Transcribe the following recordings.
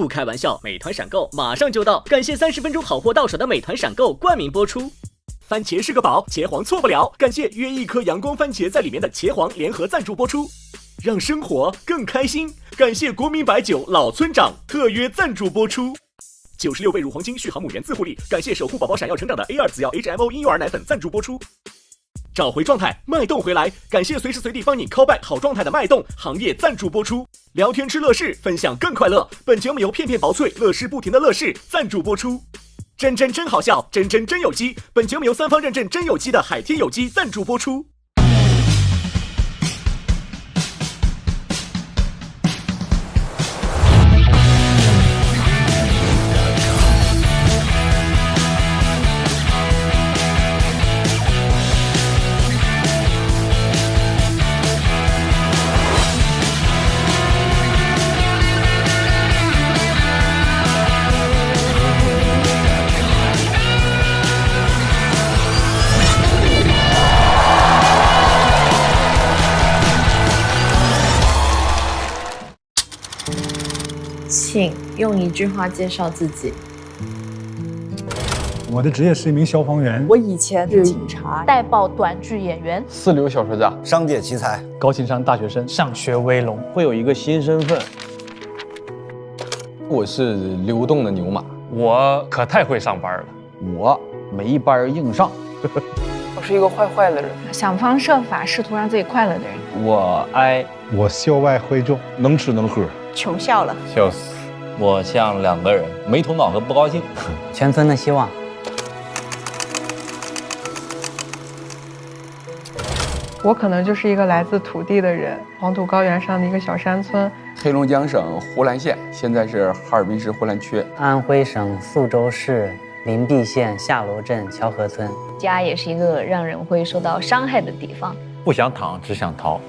不开玩笑，美团闪购马上就到，感谢30分钟好货到手的美团闪购冠名播出。番茄是个宝，茄皇错不了，感谢约一颗阳光番茄在里面的茄皇联合赞助播出。让生活更开心，感谢国民白酒老村长特约赞助播出。96倍乳黄金续航母源自护理，感谢守护宝宝闪耀成长的 A2 紫药 HMO 婴幼儿奶粉赞助播出。找回状态，脉动回来，感谢随时随地帮你 call back 好状态的脉动行业赞助播出。聊天吃乐事，分享更快乐，本节目由片片薄脆乐事不停的乐事赞助播出。真好笑，真有机，本节目由3方认证真有机的海天有机赞助播出。请用1句话介绍自己。我的职业是一名消防员。我以前是警察、带爆短剧演员、四流小说家、商界奇才、高情商大学生，上学威龙，会有一个新身份。我是流动的牛马，我可太会上班了，我没班硬上。我是一个坏的人，想方设法试图让自己快乐的人。我哀，我秀外慧中，能吃能喝，穷笑了，笑死。我像2个人，没头脑和不高兴。全村的希望。我可能就是一个来自土地的人，黄土高原上的一个小山村。黑龙江省呼兰县，现在是哈尔滨市呼兰区。安徽省宿州市灵璧县下楼镇乔河村。家也是一个让人会受到伤害的地方。不想躺，只想逃。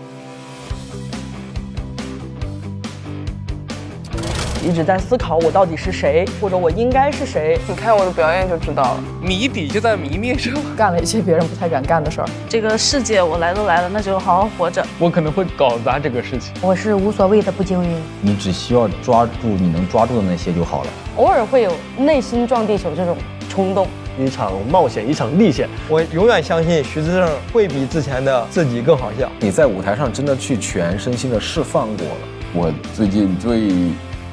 一直在思考我到底是谁，或者我应该是谁。你看我的表演就知道了，谜底就在谜面上。干了一些别人不太敢干的事儿。这个世界我来都来了，那就好好活着。我可能会搞砸这个事情。我是无所谓的不经云。你只需要抓住你能抓住的那些就好了。偶尔会有内心撞地球这种冲动。一场冒险，一场历险。我永远相信徐志胜会比之前的自己更好笑。你在舞台上真的去全身心的释放过了。我最近最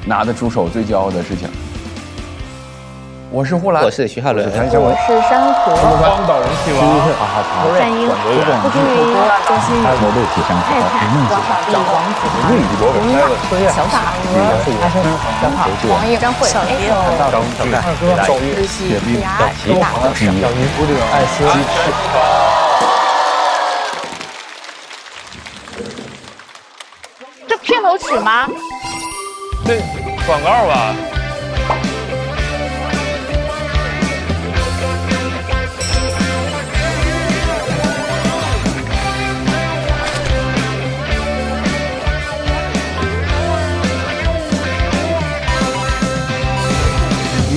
拿得出手、最骄傲的事情。我是呼兰，我是徐浩伦，我是珊瑚，荒岛人气王，战鹰，不至于周星宇，我肉体上泰坦，王小弟，王子涵，吴恺，小大鹅，阿生，小跑，王毅，张慧，小蝶，张小干，赵玉，雪碧，小齐，大小尼古丁，艾斯，鸡翅。这片头曲吗？对，广告吧。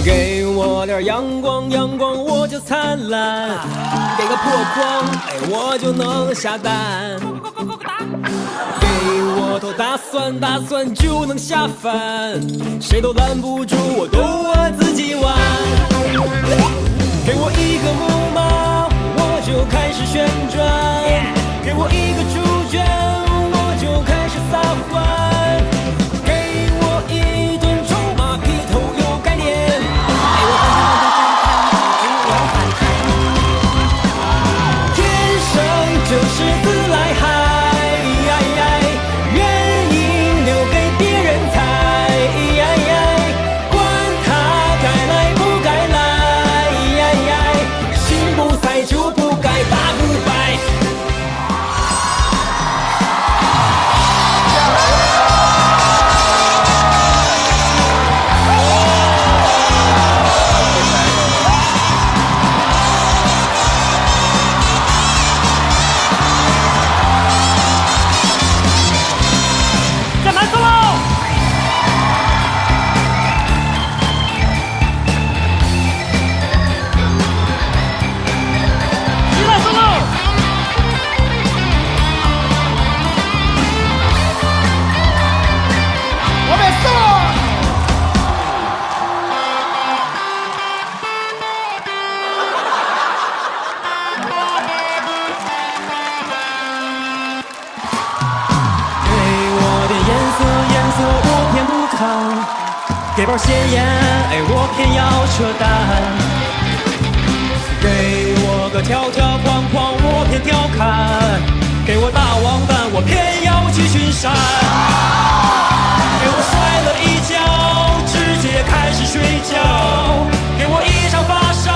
给我点阳光，阳光我就灿烂；给个破框，我就能下蛋。给我头大蒜，大蒜就能下饭，谁都拦不住我，都我自己玩。给我一个木马，我就开始旋转；给我一个主角，我就开始撒欢。就是自来嗨，原因留给别人猜，管他该来不该来，心不塞就不该打不败。给包咸盐，我偏要扯淡。给我个条条框框，我偏调侃；给我大王蛋，我偏要去巡山。给我摔了一跤，直接开始睡觉。给我一场发烧，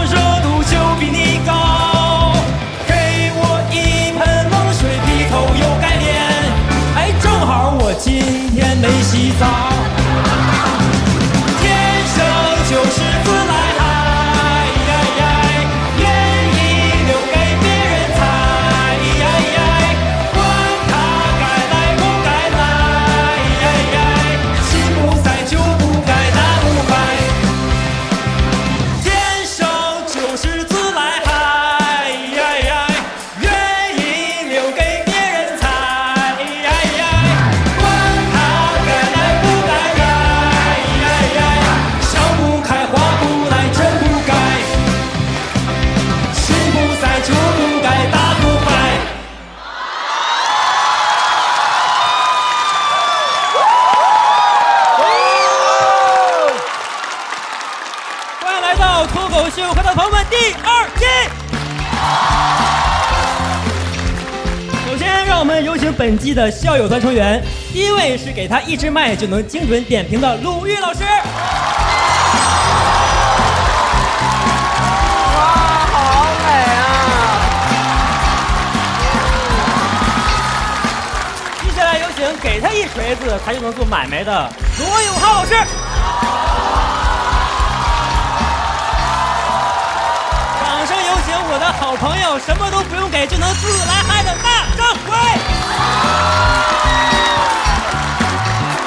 热度就比你高。给我一盆冷水，劈头又盖脸。正好我今天没洗澡。天生就是自来嗨，愿意留给别人猜，管他该来不该来，心不在就不该打不败。天生就是自来嗨，愿意留给别人猜，管他该来不该来，笑不开花不来真不该，心不在就不该打不败。欢迎来到脱口秀和他朋友们第2季。首先，让我们有请本季的校友团成员。第一位是给他一支麦就能精准点评的鲁豫老师。哇，好美啊！接下来有请给他一锤子他就能做买卖的罗永浩老师。掌声有请我的好朋友，什么都不用给就能自来嗨的大张伟。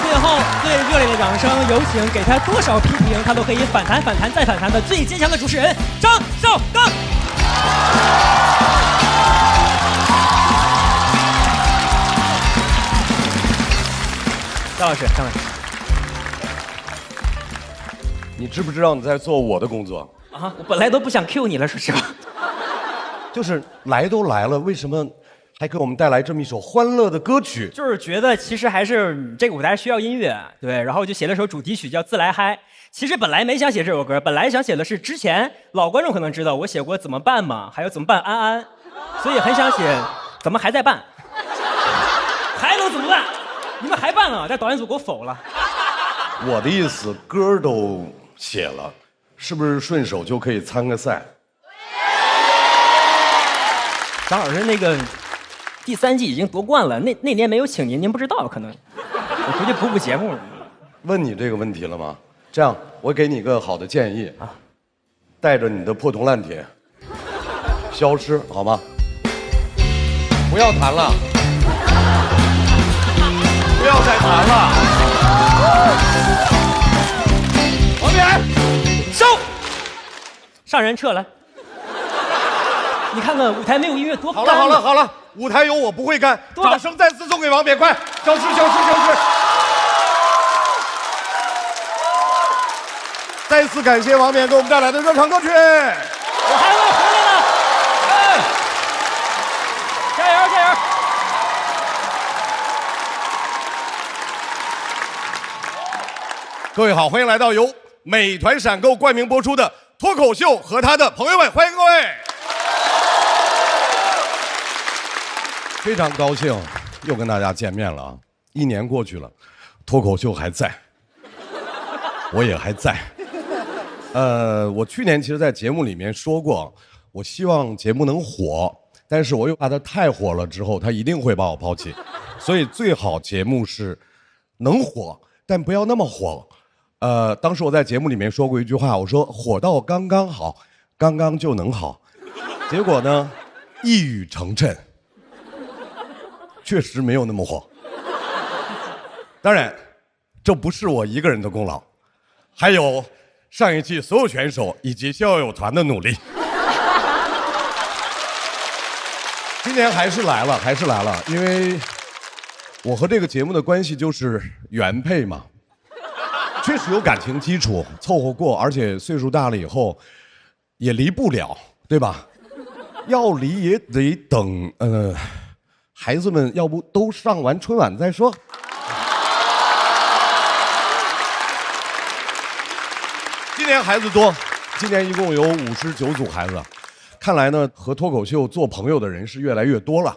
最后最热烈的掌声有请给他多少批评他都可以反弹反弹再反弹的最坚强的主持人张绍刚。张老师，张老师，你知不知道你在做我的工作啊？我本来都不想 Q 你了，说实话。就是来都来了，为什么还给我们带来这么一首欢乐的歌曲？就是觉得其实还是这个舞台需要音乐，对，然后就写了首主题曲叫《自来嗨》。其实本来没想写这首歌，本来想写的是之前老观众可能知道我写过《怎么办》嘛，还有《怎么办安安》，所以很想写怎么还在办，还能怎么办？你们还办了，但导演组给我否了。我的意思，歌都写了，是不是顺手就可以参个赛？张老师，那个第3季已经夺冠了，那年没有请您，您不知道，可能我回去补节目。问你这个问题了吗？这样，我给你一个好的建议啊，带着你的破铜烂铁消失好吗？不要弹了，不要再弹了。王冕，收，上人撤了。你看看舞台没有音乐多干。好了，舞台有我不会干。掌声再次送给王冕，快消失！再次感谢王冕给我们带来的热场歌曲。我还会回来的，加油！各位好，欢迎来到由美团闪购冠名播出的脱口秀和他的朋友们，欢迎各位。非常高兴又跟大家见面了啊！1年过去了，脱口秀还在，我也还在。我去年其实在节目里面说过，我希望节目能火，但是我又怕它太火了之后，它一定会把我抛弃，所以最好节目是能火，但不要那么火。当时我在节目里面说过一句话，我说火到刚刚好，刚刚就能好。结果呢，一语成谶。确实没有那么火，当然，这不是我一个人的功劳，还有上一季所有选手以及校友团的努力。今年还是来了，因为我和这个节目的关系就是原配嘛，确实有感情基础，凑合过，而且岁数大了以后也离不了，对吧？要离也得等孩子们要不都上完春晚再说。年孩子多，今年一共有59组孩子。看来呢，和脱口秀做朋友的人是越来越多了。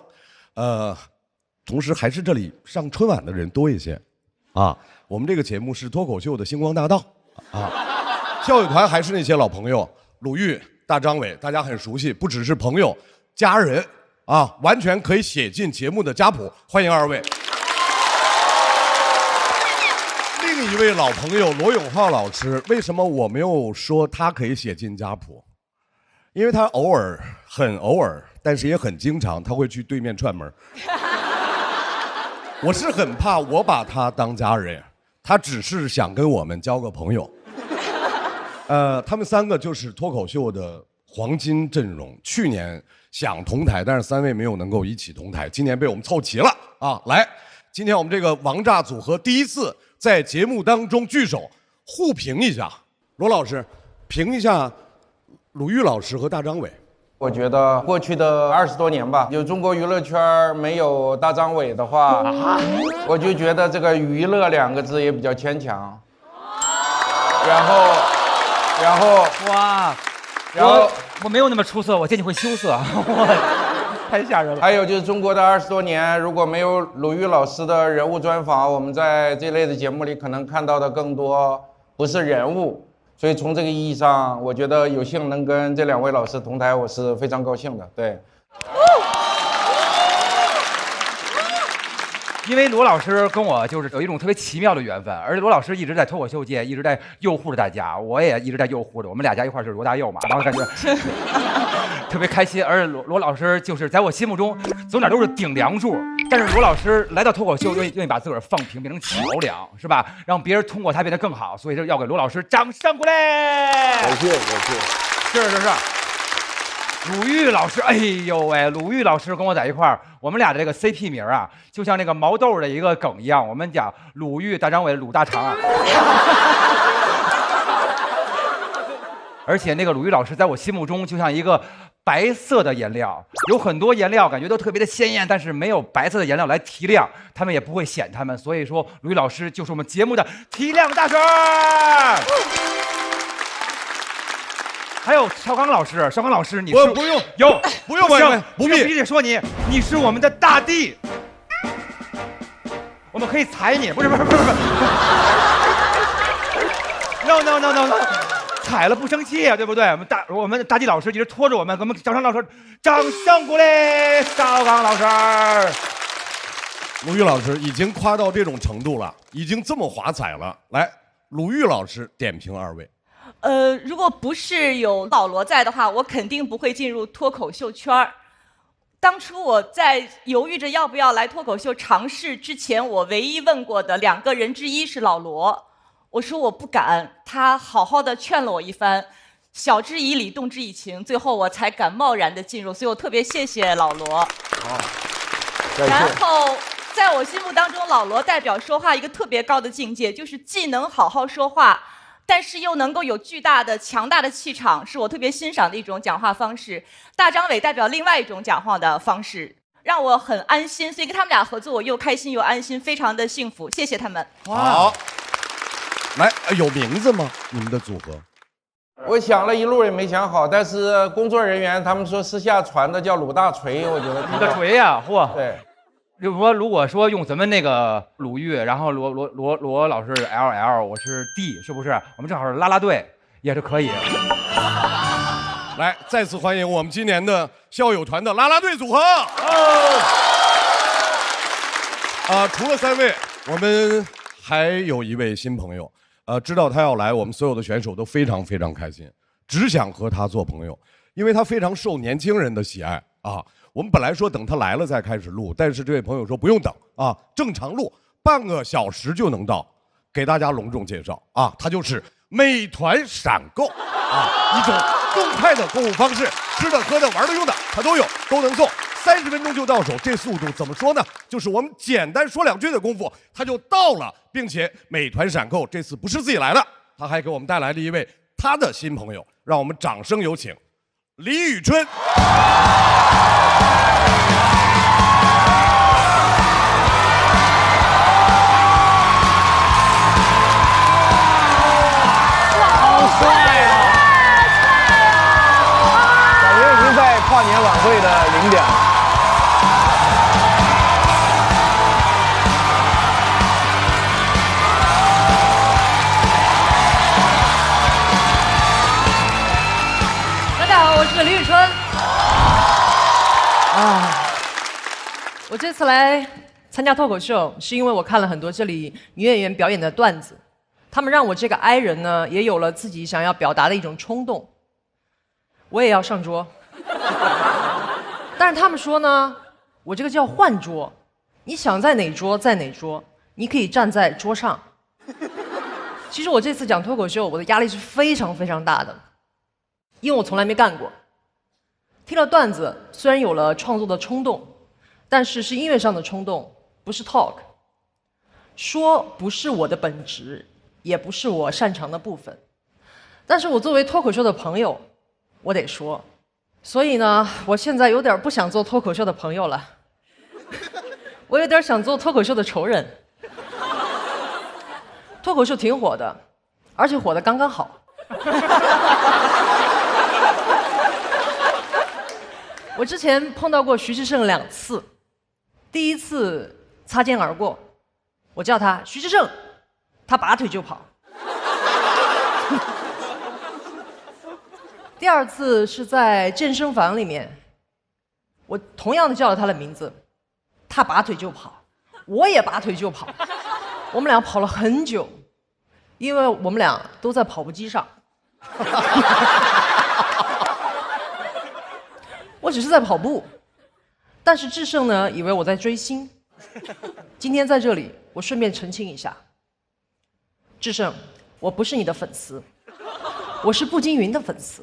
同时还是这里上春晚的人多一些。啊，我们这个节目是脱口秀的星光大道。啊，校友团还是那些老朋友，鲁豫、大张伟，大家很熟悉，不只是朋友，家人啊，完全可以写进节目的家谱。欢迎二位。另一位老朋友罗永浩老师，为什么我没有说他可以写进家谱？因为他很偶尔，但是也很经常，他会去对面串门。我是很怕我把他当家人，他只是想跟我们交个朋友。他们3个就是脱口秀的黄金阵容，去年想同台，但是3位没有能够一起同台，今年被我们凑齐了啊！来，今天我们这个王炸组合第一次在节目当中聚首，互评一下。罗老师，评一下鲁豫老师和大张伟。我觉得过去的20多年吧，有中国娱乐圈没有大张伟的话，我就觉得这个娱乐2个字也比较牵强。然后我没有那么出色，我见你会羞涩，太吓人了。还有就是中国的20多年，如果没有鲁豫老师的人物专访，我们在这类的节目里可能看到的更多不是人物。所以从这个意义上，我觉得有幸能跟这2位老师同台，我是非常高兴的。对，因为罗老师跟我就是有一种特别奇妙的缘分，而且罗老师一直在脱口秀界一直在诱惑着大家，我也一直在诱惑着，我们俩加一块就是罗大佑嘛，然后感觉特别开心。而且罗老师就是在我心目中走哪都是顶梁柱，但是罗老师来到脱口秀愿意把自个儿放平，变成桥梁，是吧？让别人通过他变得更好，所以就要给罗老师掌声鼓励。感谢。是。鲁豫老师，哎呦喂，鲁豫老师跟我在一块儿，我们俩的这个 CP 名啊，就像那个毛豆的一个梗一样，我们讲鲁豫、大张伟、鲁大肠啊。而且那个鲁豫老师在我心目中就像一个白色的颜料，有很多颜料感觉都特别的鲜艳，但是没有白色的颜料来提亮，他们也不会显他们，所以说鲁豫老师就是我们节目的提亮大师。还有邵刚老师，你是不用不必，必须得说你是我们的大帝，我们可以踩你，不是 ，no， 踩了不生气啊，对不对？我们大帝老师一直拖着我们，给我们掌声鼓励，邵刚老师。鲁豫老师已经夸到这种程度了，已经这么华彩了。来，鲁豫老师点评2位。如果不是有老罗在的话，我肯定不会进入脱口秀圈儿。当初我在犹豫着要不要来脱口秀尝试之前，我唯一问过的2个人之一是老罗。我说我不敢，他好好的劝了我一番，晓之以理，动之以情，最后我才敢贸然的进入。所以我特别谢谢老罗。然后在我心目当中，老罗代表说话一个特别高的境界，就是既能好好说话，但是又能够有巨大的强大的气场，是我特别欣赏的一种讲话方式。大张伟代表另外一种讲话的方式，让我很安心，所以跟他们俩合作我又开心又安心，非常的幸福，谢谢他们。好，来，有名字吗？你们的组合？我想了一路也没想好，但是工作人员他们说私下传的叫鲁大锤，我觉得鲁大锤呀，嚯！对。如果说用咱们那个鲁豫，然后罗老师 LL， 我是 D， 是不是？我们正好是啦啦队，也是可以。来，再次欢迎我们今年的校友团的啦啦队组合。除了3位，我们还有一位新朋友。知道他要来，我们所有的选手都非常非常开心，只想和他做朋友，因为他非常受年轻人的喜爱啊。我们本来说等他来了再开始录，但是这位朋友说不用等啊，正常录半个小时就能到。给大家隆重介绍啊，他就是美团闪购啊，一种动态的购物方式，吃的、喝的、玩的、用的，他都有，都能送，30分钟就到手。这速度怎么说呢？就是我们简单说2句的功夫，他就到了，并且美团闪购这次不是自己来的，他还给我们带来了一位他的新朋友，让我们掌声有请李宇春。好帅我这次来参加脱口秀，是因为我看了很多这里女演员表演的段子，他们让我这个 I 人呢，也有了自己想要表达的一种冲动。我也要上桌，但是他们说呢，我这个叫换桌，你想在哪桌在哪桌，你可以站在桌上。其实我这次讲脱口秀，我的压力是非常非常大的，因为我从来没干过。听了段子，虽然有了创作的冲动，但是是音乐上的冲动，不是 talk。说不是我的本职，也不是我擅长的部分。但是我作为脱口秀的朋友，我得说。所以呢，我现在有点不想做脱口秀的朋友了，我有点想做脱口秀的仇人。脱口秀挺火的，而且火的刚刚好。我之前碰到过徐志胜2次，第一次擦肩而过，我叫他徐志胜，他拔腿就跑。第2次是在健身房里面，我同样的叫了他的名字，他拔腿就跑，我也拔腿就跑。我们俩跑了很久，因为我们俩都在跑步机上。我只是在跑步，但是志胜呢，以为我在追星。今天在这里，我顺便澄清一下，志胜，我不是你的粉丝，我是步惊云的粉丝。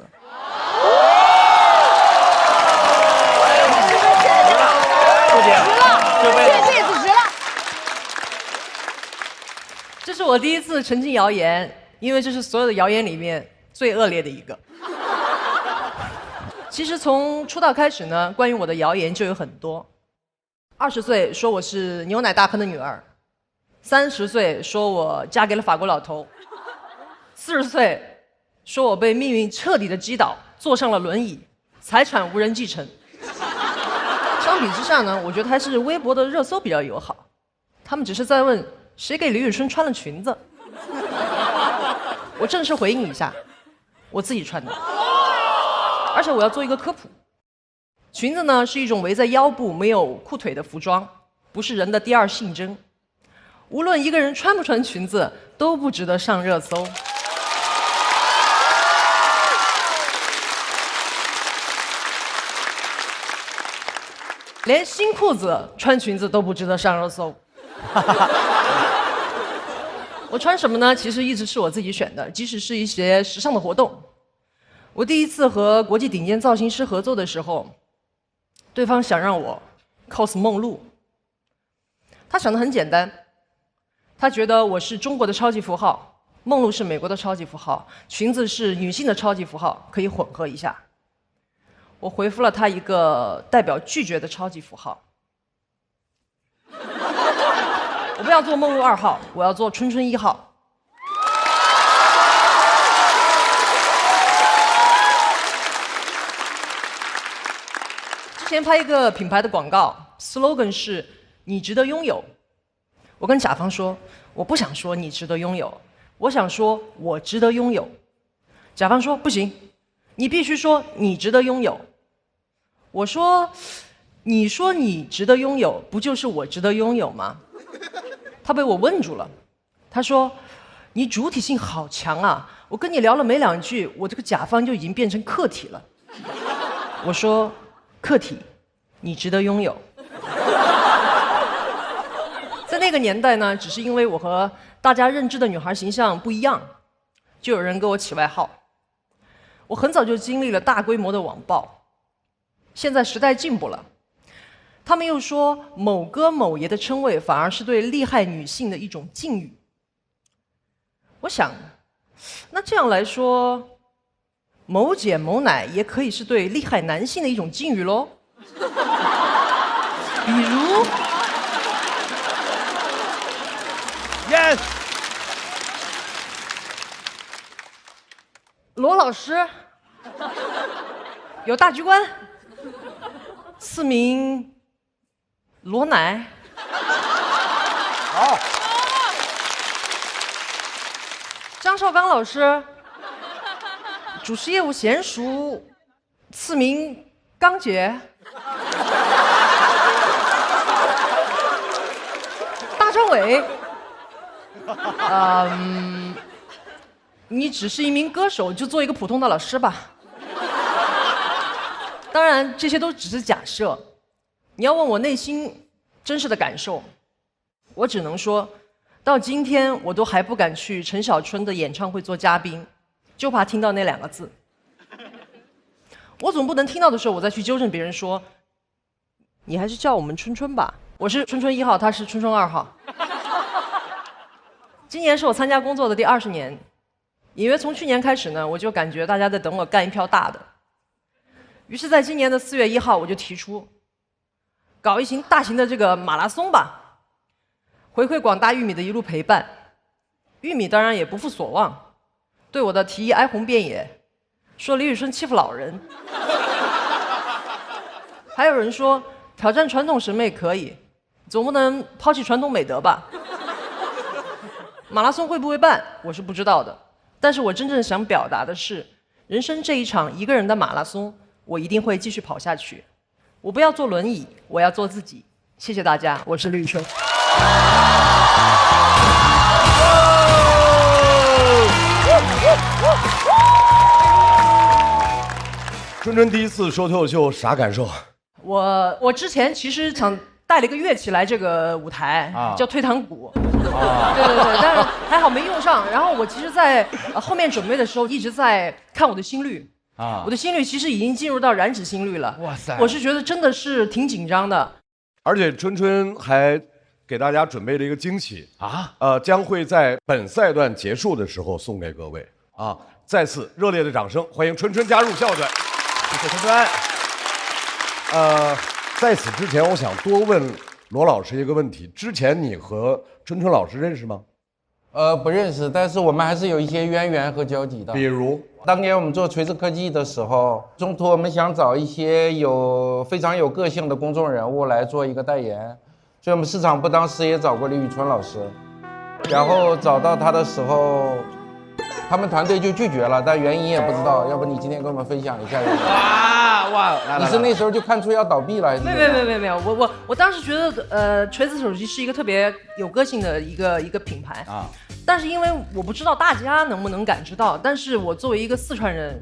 这辈子值了。这是我第一次澄清谣言，因为这是所有的谣言里面最恶劣的一个。其实从出道开始呢，关于我的谣言就有很多。20岁说我是牛奶大亨的女儿，30岁说我嫁给了法国老头，40岁说我被命运彻底的击倒，坐上了轮椅，财产无人继承。相比之下呢，我觉得还是微博的热搜比较友好，他们只是在问谁给李宇春穿了裙子。我正式回应一下，我自己穿的。而且我要做一个科普，裙子呢是一种围在腰部没有裤腿的服装，不是人的第2性征。无论一个人穿不穿裙子，都不值得上热搜。连新裤子穿裙子都不值得上热搜。我穿什么呢？其实一直是我自己选的，即使是一些时尚的活动。我第一次和国际顶尖造型师合作的时候，对方想让我 cos 梦露。他想得很简单，他觉得我是中国的超级符号，梦露是美国的超级符号，裙子是女性的超级符号，可以混合一下。我回复了他一个代表拒绝的超级符号。我不要做梦露2号，我要做春春1号。之前拍一个品牌的广告 ，slogan 是“你值得拥有”。我跟甲方说，我不想说你值得拥有，我想说我值得拥有。甲方说不行，你必须说你值得拥有。我说，你说你值得拥有，不就是我值得拥有吗？他被我问住了，他说：“你主体性好强啊！我跟你聊了没2句，我这个甲方就已经变成客体了。”我说：“客体，你值得拥有。”在那个年代呢，只是因为我和大家认知的女孩形象不一样，就有人给我起外号。我很早就经历了大规模的网暴，现在时代进步了。他们又说某哥某爷的称谓反而是对厉害女性的一种敬语。我想，那这样来说，某姐某奶也可以是对厉害男性的一种敬语喽。比如 ，yes， 罗老师，有大局观，赐名罗奶。好。张绍刚老师，主持业务娴熟，赐名刚姐。为，你只是一名歌手，就做一个普通的老师吧。当然，这些都只是假设。你要问我内心真实的感受，我只能说，到今天我都还不敢去陈小春的演唱会做嘉宾，就怕听到那2个字。我总不能听到的时候，我再去纠正别人说，你还是叫我们春春吧。我是春春1号，他是春春2号。今年是我参加工作的第20年，隐约从去年开始呢，我就感觉大家在等我干一票大的。于是，在今年的4月1号，我就提出，搞一型大型的这个马拉松吧，回馈广大玉米的一路陪伴。玉米当然也不负所望，对我的提议哀鸿遍野，说李宇春欺负老人。还有人说挑战传统审美可以，总不能抛弃传统美德吧。马拉松会不会办，我是不知道的，但是我真正想表达的是，人生这一场一个人的马拉松，我一定会继续跑下去。我不要坐轮椅，我要做自己。谢谢大家，我是李宇春。春春第一次说脱口秀啥感受？我之前其实想带了一个乐器来这个舞台，叫退堂鼓。对，但是还好没用上。然后我其实在后面准备的时候一直在看我的心率。我的心率其实已经进入到燃脂心率了。哇塞！我是觉得真的是挺紧张的。而且春春还给大家准备了一个惊喜将会在本赛段结束的时候送给各位啊！再次热烈的掌声，欢迎春春加入笑话队。谢谢春春。在此之前，我想多问罗老师一个问题：之前你和春春老师认识吗？不认识，但是我们还是有一些渊源和交集的。比如，当年我们做锤子科技的时候，中途我们想找一些非常有个性的公众人物来做一个代言，所以我们市场部当时也找过李宇春老师，然后找到他的时候，他们团队就拒绝了，但原因也不知道。要不你今天跟我们分享一下？哇！你是那时候就看出要倒闭了？没有，我当时觉得锤子手机是一个特别有个性的一个品牌啊。但是因为我不知道大家能不能感知到，但是我作为一个四川人，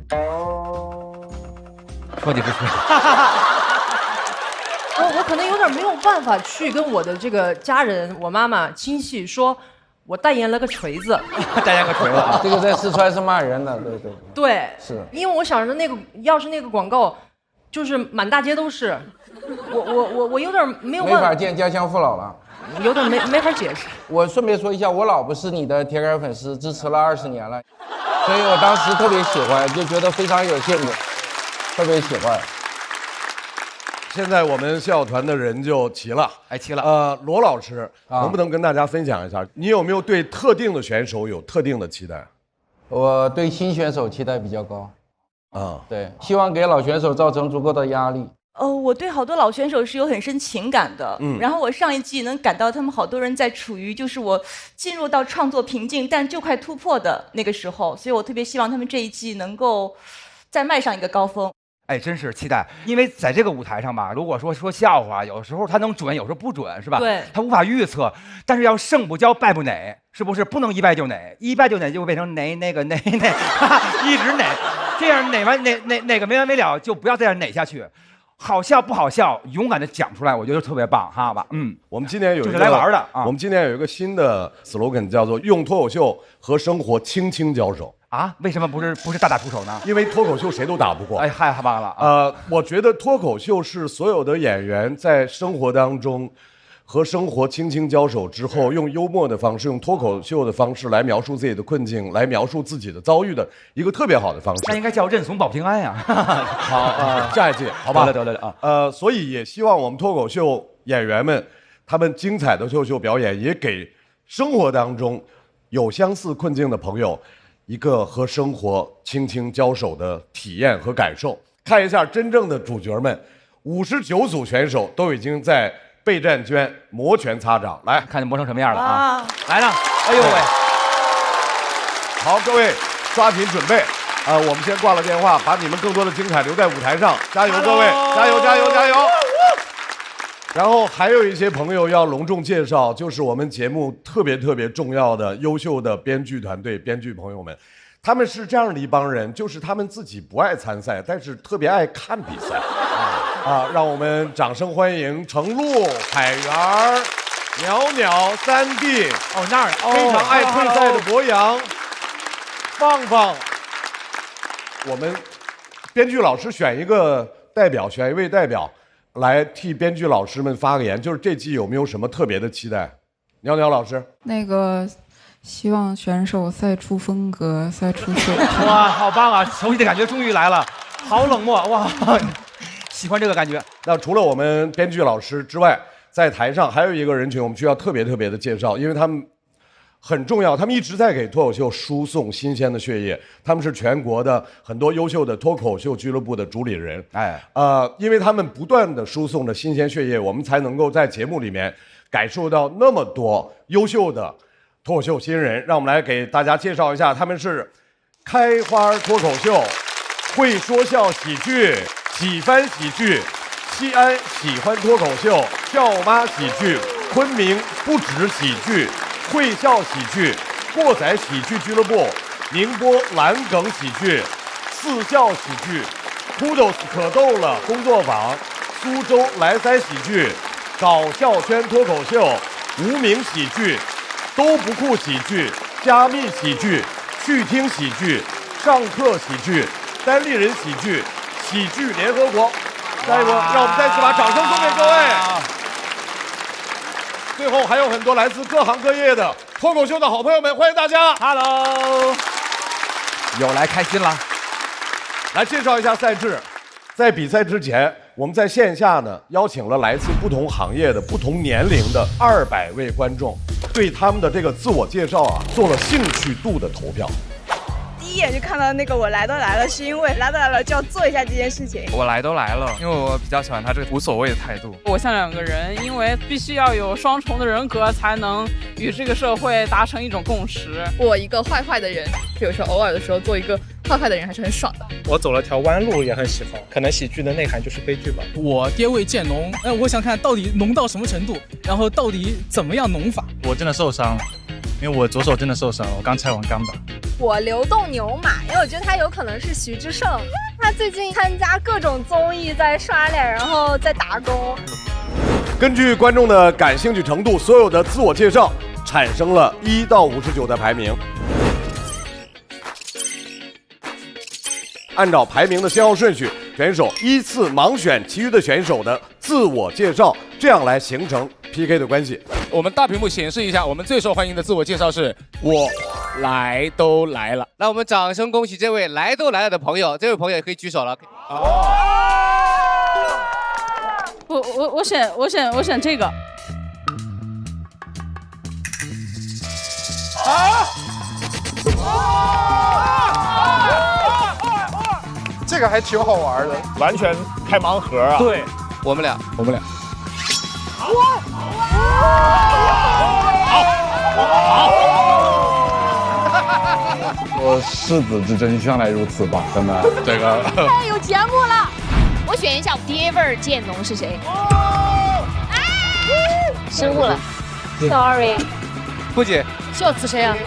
说你不是，我可能有点没有办法去跟我的这个家人、我妈妈、亲戚说，我代言了个锤子，代言个锤子啊，这个在四川是骂人的，对，是因为我想着要是那个广告，就是满大街都是，我有点没法见家乡父老了。有点没法解释。我顺便说一下，我老婆是你的铁杆粉丝，支持了20年了，所以我当时特别喜欢，就觉得非常有兴趣，特别喜欢。现在我们笑团的人就齐了，齐了。罗老师，能不能跟大家分享一下，你有没有对特定的选手有特定的期待？我对新选手期待比较高。对，希望给老选手造成足够的压力。我对好多老选手是有很深情感的，然后我上一季能感到他们好多人在处于就是我进入到创作瓶颈但就快突破的那个时候，所以我特别希望他们这一季能够再迈上一个高峰。真是期待，因为在这个舞台上吧，如果说笑话，有时候它能准，有时候不准，是吧？对，它无法预测。但是要胜不骄，败不馁，是不是？不能一败就馁，一败就馁就会变成馁，一直馁，这样馁完哪个没完没了，就不要这样馁下去。好笑不好笑，勇敢的讲出来，我觉得特别棒，哈吧？我们今年有一个就是来玩的啊。我们今年有一个新的 slogan， 叫做“用脱口秀和生活轻轻交手”。为什么不是大打出手呢？因为脱口秀谁都打不过。太棒了。我觉得脱口秀是所有的演员在生活当中和生活轻轻交手之后，用幽默的方式，用脱口秀的方式来描述自己的困境，来描述自己的遭遇的一个特别好的方式。那应该叫认怂保平安呀。好，下一季好吧？得了所以也希望我们脱口秀演员们，他们精彩的脱口秀表演，也给生活当中有相似困境的朋友一个和生活轻轻交手的体验和感受。看一下真正的主角们，59组选手都已经在备战圈摩拳擦掌，来看你磨成什么样了啊！来了，哎呦喂！好，各位抓紧准备。我们先挂了电话，把你们更多的精彩留在舞台上，加油，各位，加油！然后还有一些朋友要隆重介绍，就是我们节目特别重要的优秀的编剧团队、编剧朋友们，他们是这样的一帮人，就是他们自己不爱参赛，但是特别爱看比赛让我们掌声欢迎程璐、海源、袅袅、三弟那儿非常爱退赛的博洋、放放。我们编剧老师选一个代表，选一位代表。来替编剧老师们发个言，就是这季有没有什么特别的期待？袅袅老师，那个希望选手赛出风格，赛出秀。哇，好棒啊！熟悉的感觉终于来了，好冷漠哇，喜欢这个感觉。那除了我们编剧老师之外，在台上还有一个人群，我们需要特别的介绍，因为他们很重要，他们一直在给脱口秀输送新鲜的血液，他们是全国的很多优秀的脱口秀俱乐部的主理人。因为他们不断的输送着新鲜血液，我们才能够在节目里面感受到那么多优秀的脱口秀新人。让我们来给大家介绍一下，他们是开花脱口秀、会说笑喜剧、喜翻喜剧、西安喜欢脱口秀、笑妈喜剧、昆明不止喜剧、会笑喜剧、过载喜剧俱乐部、宁波蓝梗喜剧、四笑喜剧、Kudos 可逗了工作坊、苏州莱塞喜剧、搞笑圈脱口秀、无名喜剧、都不酷喜剧、加密喜剧、趣听喜剧、上课喜剧、单立人喜剧、喜剧联合国。下一波，让我们再次把掌声送给各位。最后还有很多来自各行各业的脱口秀的好朋友们，欢迎大家。Hello， 有来开心了。来介绍一下赛制。在比赛之前，我们在线下呢邀请了来自不同行业的、不同年龄的200位观众，对他们的这个自我介绍做了兴趣度的投票。第一眼就看到那个我来都来了，是因为来都来了就要做一下这件事情。我来都来了，因为我比较喜欢他这个无所谓的态度。我像两个人，因为必须要有双重的人格，才能与这个社会达成一种共识。我一个坏的人，有时候偶尔的时候做一个坏的人还是很爽的。我走了条弯路也很喜欢，可能喜剧的内涵就是悲剧吧。我爹味渐浓，我想看到底浓到什么程度，然后到底怎么样浓法。我真的受伤，因为我左手真的受伤了，我刚拆完钢板。我流动牛马，因为我觉得他有可能是徐志胜，他最近参加各种综艺，在刷脸，然后在打工。根据观众的感兴趣程度，所有的自我介绍产生了1到59的排名。按照排名的先后顺序，选手依次盲选其余的选手的自我介绍，这样来形成 PK 的关系。我们大屏幕显示一下，我们最受欢迎的自我介绍是我来都来了。那我们掌声恭喜这位来都来了的朋友，这位朋友也可以举手了。我选这个。这个还挺好玩的，完全开盲盒啊！对，我们俩。说世子之真，向来如此吧，真的。这个太有节目了。我选一下爹味渐浓是谁？失误了 ，sorry。不姐，秀慈谁啊？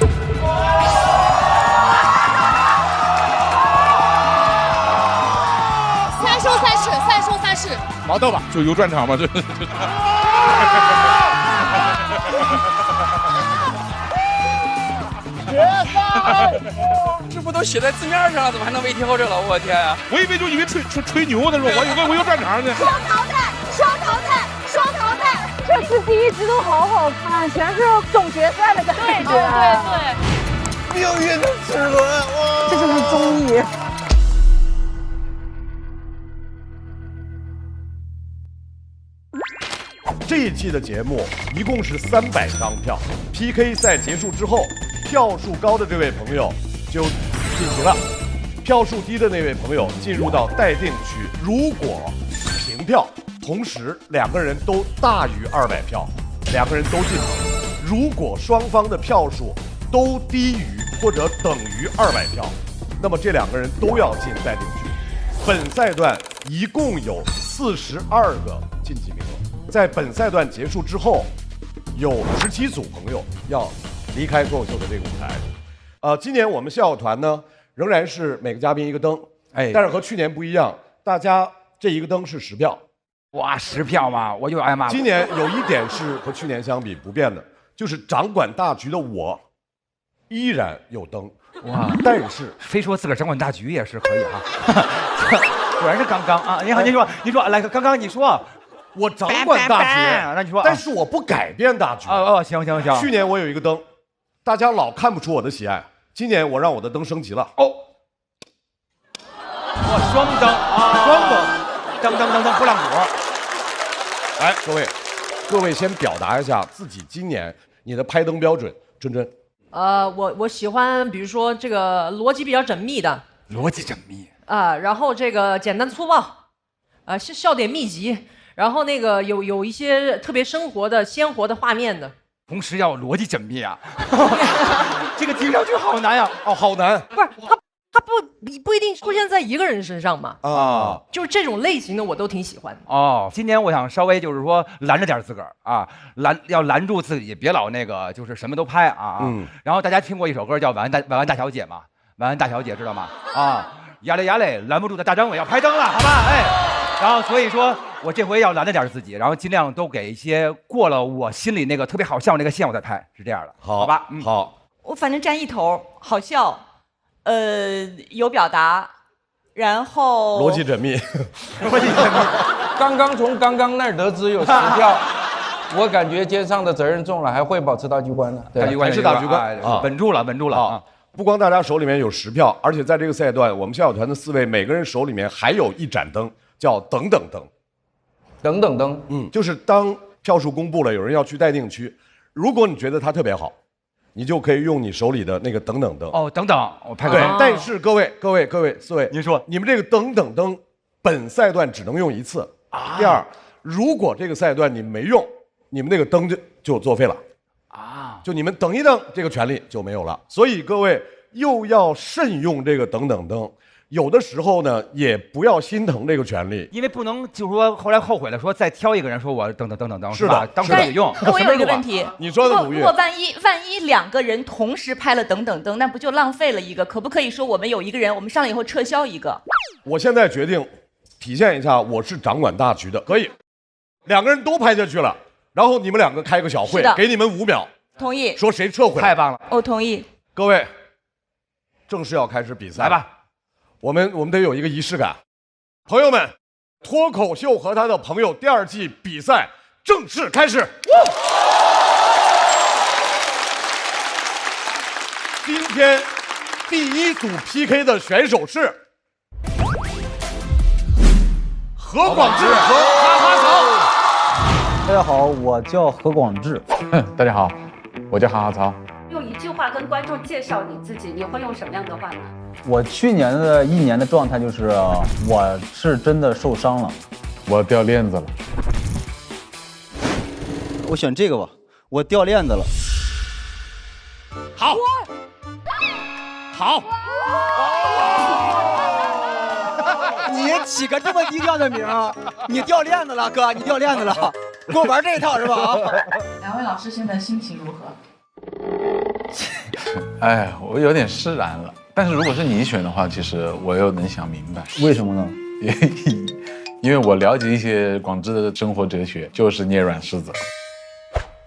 三收三世。毛豆吧，就有专场嘛，这。决赛，这不都写在字面上了，怎么还能没听后这了？我天呀！我以为就以为吹牛的时候，我有专场呢。双淘汰！这次第一集都好看，全是总决赛的感觉。对。命运的齿轮，哇！这就是综艺。这一季的节目一共是300张票 ，PK 赛结束之后，票数高的这位朋友就晋级了，票数低的那位朋友进入到待定区。如果平票，同时2个人都大于200票，2个人都进去；如果双方的票数都低于或者等于200票，那么这2个人都要进待定区。本赛段一共有42个晋级名额。在本赛段结束之后，有17组朋友要离开脱口秀的这个舞台。今年我们笑笑团呢，仍然是每个嘉宾一个灯，但是和去年不一样，大家这一个灯是10票。哇，10票吗？我就挨骂了。今年有一点是和去年相比不变的，就是掌管大局的我，依然有灯。哇，但是非说自个儿掌管大局也是可以哈。果然是刚刚啊！你好，你说，来，刚刚你说我掌管大局，那你说，但是我不改变大局。行。去年我有一个灯，大家老看不出我的喜爱，今年我让我的灯升级了。双灯啊，双灯，灯，拨浪鼓。来，各位先表达一下自己今年你的拍灯标准，臻。我喜欢，比如说这个逻辑比较缜密的，然后这个简单粗暴，笑点密集，然后那个有一些特别生活的、鲜活的画面的，同时要逻辑缜密啊，这个听上去好难呀！好难。不是他不一定出现在一个人身上嘛。就是这种类型的我都挺喜欢的。今年我想稍微就是说拦着点自个儿啊，要拦住自己，别老那个就是什么都拍啊。然后大家听过一首歌叫《晚安大小姐》吗？晚安大小姐知道吗？压嘞，拦不住的大张伟要拍灯了，好吧？然后所以说我这回要拦着点自己，然后尽量都给一些过了我心里那个特别好笑那个线我再拍，是这样的，好吧？好，我反正占一头，好笑，有表达，然后逻辑缜密。刚刚从刚刚那儿得知有10票，我感觉肩上的责任重了，还会保持大局观的。对，还是大局观啊，稳住了啊。不光大家手里面有10票，而且在这个赛段，我们笑笑团的4位每个人手里面还有一盏灯，叫等等灯。就是当票数公布了，有人要去待定区，如果你觉得它特别好，你就可以用你手里的那个等等灯。等等，我拍个对。但是各位4位，您说你们这个等等灯本赛段只能用1次。第二，如果这个赛段你没用，你们那个灯就作废了。就你们等一等，这个权利就没有了。所以各位又要慎用这个等等灯，有的时候呢也不要心疼这个权利，因为不能就是说后来后悔了，说再挑一个人说我等等，是吧？当时得用。那我有一个问题，你说的鲁豫，如果万一2个人同时拍了等等灯，那不就浪费了一个？可不可以说我们有一个人，我们上了以后撤销一个？我现在决定体现一下我是掌管大局的，可以2个人都拍下去了，然后你们2个开个小会，给你们5秒。同意。说谁撤回来？太棒了，我同意。各位，正式要开始比赛，来吧。我们得有一个仪式感。朋友们，脱口秀和他的朋友第2季比赛正式开始。今天第1组 PK 的选手是何广智和哈哈曹。大家好，我叫何广智。大家好，我叫哈哈曹。用一句话跟观众介绍你自己，你会用什么样的话呢？我去年的1年的状态就是，我是真的受伤了，我掉链子了。我选这个吧，我掉链子了。好，你起个这么低调的名，你掉链子了，哥，你掉链子了，给我玩这一套是吧？2位老师现在心情如何？哎，我有点释然了。但是如果是你选的话，其实我又能想明白。为什么呢？因为我了解一些广智的生活哲学，就是捏软柿子。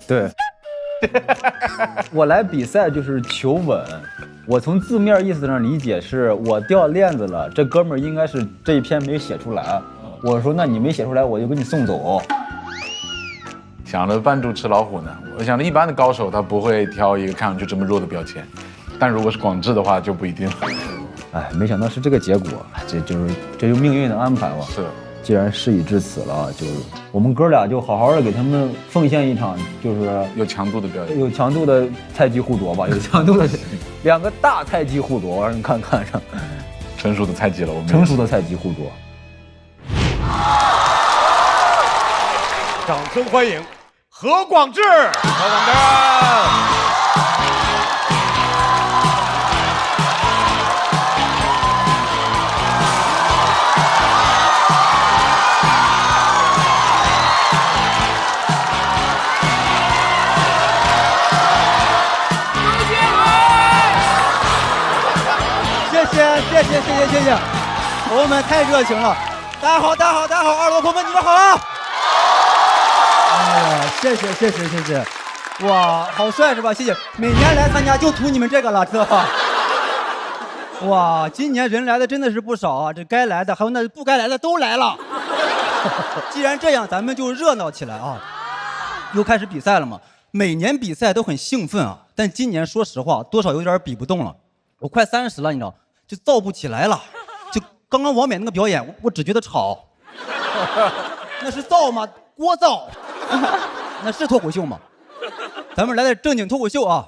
对，我来比赛就是求稳。我从字面意思上理解是我掉链子了，这哥们儿应该是这一篇没写出来。我说那你没写出来，我就给你送走。想了扮猪吃老虎呢，我想了一般的高手他不会挑一个看上去这么弱的标签，但如果是广智的话就不一定了。哎，没想到是这个结果，这就命运的安排吧。是，既然事已至此了，就是我们哥俩就好好的给他们奉献一场，就是有强度的表演，有强度的菜鸡互啄吧，有强度的2个大菜鸡互啄，你看上成熟的菜鸡了，我们成熟的菜鸡互啄。掌声欢迎何广智。谢谢，朋友们太热情了。大家好，20多朋友们，你们好啊！哎呀，谢谢，哇，好帅是吧？谢谢，每年来参加就图你们这个了，知道吧？哇，今年人来的真的是不少啊，这该来的还有那不该来的都来了。既然这样，咱们就热闹起来啊！又开始比赛了嘛，每年比赛都很兴奋啊，但今年说实话，多少有点比不动了。我快30了，你知道，就造不起来了。就刚刚王冕那个表演，我只觉得吵。那是造吗？聒噪。那是脱口秀吗？咱们来点正经脱口秀啊！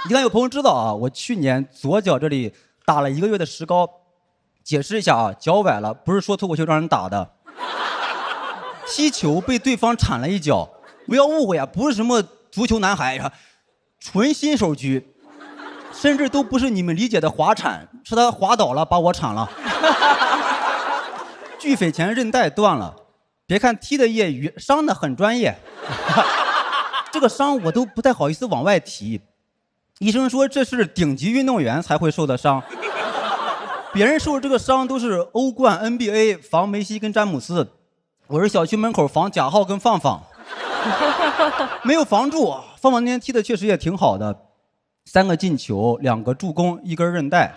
你看有朋友知道啊，我去年左脚这里打了1个月的石膏。解释一下啊，脚崴了，不是说脱口秀让人打的。踢球被对方铲了一脚，不要误会啊，不是什么足球男孩呀，纯新手局。甚至都不是你们理解的滑铲，是他滑倒了把我铲了。巨匪前韧带断了，别看踢的业余，伤的很专业。这个伤我都不太好意思往外提。医生说这是顶级运动员才会受的伤，别人受这个伤都是欧冠、NBA 防梅西跟詹姆斯，我是小区门口防贾浩跟放放，没有防住。放放那天踢的确实也挺好的。3个进球，2个助攻，1根韧带。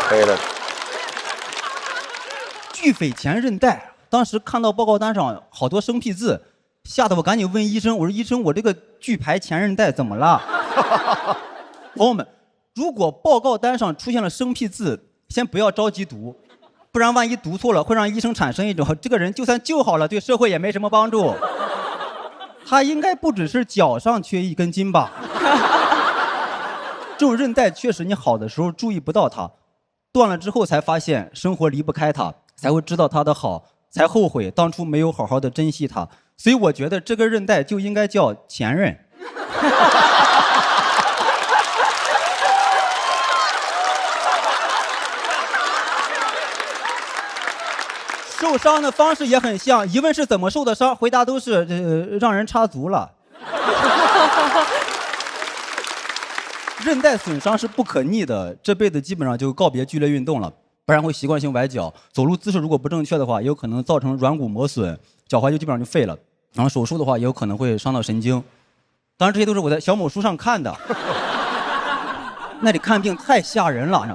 可以了。巨匪前韧带，当时看到报告单上好多生僻字，吓得我赶紧问医生，我说医生，我这个巨排前韧带怎么了？朋友们，如果报告单上出现了生僻字，先不要着急读，不然万一读错了，会让医生产生一种这个人就算救好了，对社会也没什么帮助。他应该不只是脚上缺1根筋吧？这种韧带确实，你好的时候注意不到它，断了之后才发现生活离不开它，才会知道它的好，才后悔当初没有好好的珍惜它。所以我觉得这根韧带就应该叫前任。受伤的方式也很像，疑问是怎么受的伤，回答都是让人插足了。韧带损伤是不可逆的，这辈子基本上就告别剧烈运动了，不然会习惯性崴脚。走路姿势如果不正确的话，也有可能造成软骨磨损，脚踝就基本上就废了。然后手术的话，也有可能会伤到神经。当然这些都是我在小某书上看的，那里看病太吓人了。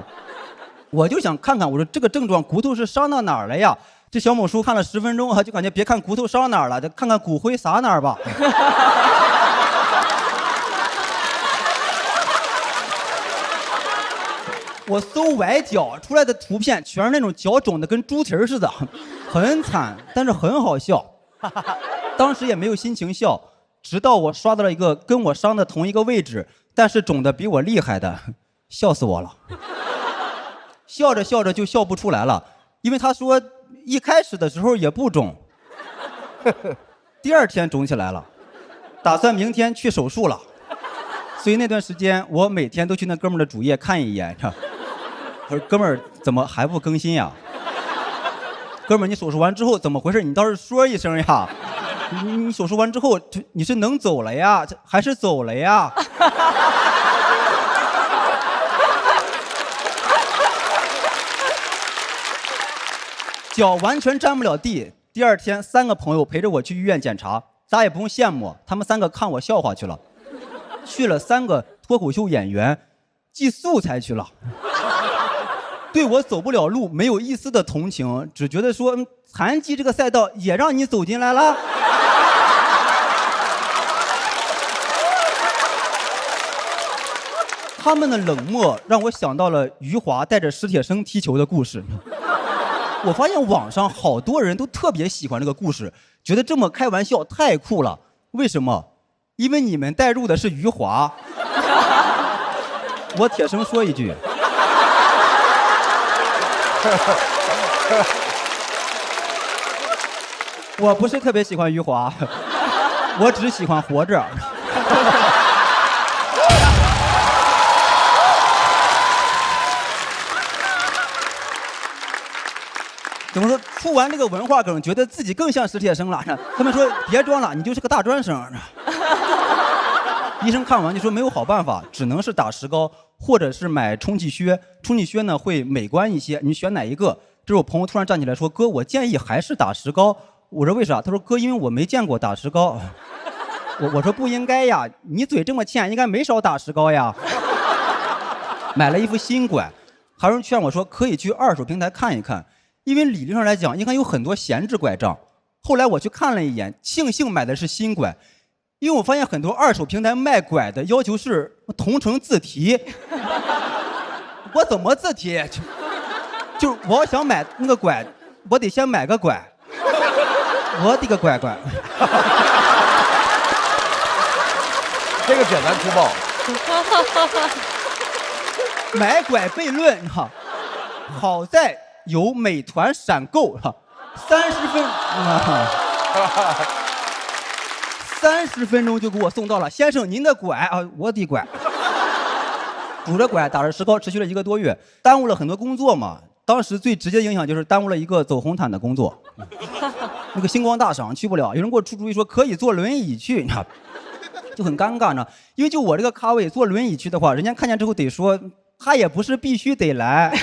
我就想看看，我说这个症状骨头是伤到哪儿了呀？这小某书看了10分钟啊，就感觉别看骨头伤哪儿了，就看看骨灰撒哪儿吧。我搜崴脚出来的图片，全是那种脚肿的跟猪蹄儿似的，很惨，但是很好笑。当时也没有心情笑，直到我刷到了一个跟我伤的同一个位置，但是肿的比我厉害的，笑死我了。笑着笑着就笑不出来了，因为他说一开始的时候也不肿，第2天肿起来了，打算明天去手术了。所以那段时间我每天都去那哥们儿的主页看一眼，我说哥们儿怎么还不更新呀？哥们儿你手术完之后怎么回事？你倒是说一声呀！你手术完之后你是能走了呀，还是走了呀？脚完全沾不了地。第2天3个朋友陪着我去医院检查，咱也不用羡慕，他们3个看我笑话去了。去了3个脱口秀演员，寄素材去了，对我走不了路没有一丝的同情，只觉得说残疾这个赛道也让你走进来了。他们的冷漠让我想到了余华带着史铁生踢球的故事。我发现网上好多人都特别喜欢这个故事，觉得这么开玩笑太酷了。为什么？因为你们带入的是余华。我铁生说一句，我不是特别喜欢余华，我只喜欢活着。怎么说？出完这个文化梗，觉得自己更像史铁生了。他们说别装了，你就是个大专生。医生看完就说没有好办法，只能是打石膏，或者是买充气靴。充气靴呢会美观一些，你选哪一个？这时候我朋友突然站起来说：“哥，我建议还是打石膏。”我说为啥？他说：“哥，因为我没见过打石膏。”我说不应该呀，你嘴这么欠，应该没少打石膏呀。买了一副新拐，还有人劝我说可以去二手平台看一看，因为理论上来讲应该有很多闲置拐杖。后来我去看了一眼，庆幸买的是新拐，因为我发现很多二手平台卖拐的要求是同城自提。我怎么自提？就我要想买那个拐，我得先买个拐。我的个乖乖！这个简单粗暴。买拐悖论哈，好在有美团闪购哈，30分钟就给我送到了。先生，您的拐啊，我的拐。拄着拐打着石膏，持续了1个多月，耽误了很多工作嘛。当时最直接的影响就是耽误了一个走红毯的工作，那个星光大赏去不了。有人给我出主意说可以坐轮椅去，就很尴尬呢。因为就我这个咖位，坐轮椅去的话，人家看见之后得说他也不是必须得来。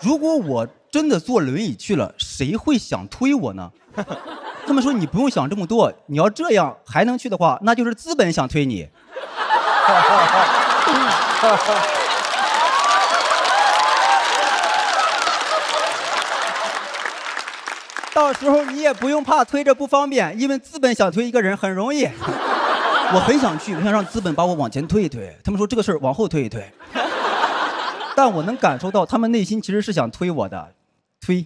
如果我真的坐轮椅去了，谁会想推我呢？他们说你不用想这么多，你要这样还能去的话，那就是资本想推你。到时候你也不用怕推着不方便，因为资本想推一个人很容易。我很想去，我想让资本把我往前推一推。他们说这个事儿往后推一推，但我能感受到他们内心其实是想推我的，推。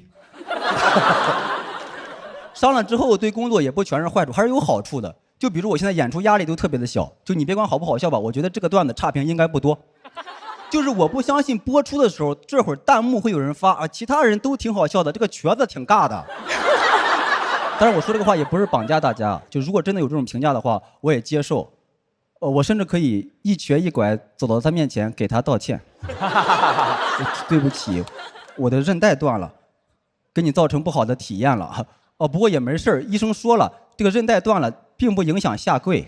伤了之后对工作也不全是坏处，还是有好处的。就比如我现在演出压力都特别的小，就你别管好不好笑吧，我觉得这个段子差评应该不多。就是我不相信播出的时候，这会儿弹幕会有人发啊，其他人都挺好笑的，这个瘸子挺尬的。当然我说这个话也不是绑架大家，就如果真的有这种评价的话，我也接受。我甚至可以一瘸一拐走到他面前给他道歉。对不起，我的韧带断了，给你造成不好的体验了。哦，不过也没事，医生说了，这个韧带断了并不影响下跪。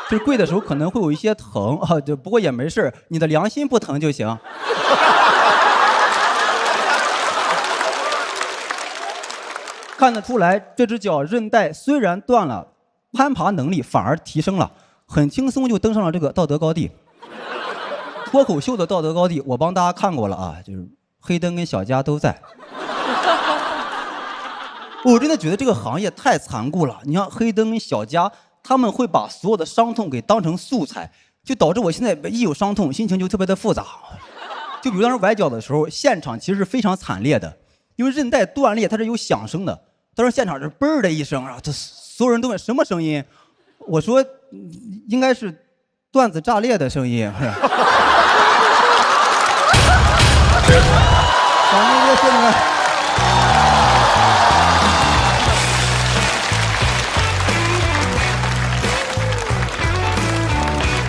就是跪的时候可能会有一些疼啊，就不过也没事，你的良心不疼就行。看得出来，这只脚韧带虽然断了，攀爬能力反而提升了，很轻松就登上了这个道德高地。脱口秀的道德高地，我帮大家看过了啊，就是黑灯跟小佳都在。我真的觉得这个行业太残酷了，你像黑灯跟小佳。他们会把所有的伤痛给当成素材，就导致我现在一有伤痛，心情就特别的复杂。就比如当时崴脚的时候，现场其实是非常惨烈的，因为韧带断裂它是有响声的，当时现场是嘣的一声啊，这所有人都问什么声音，我说应该是段子炸裂的声音。谢谢你们。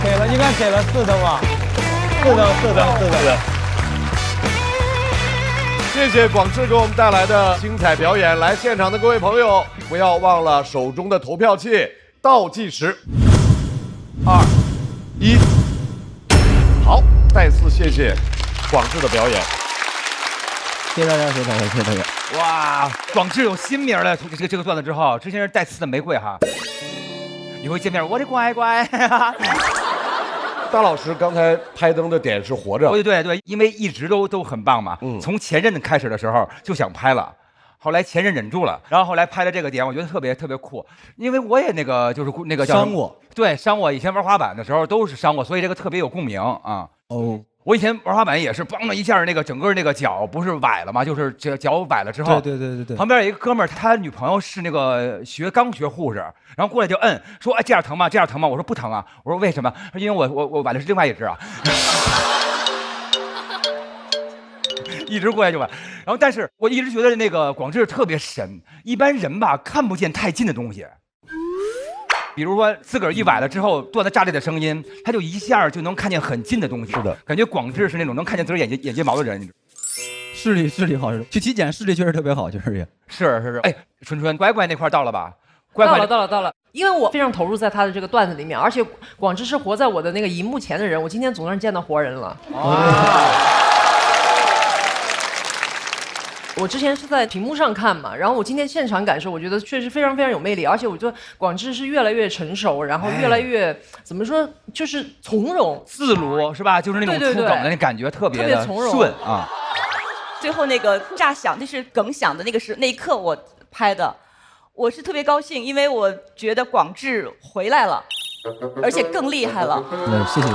给了，应该给了4灯吧？4灯。谢谢广智给我们带来的精彩表演。来现场的各位朋友，不要忘了手中的投票器，倒计时，2、1，好，再次谢谢广智的表演。谢谢大家，谢谢大家。哇，广智有新名了，这个段子之后，之前是带刺的玫瑰哈，以后见面我的乖乖。大老师刚才拍灯的点是活着，对，因为一直都很棒嘛。从前任开始的时候就想拍了，后来前任忍住了，然后后来拍了这个点，我觉得特别酷，因为我也那个就是那个叫伤过，对，伤过。以前玩滑板的时候都是伤过，所以这个特别有共鸣啊。哦。我以前玩滑板也是，梆的一下，那个整个那个脚不是崴了吗？就是脚崴了之后，对。旁边有一个哥们儿，他女朋友是那个刚学护士，然后过来就摁，说哎这样疼吗？这样疼吗？我说不疼啊。我说为什么？因为我崴的是另外一只啊。一直过来就崴，然后但是我一直觉得那个广智特别神，一般人吧看不见太近的东西。比如说自个儿一崴了之后，段子炸裂的声音，他就一下就能看见很近的东西。是的，感觉广智是那种能看见自个儿眼睫毛的人。视力好，去体检视力确实特别好，就是也。是。哎，春乖乖那块到了吧？到了。因为我非常投入在他的这个段子里面，而且广智是活在我的那个荧幕前的人，我今天总算见到活人了。我之前是在屏幕上看嘛，然后我今天现场感受，我觉得确实非常非常有魅力，而且我觉得广智是越来越成熟，然后越来越怎么说，就是从容自如，是吧？就是那种出梗的那感觉特别的从容顺啊。最后那个炸响，那是梗响的那一刻我拍的，我是特别高兴，因为我觉得广智回来了，而且更厉害了。谢谢。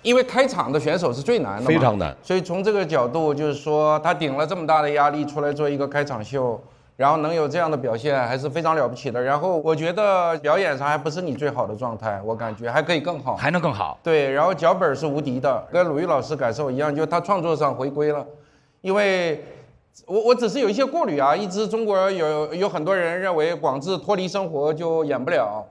因为开场的选手是最难的嘛，非常难。所以从这个角度，就是说他顶了这么大的压力出来做一个开场秀，然后能有这样的表现，还是非常了不起的。然后我觉得表演上还不是你最好的状态，我感觉还可以更好，还能更好。对，然后脚本是无敌的，跟鲁豫老师感受一样，就他创作上回归了。因为我只是有一些过滤啊，一直中国有很多人认为广智脱离生活就演不了。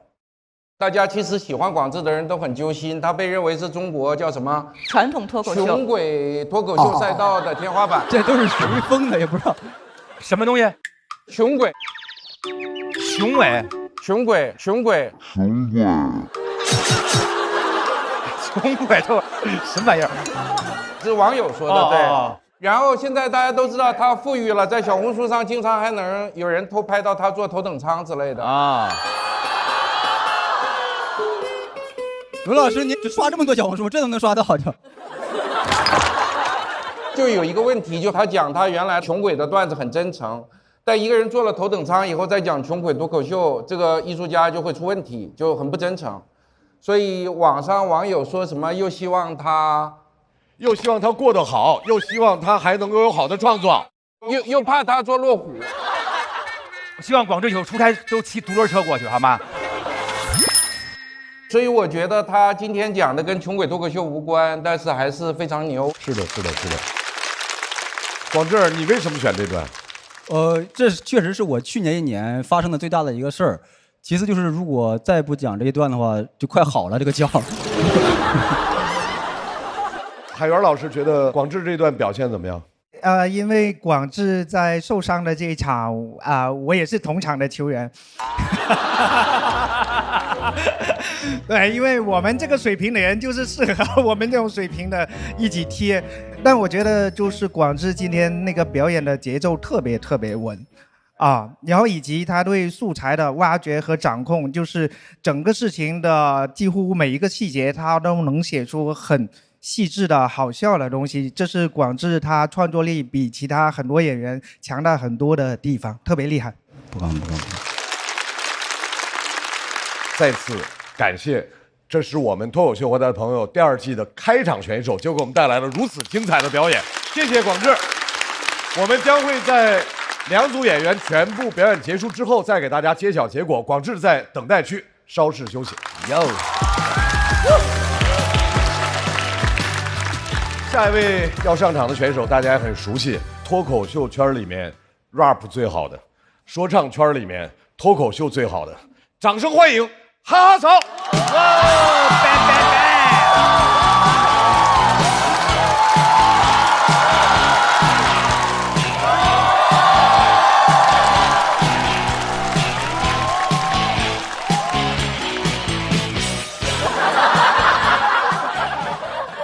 大家其实喜欢广智的人都很揪心，他被认为是中国叫什么传统脱口秀、穷鬼脱口秀赛道的天花板。这都是谁封的也不知道，什么东西？穷鬼，雄伟，穷鬼，穷鬼，雄伟，雄伟，这什么玩意儿？是网友说的，对。然后现在大家都知道他富裕了，在小红书上经常还能有人偷拍到他坐头等舱之类的啊。卢老师，你刷这么多小红书，这都能刷到就？就有一个问题，就他讲他原来穷鬼的段子很真诚，但一个人坐了头等舱以后再讲穷鬼脱口秀，这个艺术家就会出问题，就很不真诚。所以网上网友说什么又希望他过得好，又希望他还能够有好的创作，又怕他做落虎。希望广智以后出差都骑独轮车过去，好吗？所以我觉得他今天讲的跟穷鬼脱口秀无关，但是还是非常牛。是的。广智，你为什么选这段？这确实是我去年1年发生的最大的一个事儿。其次就是如果再不讲这一段的话，就快好了这个觉。海源老师觉得广智这段表现怎么样？因为广智在受伤的这一场我也是同场的球员。对，因为我们这个水平的人就是适合我们这种水平的一起贴。但我觉得就是广智今天那个表演的节奏特别稳然后以及他对素材的挖掘和掌控，就是整个事情的几乎每一个细节他都能写出很细致的好笑的东西，这是广智他创作力比其他很多演员强大很多的地方，特别厉害。不敢。再次感谢，这是我们脱口秀回来的朋友第2季的开场选手，就给我们带来了如此精彩的表演。谢谢广智，我们将会在2组演员全部表演结束之后再给大家揭晓结果。广智在等待区稍事休息。下一位要上场的选手大家也很熟悉，脱口秀圈里面 rap 最好的，说唱圈里面脱口秀最好的，掌声欢迎哈哈草。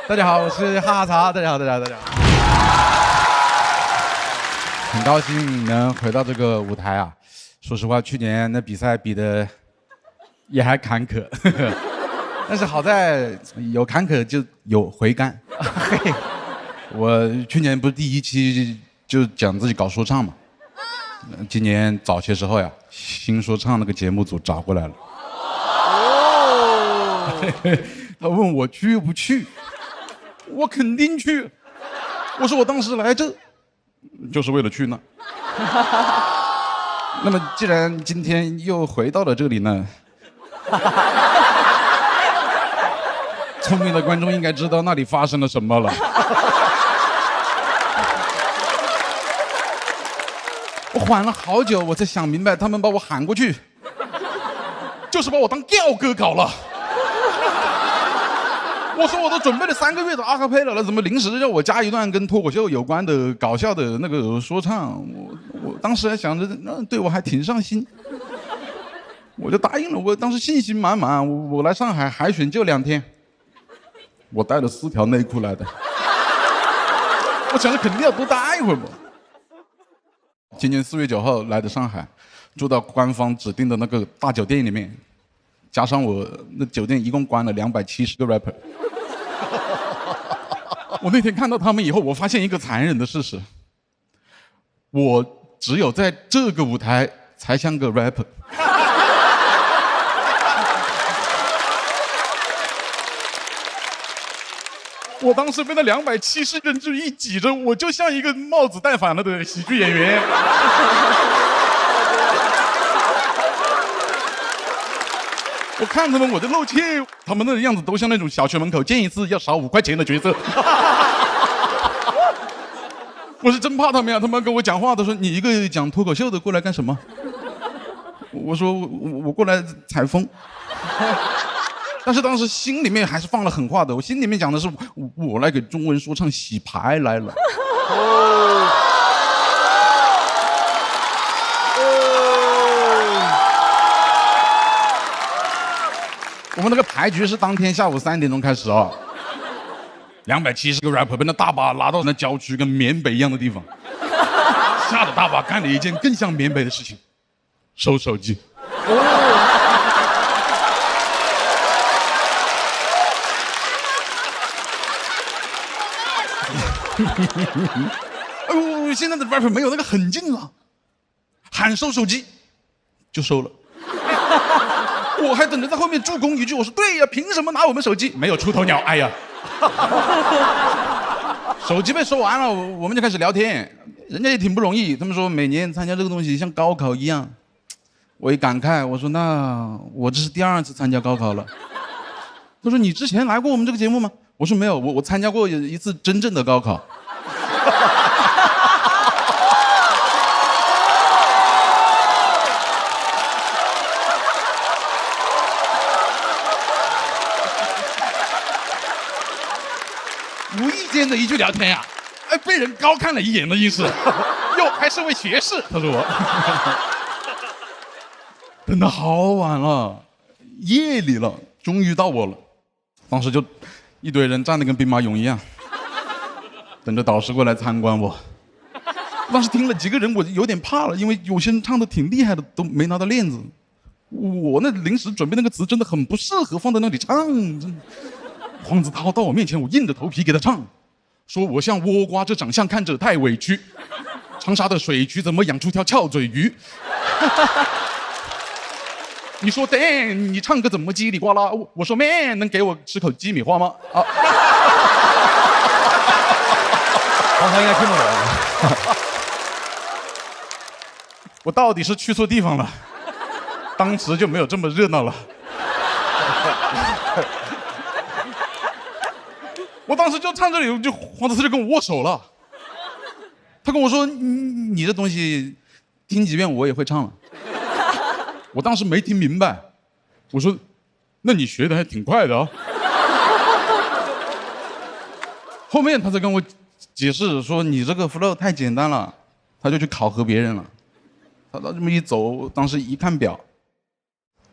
大家好，我是哈哈茶。大家好。很高兴能回到这个舞台啊！说实话，去年的比赛比的也还坎坷，但是好在有坎坷就有回甘。我去年不是第1期就讲自己搞说唱嘛，今年早些时候呀，新说唱那个节目组找过来了。他问我去不去。我肯定去，我说我当时来这，就是为了去那。那么既然今天又回到了这里呢，聪明的观众应该知道那里发生了什么了。我缓了好久，我才想明白，他们把我喊过去，就是把我当吊哥搞了。我说我都准备了3个月的阿卡贝拉了，怎么临时让我加一段跟脱口秀有关的搞笑的那个说唱？我当时还想着，那对我还挺上心，我就答应了。我当时信心满满，我来上海海选就2天，我带了4条内裤来的。我想着肯定要多待一会儿嘛。今年4月9号来的上海，住到官方指定的那个大酒店里面，加上我那酒店一共关了270个 rapper。我那天看到他们以后，我发现一个残忍的事实：我只有在这个舞台才像个 rapper。我当时被那270人就一挤着，我就像一个帽子戴反了的喜剧演员。我看他们，我就露怯，他们那个样子都像那种小学门口见一次要少5块钱的角色。我是真怕他们呀！他们跟我讲话都说：“你一个讲脱口秀的过来干什么？”我说：“我过来采风。”但是当时心里面还是放了狠话的，我心里面讲的是我来给中文说唱洗牌来了。我们那个牌局是当天下午3点钟开始啊，270个 rapper 被那大巴拉到那郊区跟缅北一样的地方，吓得大巴干了一件更像缅北的事情，收手机。哎呦，现在的 rapper 没有那个狠劲了，喊收手机就收了。我还等着在后面助攻一句，我说对呀，凭什么拿我们手机？没有出头鸟，哎呀，手机被收完了，我们就开始聊天，人家也挺不容易。他们说每年参加这个东西像高考一样，我一感慨，我说那我这是第2次参加高考了。他说你之前来过我们这个节目吗？我说没有，我参加过一次真正的高考。无意间的一句聊天呀，哎，被人高看了一眼的意思，哟，还是位学士，他说我。等得好晚了，夜里了，终于到我了。当时就一堆人站得跟兵马俑一样，等着导师过来参观我。当时听了几个人，我就有点怕了，因为有些人唱的挺厉害的，都没拿到链子。我那临时准备那个词真的很不适合放在那里唱。黄子韬到我面前，我硬着头皮给他唱，说我像倭瓜，这长相看着太委屈。长沙的水渠怎么养出条翘嘴鱼？你说 Dan， 你唱歌怎么叽里呱啦？我说 Man， 能给我吃口鸡米花吗？啊，刚才应该听不懂。我到底是去错地方了，当时就没有这么热闹了。我当时就唱这里，就黄子韬就跟我握手了。他跟我说：“你这东西听几遍我也会唱了。”我当时没听明白，我说：“那你学的还挺快的啊。”后面他才跟我解释说：“你这个 flow 太简单了。”他就去考核别人了。他这么一走，当时一看表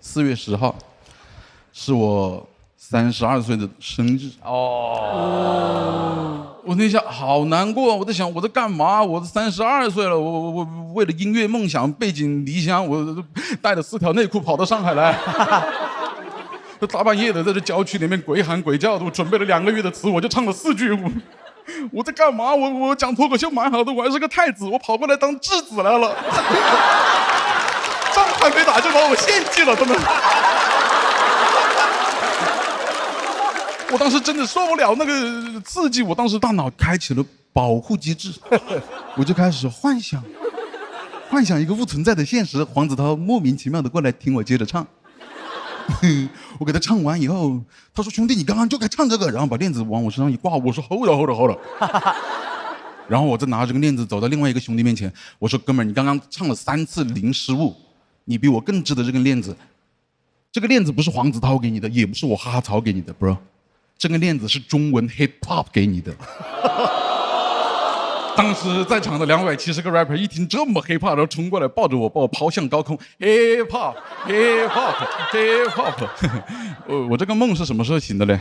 ，4月10号是我32岁的生日。我那下好难过，我在想我在干嘛？我都32岁了，我为了音乐梦想背井离乡，我带了4条内裤跑到上海来，大半夜的在这郊区里面鬼喊鬼叫的。我准备了2个月的词，我就唱了4句。我在干嘛？我讲脱口秀蛮好的，我还是个太子，我跑过来当质子来了。仗还没打就把我献祭了，真的。我当时真的受不了那个刺激，我当时大脑开启了保护机制，我就开始幻想一个不存在的现实，黄子韬莫名其妙的过来听我接着唱。我给他唱完以后，他说：“兄弟，你刚刚就该唱这个。”然后把链子往我身上一挂，我说：“hold了。”然后我再拿着个链子走到另外一个兄弟面前，我说：“哥们儿，你刚刚唱了3次零失误，你比我更值得这根链子。这个链子不是黄子韬给你的，也不是我哈哈曹给你的 ，bro。这个链子是中文 hip hop 给你的。当时在场的270个 rapper 一听这么 hip hop， 然后冲过来抱着我，把我抛向高空 hip hop hip hop hip hop。我这个梦是什么时候醒的嘞？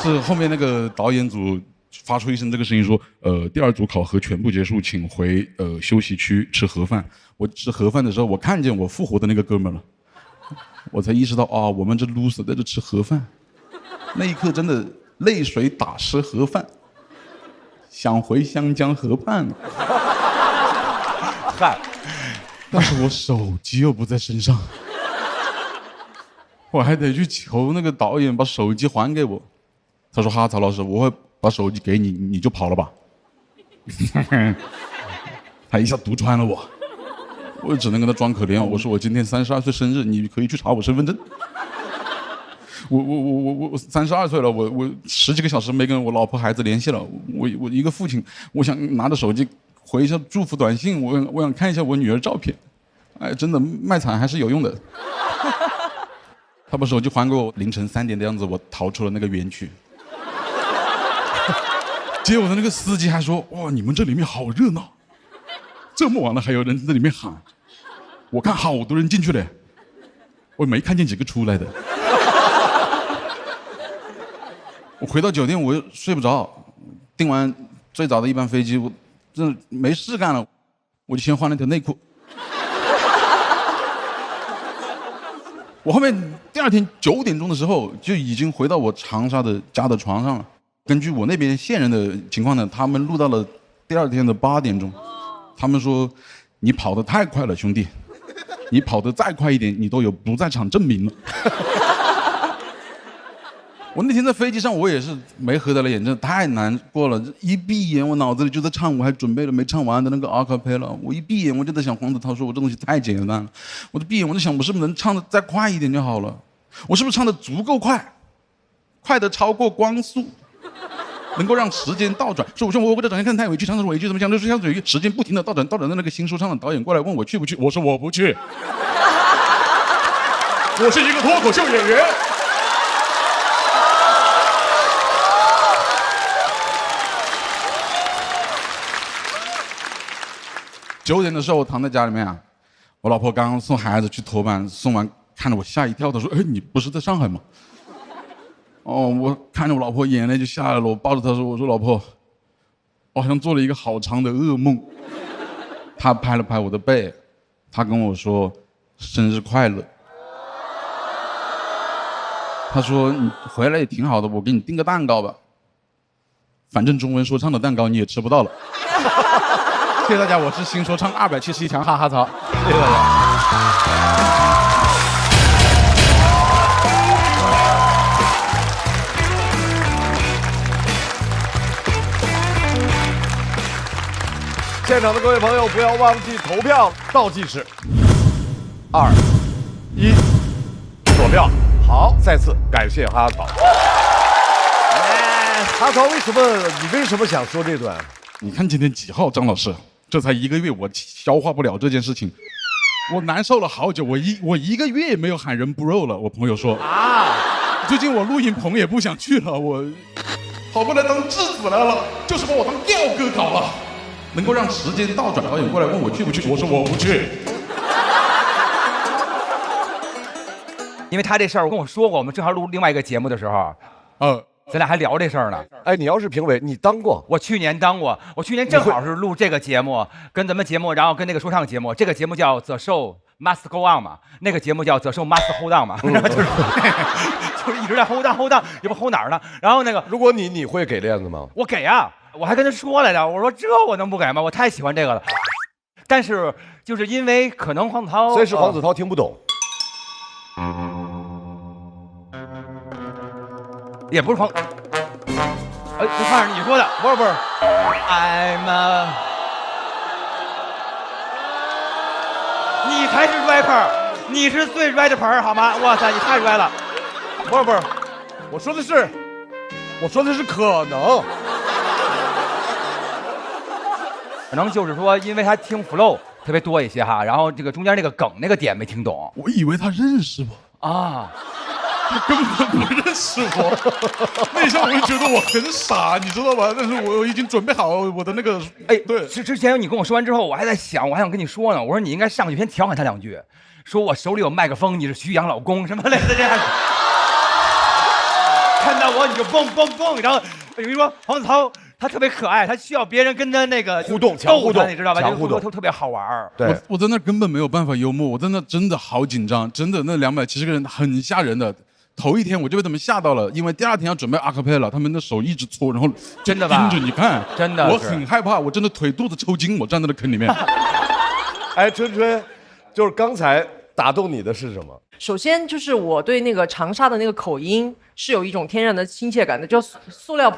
是后面那个导演组发出一声这个声音说，第2组考核全部结束，请回休息区吃盒饭。我吃盒饭的时候，我看见我复活的那个哥们了，我才意识到啊，我们这 loser 在这吃盒饭。那一刻真的泪水打湿盒饭。想回湘江河畔，嗨，但是我手机又不在身上，我还得去求那个导演把手机还给我。他说：“哈，曹老师，我会把手机给你，你就跑了吧。”他一下读穿了我，我只能跟他装可怜。我说：“我今天32岁生日，你可以去查我身份证。”我32岁了，我10几个小时没跟我老婆孩子联系了。我一个父亲，我想拿着手机回一下祝福短信，我想看一下我女儿照片。哎，真的卖惨还是有用的。他把手机还给我，凌晨3点的样子，我逃出了那个园区。接我的那个司机还说：“哇，你们这里面好热闹，这么晚了还有人在里面喊。”我看好多人进去嘞，我没看见几个出来的。我回到酒店，我又睡不着，订完最早的一班飞机，我真的没事干了，我就先换了条内裤。我后面第2天9点钟的时候就已经回到我长沙的家的床上了。根据我那边线人的情况呢，他们录到了第2天的8点钟，他们说你跑得太快了，兄弟，你跑得再快一点，你都有不在场证明了。我那天在飞机上，我也是没合得了眼，真的太难过了。一闭眼，我脑子里就在唱，我还准备了没唱完的那个阿卡贝拉。我一闭眼，我就在想黄子韬说我这东西太简单了。我就闭眼，我就想我是不是能唱得再快一点就好了？我是不是唱得足够快，快得超过光速，能够让时间倒转？说我说我这整天看太委屈，唱的委屈怎么讲？就是像嘴时间不停的倒转，倒转的那个新说唱的导演过来问我去不去，我说我不去。我是一个脱口秀演员。9点的时候，我躺在家里面啊，我老婆刚刚送孩子去托班，送完看着我吓一跳，她说：“哎，你不是在上海吗？”哦，我看着我老婆眼泪就下来了，我抱着她说：“我说老婆，我好像做了一个好长的噩梦。”她拍了拍我的背，她跟我说：“生日快乐。”她说：“你回来也挺好的，我给你订个蛋糕吧，反正中文说唱的蛋糕你也吃不到了。”谢谢大家，我是新说唱271强哈哈曹，谢谢大家。现场的各位朋友，不要忘记投票，倒计时，2、1，锁票。好，再次感谢哈曹。哈曹，你为什么想说这段？你看今天几号，张老师？这才1个月，我消化不了这件事情，我难受了好久。我一个月也没有喊人 bro 了。我朋友说啊，最近我录音棚也不想去了，我跑过来当质子来了，就是把我当调哥搞了。能够让时间倒转，导演过来问我去不去，我说我不去。因为他这事儿我跟我说过，我们正好录另外一个节目的时候，咱俩还聊这事儿呢。哎，你要是评委，你当过？我去年当过，我去年正好是录这个节目，跟咱们节目，然后跟那个说唱节目，这个节目叫 The Show Must Go On 嘛，那个节目叫 The Show Must Hold On 嘛，就是一直在 hold on， 也不 hold 哪儿呢。然后那个，如果你会给链子吗？我给啊，我还跟他说来着，我说这我能不给吗？我太喜欢这个了。但是就是因为可能黄子韬，所以是黄子韬听不懂。也不是黄，这话是你说的，不是，I'm a， 你才是 rapper， 你是最 rapper 好吗？哇塞，你太 rap 了，不是，我说的是可能，可能就是说，因为他听 flow 特别多一些哈，然后这个中间那个梗那个点没听懂，我以为他认识我啊。根本不认识我。那一下我就觉得我很傻，你知道吧？但是我已经准备好我的那个，对。之前你跟我说完之后，我还在想，我还想跟你说呢。我说你应该上去先调侃他2句，说我手里有麦克风，你是徐阳老公什么类似这样。看到我你就蹦蹦蹦，然后我跟你说黄子韬他特别可爱，他需要别人跟他那个互动，强互动，你知道吧？强互动特别好玩。对，我在那根本没有办法幽默，我真的好紧张，真的那270个人很吓人的。头一天我就被他们吓到了，因为第2天要准备阿卡贝拉，他们的手一直搓，然后真的吧？盯着你看，真的，我很害怕，我真的腿肚子抽筋，我站在那坑里面。哎，春春，就是刚才打动你的是什么？首先就是我对那个长沙的那个口音是有一种天然的亲切感的，就塑料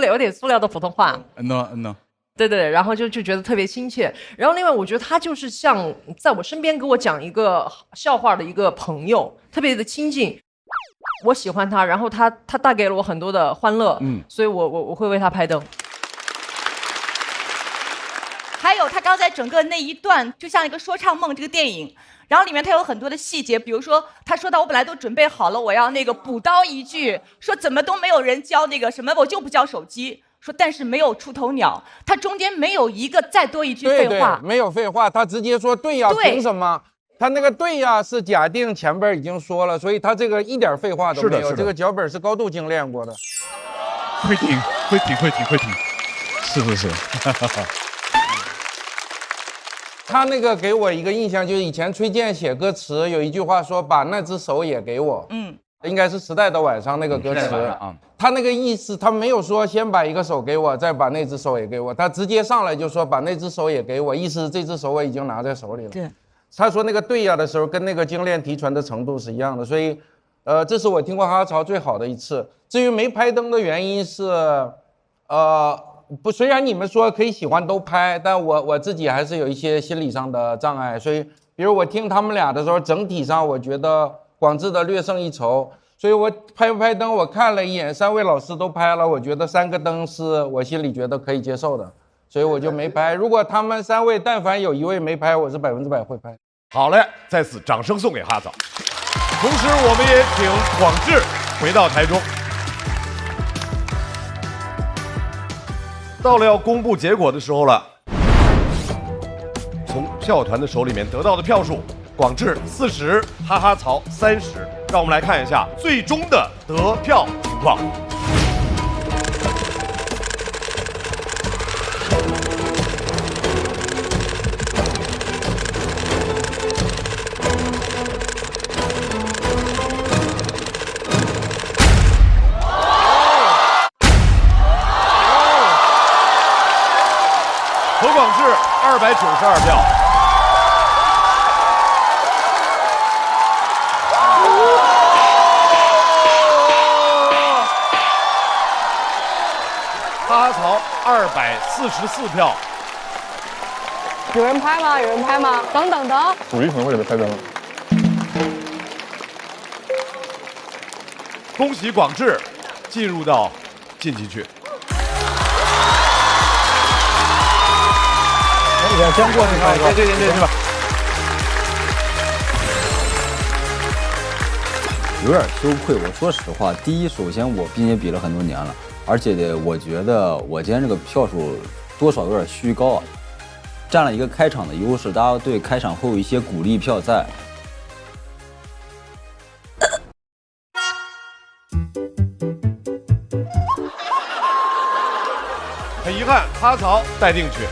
有点塑料的普通话。no。对，然后就觉得特别亲切。然后另外我觉得他就是像在我身边给我讲一个笑话的一个朋友，特别的亲近。我喜欢他，然后他带给了我很多的欢乐，所以我会为他拍灯。还有他刚才整个那一段就像一个说唱梦这个电影，然后里面他有很多的细节，比如说他说到我本来都准备好了，我要那个补刀一句，说怎么都没有人教那个什么，我就不教手机，说但是没有出头鸟，他中间没有一个再多一句废话，对，没有废话，他直接说对呀，凭什么？他那个对呀是假定前边已经说了，所以他这个一点废话都没有，这个脚本是高度精炼过的。会听，是。他那个给我一个印象，就是以前崔健写歌词有一句话说把那只手也给我，应该是《时代的晚上》那个歌词啊。他那个意思，他没有说先把一个手给我，再把那只手也给我，他直接上来就说把那只手也给我，意思是这只手我已经拿在手里了。对。他说那个对呀的时候，跟那个精炼提纯的程度是一样的，所以，这是我听过哈哈曹最好的一次。至于没拍灯的原因是，不，虽然你们说可以喜欢都拍，但我自己还是有一些心理上的障碍，所以，比如我听他们俩的时候，整体上我觉得广智的略胜一筹，所以我拍不拍灯，我看了一眼，3位老师都拍了，我觉得3个灯是我心里觉得可以接受的。所以我就没拍。如果他们3位但凡有1位没拍，我是100%会拍。好嘞，再次掌声送给哈嫂。同时，我们也请广智回到台中。到了要公布结果的时候了。从票团的手里面得到的票数，广智40，哈哈曹30。让我们来看一下最终的得票情况。何广智292票，哈哈曹244票。有人拍吗？有人拍吗？等。主力可能会给他拍灯。恭喜广智进入到晋级区。我先过去看一个，对吧？有点羞愧。我说实话，第一，首先我毕竟比了很多年了，而且呢，我觉得我今天这个票数多少有点虚高啊，占了一个开场的优势，大家对开场会有一些鼓励票在。很遗憾，哈曹待定区。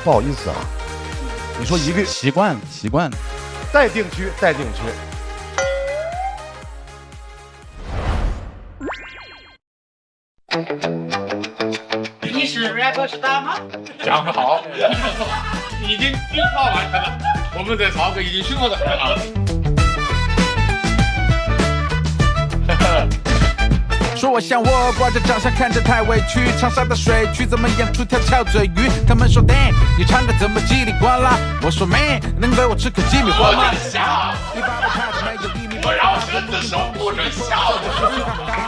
不好意思啊，你说一个习惯，待定区。你是 rapper 大吗？讲得好，已经训话完成了，我们的曹哥已经训话的很好了。说我像我挂着长相看着太委屈，长沙的水区怎么养出条翘嘴鱼？他们说 damn 你唱的怎么叽里呱啦？我说 man 能给我吃口鸡米花吗？你把我看着没有一米我饶舌自首不准笑。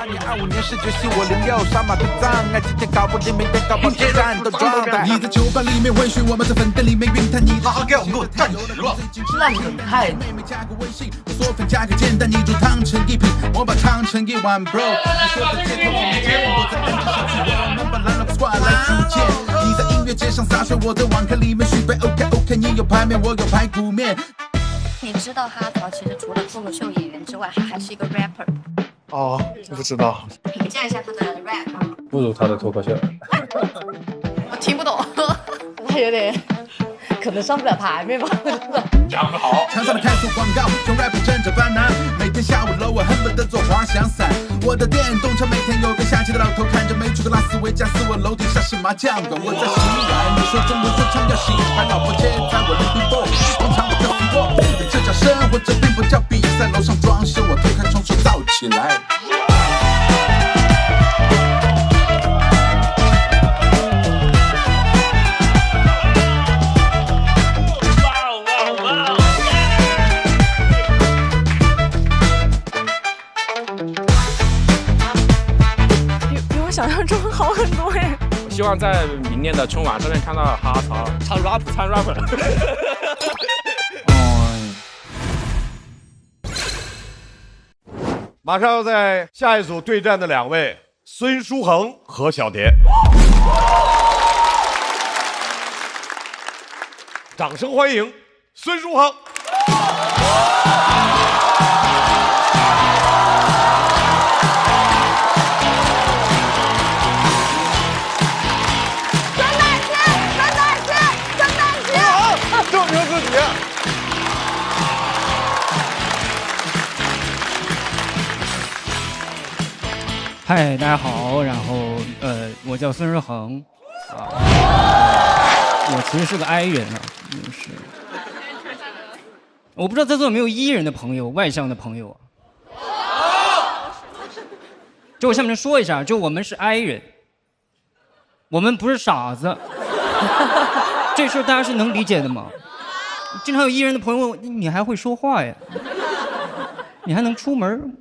你25年19戏我06，杀马的障碍，今天搞不定，明天搞不定，战斗状态。你在酒吧里面微醺，我们在粉店里面晕探。你好好给我站直了，那你很太。我说粉加个煎蛋，你煮汤成一品，我把汤成一碗 bro。你说的街头舞街，我在 NG 上去，我们把 line up squad 来组建。你在音乐街上洒水，我在网咖里面续杯。OK， 你有排面，我有排骨面。你知道哈曹其实除了脱口秀演员之外，他还是一个 rapper。哦，不知道。评价一下他的 rap。不如他的脱口秀。我听不懂，他有点可能上不了台面吧。讲得好。墙上的看书广告，从 rap 挣着烦恼。每天下午楼我恨不得做滑翔伞。我的电动车每天有个下棋的老头看着没去过拉斯维加斯，我楼底下是麻将馆，我在洗碗。你说中文说唱要洗，还老婆切菜，我living boy，通常我叫 boy， 这叫生活，这并不叫比赛。楼上装修，我推开窗说造起来。想象中好很多哎！我希望在明年的春晚上面看到哈曹唱 rap。马上要在下一组对战的两位孙书恒和小蝶，掌声欢迎孙书恒。证明自己。嗨，大家好，然后我叫孙书恒，啊，我其实是个 I 人啊，就是我不知道在座有没有 E 人的朋友，外向的朋友啊。就我下面说一下，就我们是 I 人，我们不是傻子，这事大家是能理解的吗？经常有E人的朋友问你还会说话呀？你还能出门？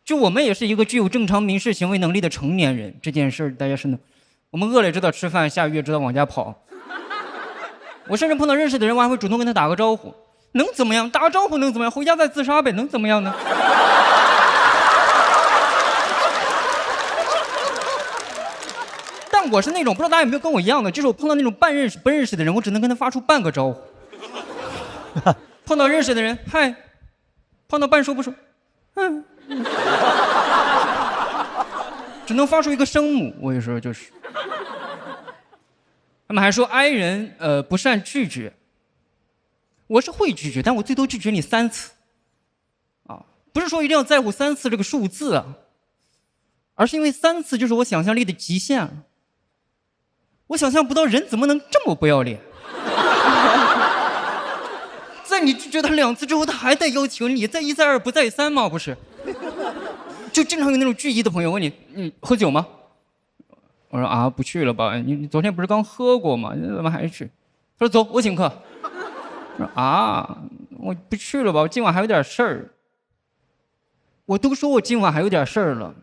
就我们也是一个具有正常民事行为能力的成年人，这件事大家是能，我们饿了也知道吃饭，下雨也知道往家跑。我甚至碰到认识的人，我还会主动跟他打个招呼，能怎么样？打个招呼能怎么样？回家再自杀呗，能怎么样呢？但我是那种不知道大家有没有跟我一样的，就是我碰到那种半认识不认识的人，我只能跟他发出半个招呼。碰到认识的人，嗨；碰到半说不说，嗯。只能发出一个声母，我有时候就是。他们还说 I 人不善拒绝，我是会拒绝，但我最多拒绝你3次，啊，不是说一定要在乎3次这个数字啊，而是因为3次就是我想象力的极限了。我想象不到人怎么能这么不要脸。在你拒绝他2次之后，他还在邀请你，再1再2不再3吗？不是。就经常有那种巨1的朋友问你喝酒吗？我说啊，不去了吧，你昨天不是刚喝过吗？你怎么还去？他说走，我请客。我说啊，我不去了吧，我今晚还有点事儿。我都说我今晚还有点事儿了，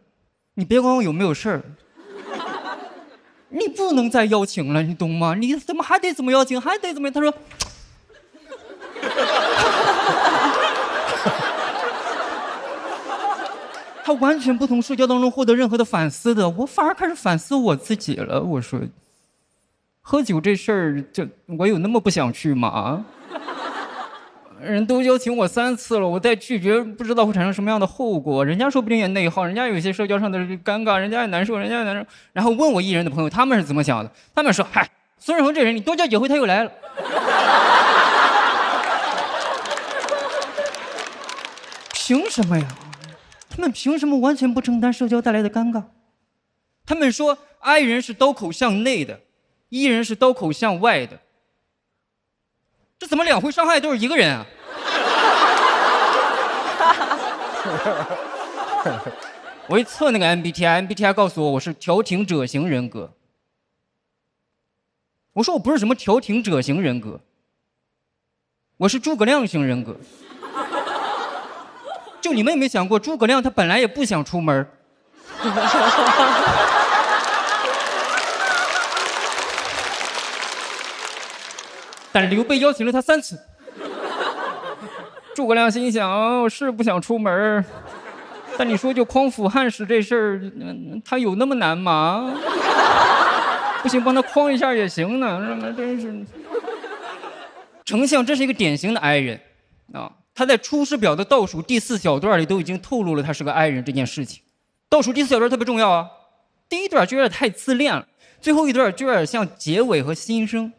你别管我有没有事儿，你不能再邀请了，你懂吗？你怎么还得怎么邀请，还得怎么？他说。他完全不从社交当中获得任何的反思的，我反而开始反思我自己了。我说，喝酒这事儿，这我有那么不想去吗？人都邀请我3次了，我再拒绝，不知道会产生什么样的后果。人家说不定也内耗，人家有一些社交上的尴尬，人家也难受，人家也难受。然后问我E人的朋友，他们是怎么想的？他们说，嗨，孙润恒这人，你多叫几回他又来了。凭什么呀？他们凭什么完全不承担社交带来的尴尬？他们说 I 人是刀口向内的，E 人是刀口向外的。这怎么2回伤害都是一个人啊？我一测那个 MBTI 告诉我是调停者型人格。我说我不是什么调停者型人格，我是诸葛亮型人格。就你们有没有想过，诸葛亮他本来也不想出门。但是刘备邀请了他3次。诸葛亮心想，我是不想出门，但你说就匡扶汉室这事儿，他有那么难吗？不行，帮他匡一下也行呢。真是，丞相真是一个典型的 I 人啊！他在《出师表》的倒数第4小段里都已经透露了他是个 I 人这件事情。倒数第4小段特别重要啊，第一段就有点太自恋了，最后一段就有点像结尾和心声。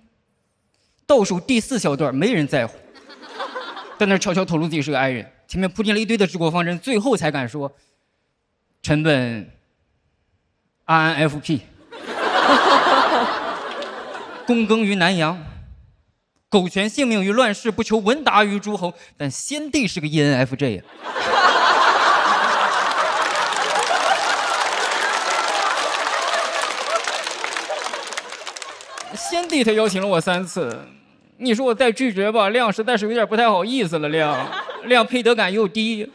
倒数第4小段没人在乎，在那悄悄透露自己是个 I 人，前面铺垫了一堆的治国方针，最后才敢说臣本INFP， 躬耕于南阳，苟全性命于乱世，不求闻达于诸侯。但先帝是个 ENFJ 呀。先帝他邀请了我3次，你说我再拒绝吧，亮实在是有点不太好意思了。亮配得感又低，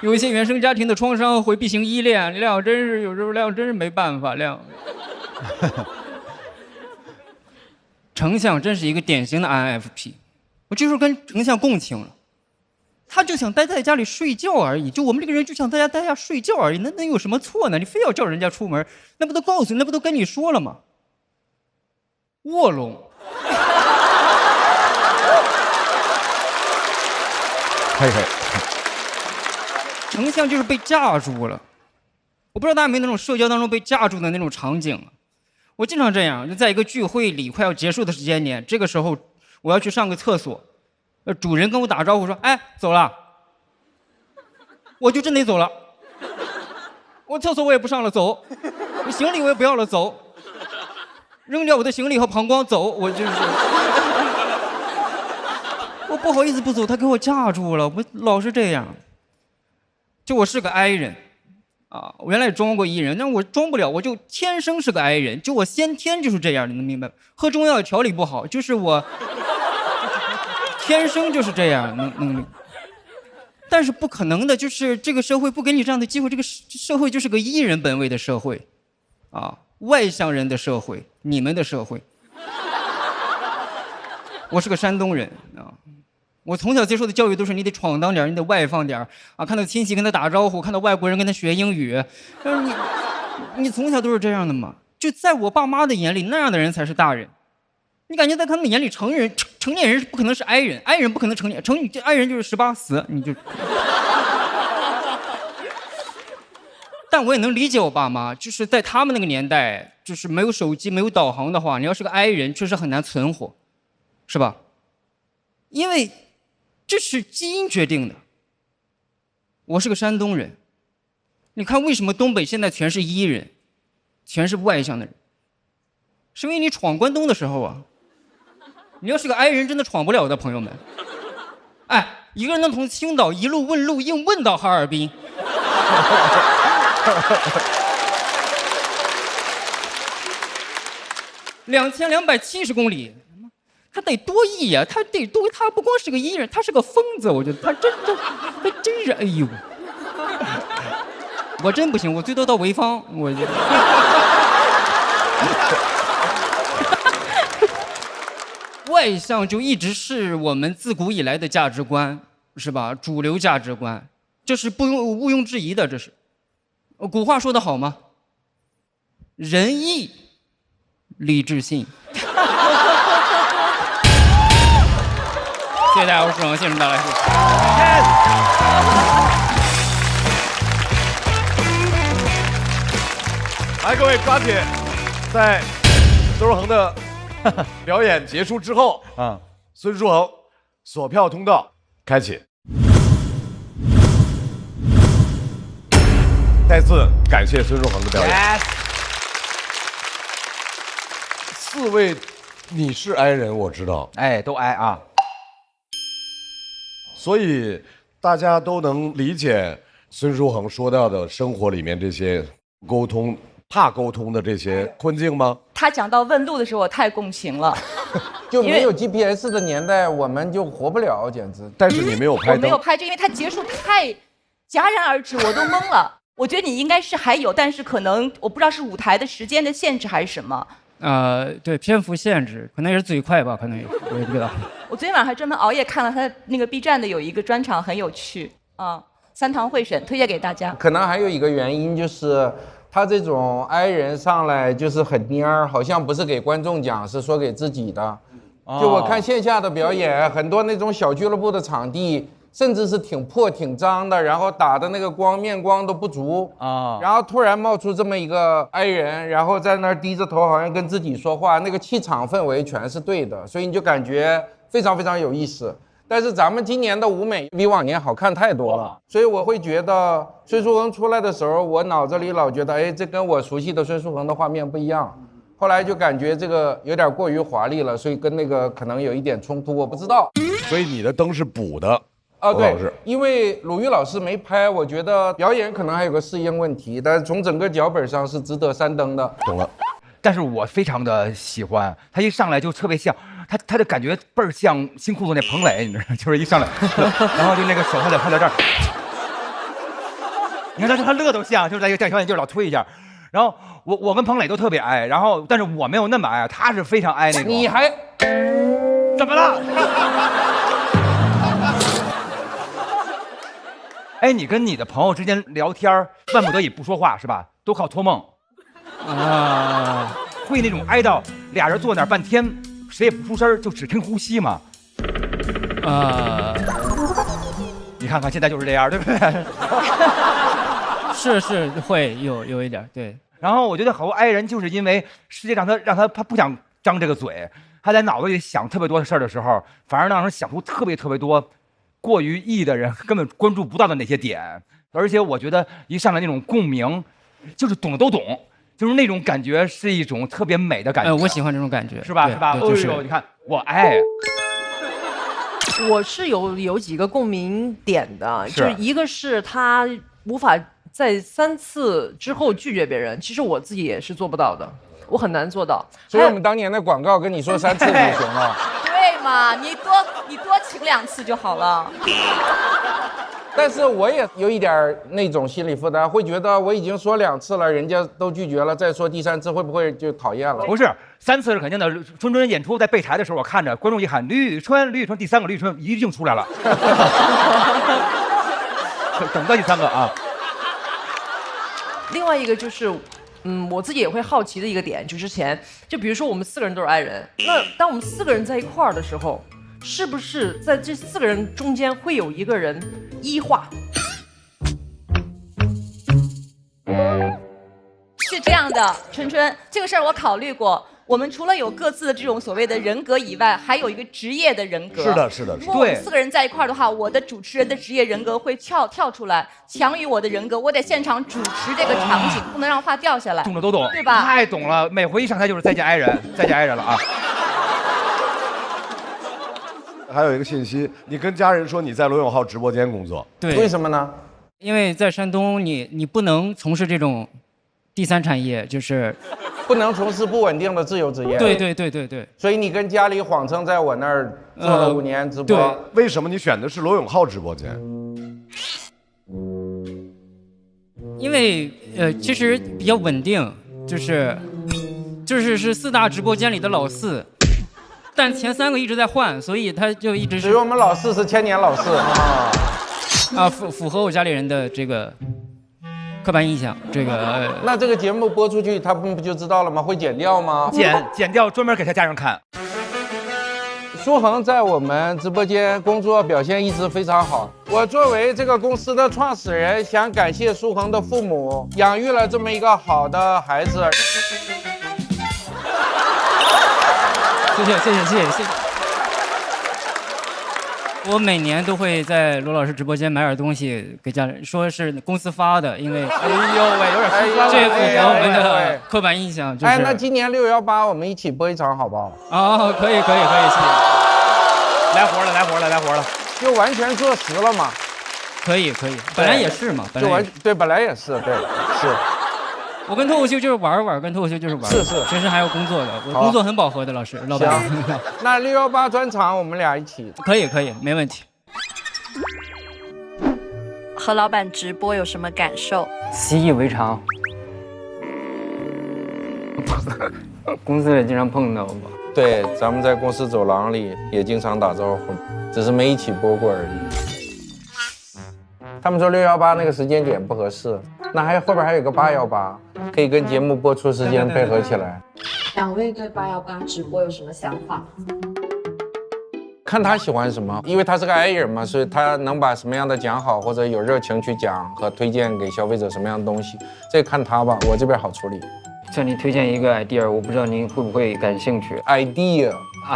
有一些原生家庭的创伤，回避型依恋，亮真是有时候亮真是没办法。亮，丞相真是一个典型的 INFP， 我就是跟丞相共情了，他就想待在家里睡觉而已，就我们这个人就想在家待下睡觉而已，那有什么错呢？你非要叫人家出门，那不都告诉你，那不都跟你说了吗？卧龙。可以。丞相就是被架住了，我不知道大家有没有那种社交当中被架住的那种场景啊？我经常这样，就在一个聚会里快要结束的时间点，这个时候我要去上个厕所，主人跟我打招呼说：“哎，走了。”我就真得走了，我厕所我也不上了，走，我行李我也不要了，走，扔掉我的行李和膀胱，走，我就是。我不好意思不走，他给我架住了，我老是这样。就我是个 I 人，啊，我原来也装过 E 人，但我装不了，我就天生是个 I 人，就我先天就是这样，你能明白吗？喝中药调理不好，就是我天生就是这样，能。但是不可能的，就是这个社会不给你这样的机会，这个社会就是个E人本位的社会，啊，外向人的社会，你们的社会。我是个山东人啊。我从小接受的教育都是你得闯荡点，你得外放点啊！看到亲戚跟他打招呼，看到外国人跟他学英语，但是你从小都是这样的嘛？就在我爸妈的眼里，那样的人才是大人。你感觉在他们眼里，成年人是不可能是 I 人，I 人不可能成年，I 人就是18死，你就。但我也能理解我爸妈，就是在他们那个年代，就是没有手机、没有导航的话，你要是个 I 人，确实很难存活，是吧？因为这是基因决定的。我是个山东人，你看为什么东北现在全是E人，全是外向的人？是因为你闯关东的时候啊，你要是个 I 人，真的闯不了的，朋友们。哎，一个人能从青岛一路问路硬问到哈尔滨。2270公里。他得多E呀，他不光是个E人，他是个疯子，我觉得他真是，哎呦，我真不行，我最多到潍坊，我就。外向就一直是我们自古以来的价值观，是吧？主流价值观，这是毋庸置疑的，这是。古话说得好吗？仁义礼智信。谢谢大家，我是王，谢谢大家。来，各位抓紧，在孙书恒的表演结束之后啊，孙书恒索票通道开启。再次感谢孙书恒的表演。4位，你是 I 人，我知道，哎，都 I 啊。所以大家都能理解孙书恒说到的生活里面这些沟通、怕沟通的这些困境吗？他讲到问路的时候，我太共情了。就没有 GPS 的年代，我们就活不了，简直。但是你没有拍我没有拍，就因为它结束太戛然而止，我都懵了。我觉得你应该是还有，但是可能我不知道是舞台的时间的限制还是什么。对，篇幅限制，可能也是嘴快吧，可能也我也不知道。我昨天晚上还专门熬夜看了他那个 B 站的有一个专场，很有趣啊，三堂会审，推荐给大家。可能还有一个原因就是，他这种 I 人上来就是很蔫儿，好像不是给观众讲，是说给自己的。就我看线下的表演，很多那种小俱乐部的场地，甚至是挺破挺脏的，然后打的那个光面光都不足啊，然后突然冒出这么一个 I 人，然后在那儿低着头，好像跟自己说话，那个气场氛围全是对的，所以你就感觉非常非常有意思。但是咱们今年的舞美比往年好看太多了，所以我会觉得孙书恒出来的时候，我脑子里老觉得，哎，这跟我熟悉的孙书恒的画面不一样。后来就感觉这个有点过于华丽了，所以跟那个可能有一点冲突，我不知道。所以你的灯是补的啊，对，因为鲁豫老师没拍，我觉得表演可能还有个适应问题，但是从整个脚本上是值得3灯的。懂了。但是我非常的喜欢他，一上来就特别像他的感觉倍儿像新裤子那彭磊，你知道吗？就是一上来，然后就那个手还在这儿，你看他乐都像，就是在一个戴小眼镜老推一下，然后我跟彭磊都特别矮，然后但是我没有那么矮，他是非常矮那种。你还怎么了？哎，你跟你的朋友之间聊天，万不得已不说话是吧？都靠托梦啊，会那种挨到俩人坐那儿半天，谁也不出声，就只听呼吸吗？你看看现在就是这样，对不对？是会有一点对。然后我觉得好多哀人就是因为世界上他不想张这个嘴，他在脑子里想特别多的事儿的时候，反而让人想出特别多过于异的人根本关注不到的那些点。而且我觉得一上来那种共鸣，就是懂的都懂，就是那种感觉是一种特别美的感觉。我喜欢这种感觉，是吧？是吧？就是你看我爱。我是有几个共鸣点的，就是一个是他无法在3次之后拒绝别人，其实我自己也是做不到的，我很难做到。所以我们当年的广告跟你说3次就行了。对嘛，你多请2次就好了。但是我也有一点那种心理负担，会觉得我已经说2次了，人家都拒绝了，再说第3次会不会就讨厌了？不是，3次是肯定的。春春演出在备台的时候，我看着观众一喊吕宇春，第3个吕宇春一定出来了。等到第3个啊。另外一个就是，我自己也会好奇的一个点，就之前，就比如说我们4个人都是爱人，那当我们4个人在一块儿的时候，是不是在这4个人中间会有一个人异化？是这样的，春春，这个事儿我考虑过。我们除了有各自的这种所谓的人格以外，还有一个职业的人格。是的，是的。如果我们4个人在一块儿的话，我的主持人的职业人格会跳出来，强于我的人格。我得现场主持这个场景，不能让话掉下来。懂的都懂，对吧？太懂了，每回一上台就是再见爱人，再见爱人了啊。还有一个信息，你跟家人说你在罗永浩直播间工作，对，为什么呢？因为在山东你不能从事这种第3产业，就是不能从事不稳定的自由职业。对。所以你跟家里谎称在我那儿做了5年直播。对，为什么你选的是罗永浩直播间？因为其实比较稳定，是4大直播间里的老4。但前3个一直在换，所以他就一直是。所以我们老4是千年老4啊，符合我家里人的这个刻板印象。那这个节目播出去，他们不就知道了吗？会剪掉吗？剪掉，专门给他家人看。书恒在我们直播间工作表现一直非常好。我作为这个公司的创始人，想感谢书恒的父母养育了这么一个好的孩子。谢谢。我每年都会在罗老师直播间买点东西给家人，说是公司发的，因为哎呦喂，有点心酸了。这符合我们的刻板印象。哎，那今年618我们一起播一场好不好？哦，可以，谢谢。来活了，就完全坐实了嘛。可以，本来也是嘛，本来也是，对，是。我跟脱口秀就是玩玩，跟脱口秀就是玩。是是平时还要工作的，我好工作很饱和的，老师老板。行，那618专场我们俩一起。可以可以，没问题。和老板直播有什么感受？习以为常。公司也经常碰到吧？对，咱们在公司走廊里也经常打招呼，只是没一起播过而已。他们说618那个时间点不合适，那后边还有个818，可以跟节目播出时间配合起来。2位对818直播有什么想法？看他喜欢什么，因为他是个 I 人嘛，所以他能把什么样的讲好，或者有热情去讲和推荐给消费者什么样的东西，这看他吧，我这边好处理。向你推荐一个 idea， 我不知道您会不会感兴趣。idea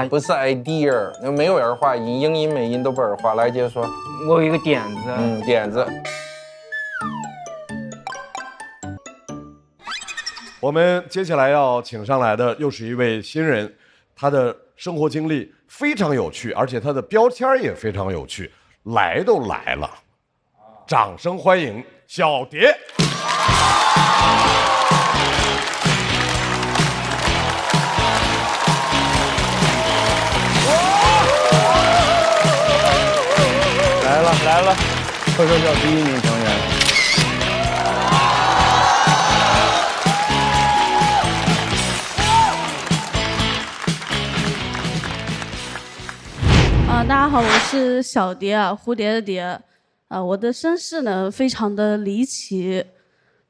不是 idea， 没有儿化音，英音美音都不儿化。来接着说。我有一个点子。点子。我们接下来要请上来的又是一位新人，他的生活经历非常有趣，而且他的标签也非常有趣。来都来了，掌声欢迎小蝶。来了，脱口秀第1名成员。大家好，我是小蝶啊，蝴蝶的蝶。我的身世呢非常的离奇，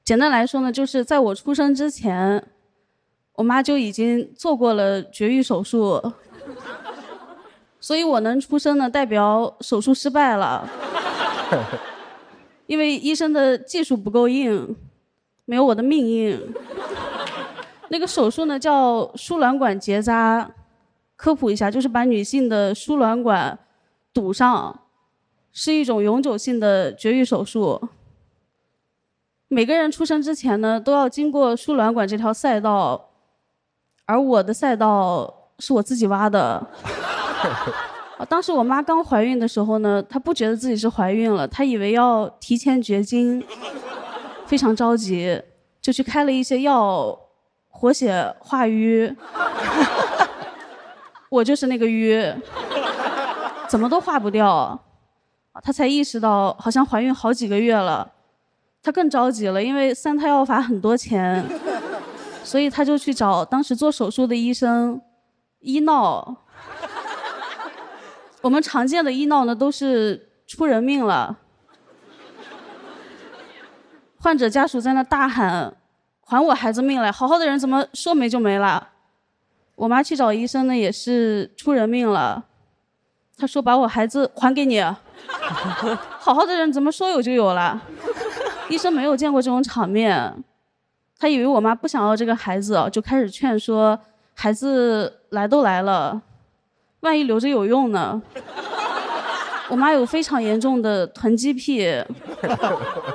简单来说呢，就是在我出生之前，我妈就已经做过了绝育手术。所以我能出生呢，代表手术失败了，因为医生的技术不够硬，没有我的命硬。那个手术呢叫输卵管结扎，科普一下，就是把女性的输卵管堵上，是一种永久性的绝育手术。每个人出生之前呢，都要经过输卵管这条赛道，而我的赛道是我自己挖的。当时我妈刚怀孕的时候呢，她不觉得自己是怀孕了，她以为要提前绝经，非常着急，就去开了一些药，活血化瘀。我就是那个瘀，怎么都化不掉。她才意识到好像怀孕好几个月了，她更着急了，因为3胎药法很多钱，所以她就去找当时做手术的医生医闹。我们常见的医闹呢，都是出人命了，患者家属在那大喊：“还我孩子命来！好好的人怎么说没就没了？”我妈去找医生呢，也是出人命了。她说：“把我孩子还给你。”好好的人怎么说有就有了？医生没有见过这种场面，他以为我妈不想要这个孩子，就开始劝说：“孩子来都来了。”万一留着有用呢？我妈有非常严重的囤积癖，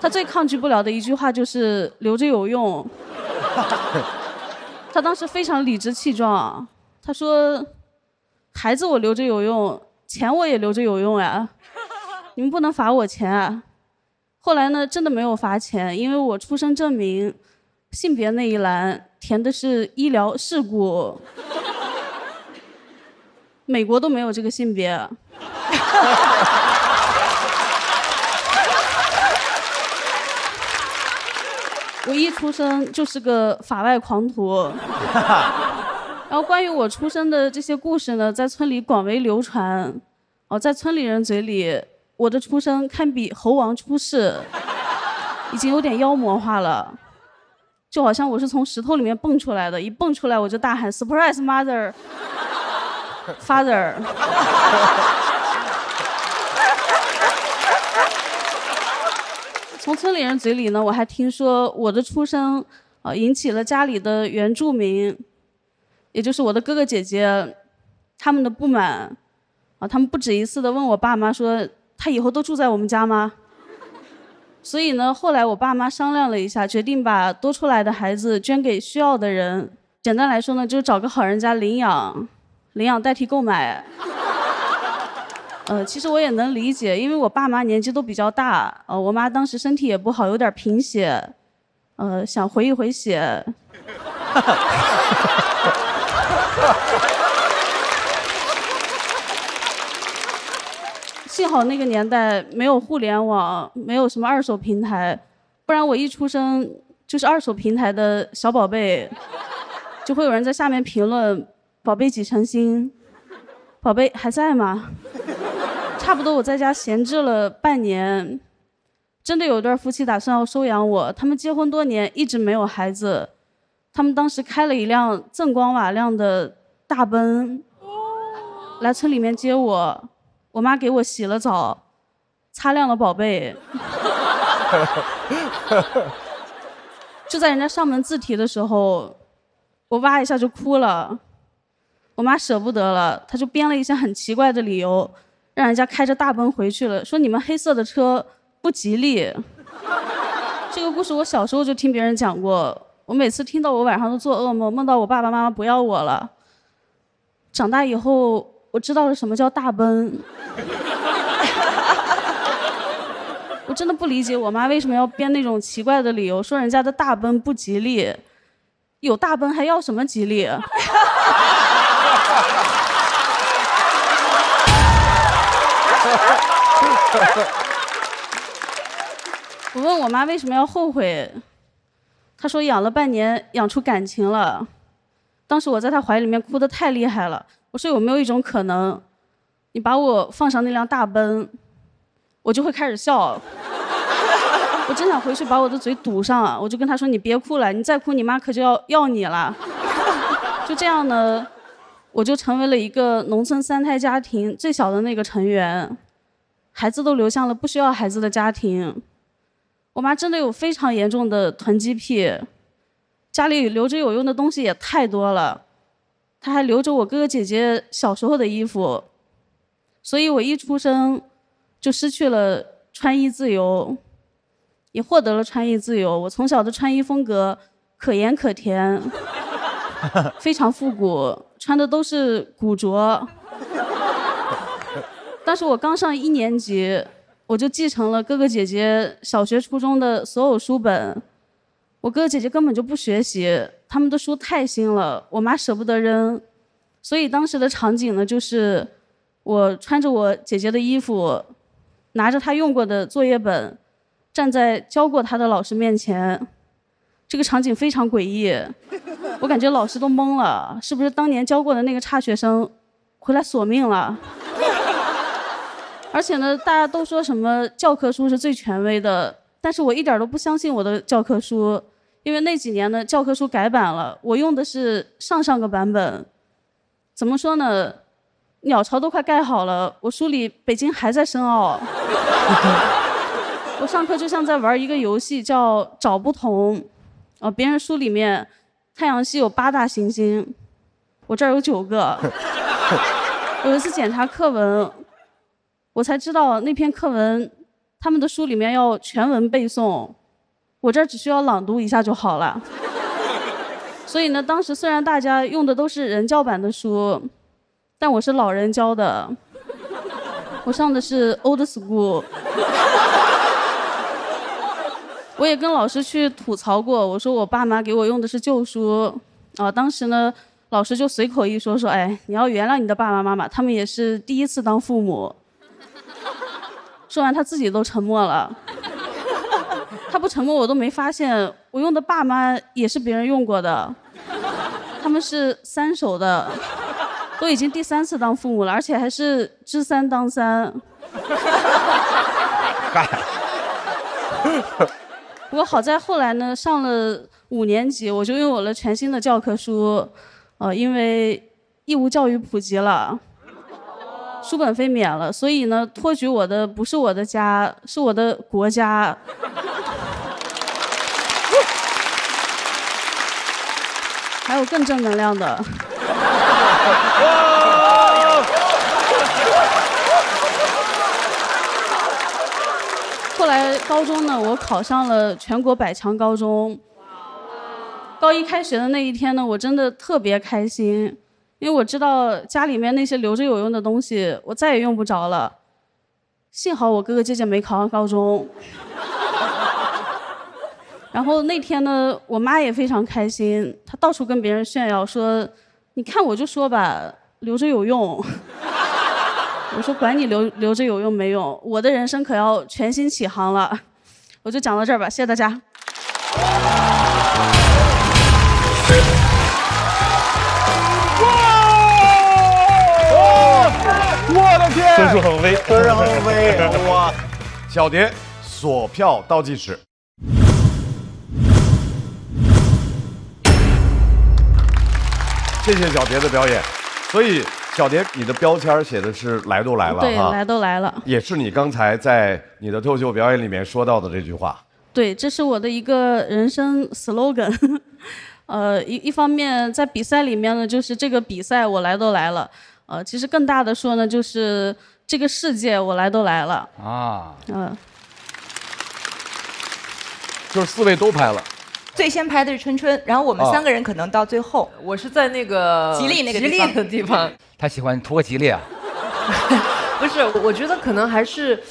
她最抗拒不了的一句话就是留着有用。她当时非常理直气壮，她说：“孩子我留着有用，钱我也留着有用呀，你们不能罚我钱啊。”后来呢，真的没有罚钱，因为我出生证明性别那一栏填的是医疗事故。美国都没有这个性别。我一出生就是个法外狂徒。然后关于我出生的这些故事呢，在村里广为流传。在村里人嘴里，我的出生堪比猴王出世，已经有点妖魔化了。就好像我是从石头里面蹦出来的，一蹦出来我就大喊 "Surprise mother"。Father， 从村里人嘴里呢，我还听说我的出生引起了家里的原住民，也就是我的哥哥姐姐，他们的不满他们不止一次的问我爸妈说，他以后都住在我们家吗？所以呢，后来我爸妈商量了一下，决定把多出来的孩子捐给需要的人。简单来说呢，就是找个好人家领养。领养代替购买。其实我也能理解，因为我爸妈年纪都比较大，我妈当时身体也不好，有点贫血，想回一回血。幸好那个年代没有互联网，没有什么二手平台，不然我一出生就是二手平台的小宝贝，就会有人在下面评论“宝贝几成新”，宝贝还在吗？差不多我在家闲置了半年，真的有对夫妻打算要收养我，他们结婚多年一直没有孩子，他们当时开了一辆锃光瓦亮的大奔来村里面接我。我妈给我洗了澡，擦亮了宝贝。就在人家上门自提的时候，我哇一下就哭了。我妈舍不得了，她就编了一些很奇怪的理由，让人家开着大奔回去了，说你们黑色的车不吉利。这个故事我小时候就听别人讲过，我每次听到我晚上都做噩梦，梦到我爸爸妈妈不要我了。长大以后我知道了什么叫大奔。我真的不理解我妈为什么要编那种奇怪的理由，说人家的大奔不吉利，有大奔还要什么吉利？我问我妈为什么要后悔，她说养了半年养出感情了。当时我在她怀里面哭得太厉害了，我说有没有一种可能，你把我放上那辆大奔，我就会开始笑。我真想回去把我的嘴堵上，我就跟她说你别哭了，你再哭你妈可就要你了。就这样呢，我就成为了一个农村3胎家庭最小的那个成员，孩子都流向了不需要孩子的家庭。我妈真的有非常严重的囤积癖，家里留着有用的东西也太多了，她还留着我哥哥姐姐小时候的衣服，所以我一出生就失去了穿衣自由，也获得了穿衣自由。我从小的穿衣风格可盐可甜，非常复古，穿的都是古着。但是我刚上1年级，我就继承了哥哥姐姐小学初中的所有书本。我哥哥姐姐根本就不学习，他们的书太新了，我妈舍不得扔。所以当时的场景呢，就是我穿着我姐姐的衣服，拿着她用过的作业本，站在教过她的老师面前。这个场景非常诡异，我感觉老师都懵了，是不是当年教过的那个差学生回来索命了？而且呢，大家都说什么教科书是最权威的，但是我一点都不相信我的教科书，因为那几年呢教科书改版了，我用的是上个版本。怎么说呢？鸟巢都快盖好了，我书里北京还在深奥。我上课就像在玩一个游戏，叫找不同。别人书里面太阳系有8大行星，我这儿有9个。有一次检查课文，我才知道那篇课文他们的书里面要全文背诵，我这儿只需要朗读一下就好了。所以呢，当时虽然大家用的都是人教版的书，但我是老人教的，我上的是 old school。我也跟老师去吐槽过，我说我爸妈给我用的是旧书，当时呢，老师就随口一说，哎，你要原谅你的爸爸妈妈，他们也是第一次当父母。说完他自己都沉默了，他不沉默我都没发现，我用的爸妈也是别人用过的，他们是3手的，都已经第3次当父母了，而且还是知3当3。不过好在后来呢，上了5年级，我就拥有了全新的教科书，因为义务教育普及了，书本费免了，所以呢，托举我的不是我的家，是我的国家。还有更正能量的。后来高中呢，我考上了全国100强高中。高1开学的那一天呢，我真的特别开心，因为我知道家里面那些留着有用的东西，我再也用不着了。幸好我哥哥姐姐没考上高中。然后那天呢，我妈也非常开心，她到处跟别人炫耀说：“你看我就说吧，留着有用。”我说：“管你留着有用没用，我的人生可要全新起航了。”我就讲到这儿吧，谢谢大家。我的天！分数很微，分数很微，哇！小蝶锁票倒计时。谢谢小蝶的表演。所以小蝶，你的标签写的是“来都来了”对，哈，来都来了，也是你刚才在你的脱口秀表演里面说到的这句话。对，这是我的一个人生 slogan。一方面在比赛里面呢，就是这个比赛我来都来了。其实更大的说呢，就是这个世界我来都来了啊。就是4位都拍了。最先拍的是春春，然后我们3个人可能到最后。我是在那个吉利那个吉利的地方。他喜欢图个吉利啊。不是，我觉得可能还是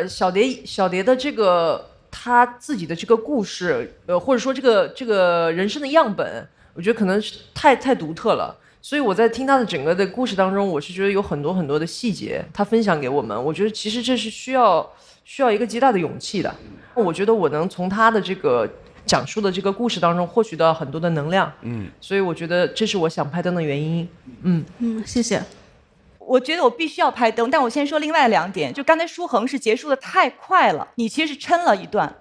小蝶的这个他自己的这个故事，或者说这个人生的样本，我觉得可能是太独特了。所以我在听他的整个的故事当中，我是觉得有很多很多的细节，他分享给我们。我觉得其实这是需要一个极大的勇气的。我觉得我能从他的这个讲述的这个故事当中获取到很多的能量。所以我觉得这是我想拍灯的原因。谢谢。我觉得我必须要拍灯，但我先说另外2点。就刚才舒恒是结束的太快了，你其实是撑了一段。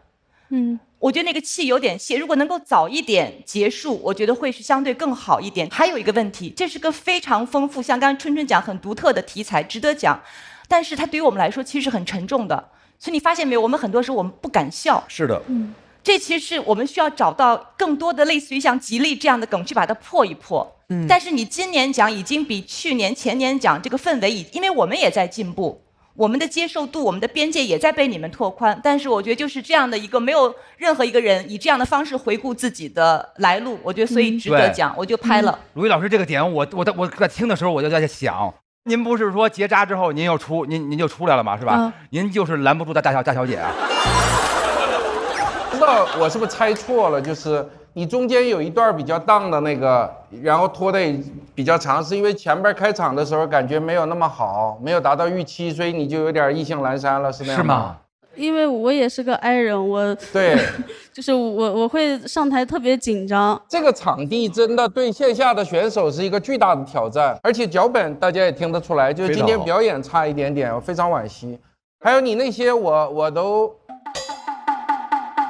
我觉得那个气有点泄，如果能够早一点结束，我觉得会是相对更好一点。还有一个问题，这是个非常丰富，像刚才春春讲很独特的题材，值得讲，但是它对于我们来说其实是很沉重的。所以你发现没有，我们很多时候我们不敢笑。是的。这其实是我们需要找到更多的类似于像吉利这样的梗去把它破一破。但是你今年讲已经比去年前年讲这个氛围因为我们也在进步，我们的接受度我们的边界也在被你们拓宽，但是我觉得就是这样的一个没有任何一个人以这样的方式回顾自己的来路，我觉得所以值得讲，我就拍了。鲁豫老师这个点我在听的时候我就在想，您不是说结扎之后您就出来了吗？是吧？您就是拦不住的大小姐啊。不知道我是不是猜错了，就是你中间有一段比较荡的那个，然后拖得也比较长，是因为前边开场的时候感觉没有那么好，没有达到预期，所以你就有点意兴阑珊了，是那样吗？是吗？因为我也是个 I 人，对，就是我会上台特别紧张。这个场地真的对线下的选手是一个巨大的挑战，而且脚本大家也听得出来，就是今天表演差一点点，我非常惋惜。还有你那些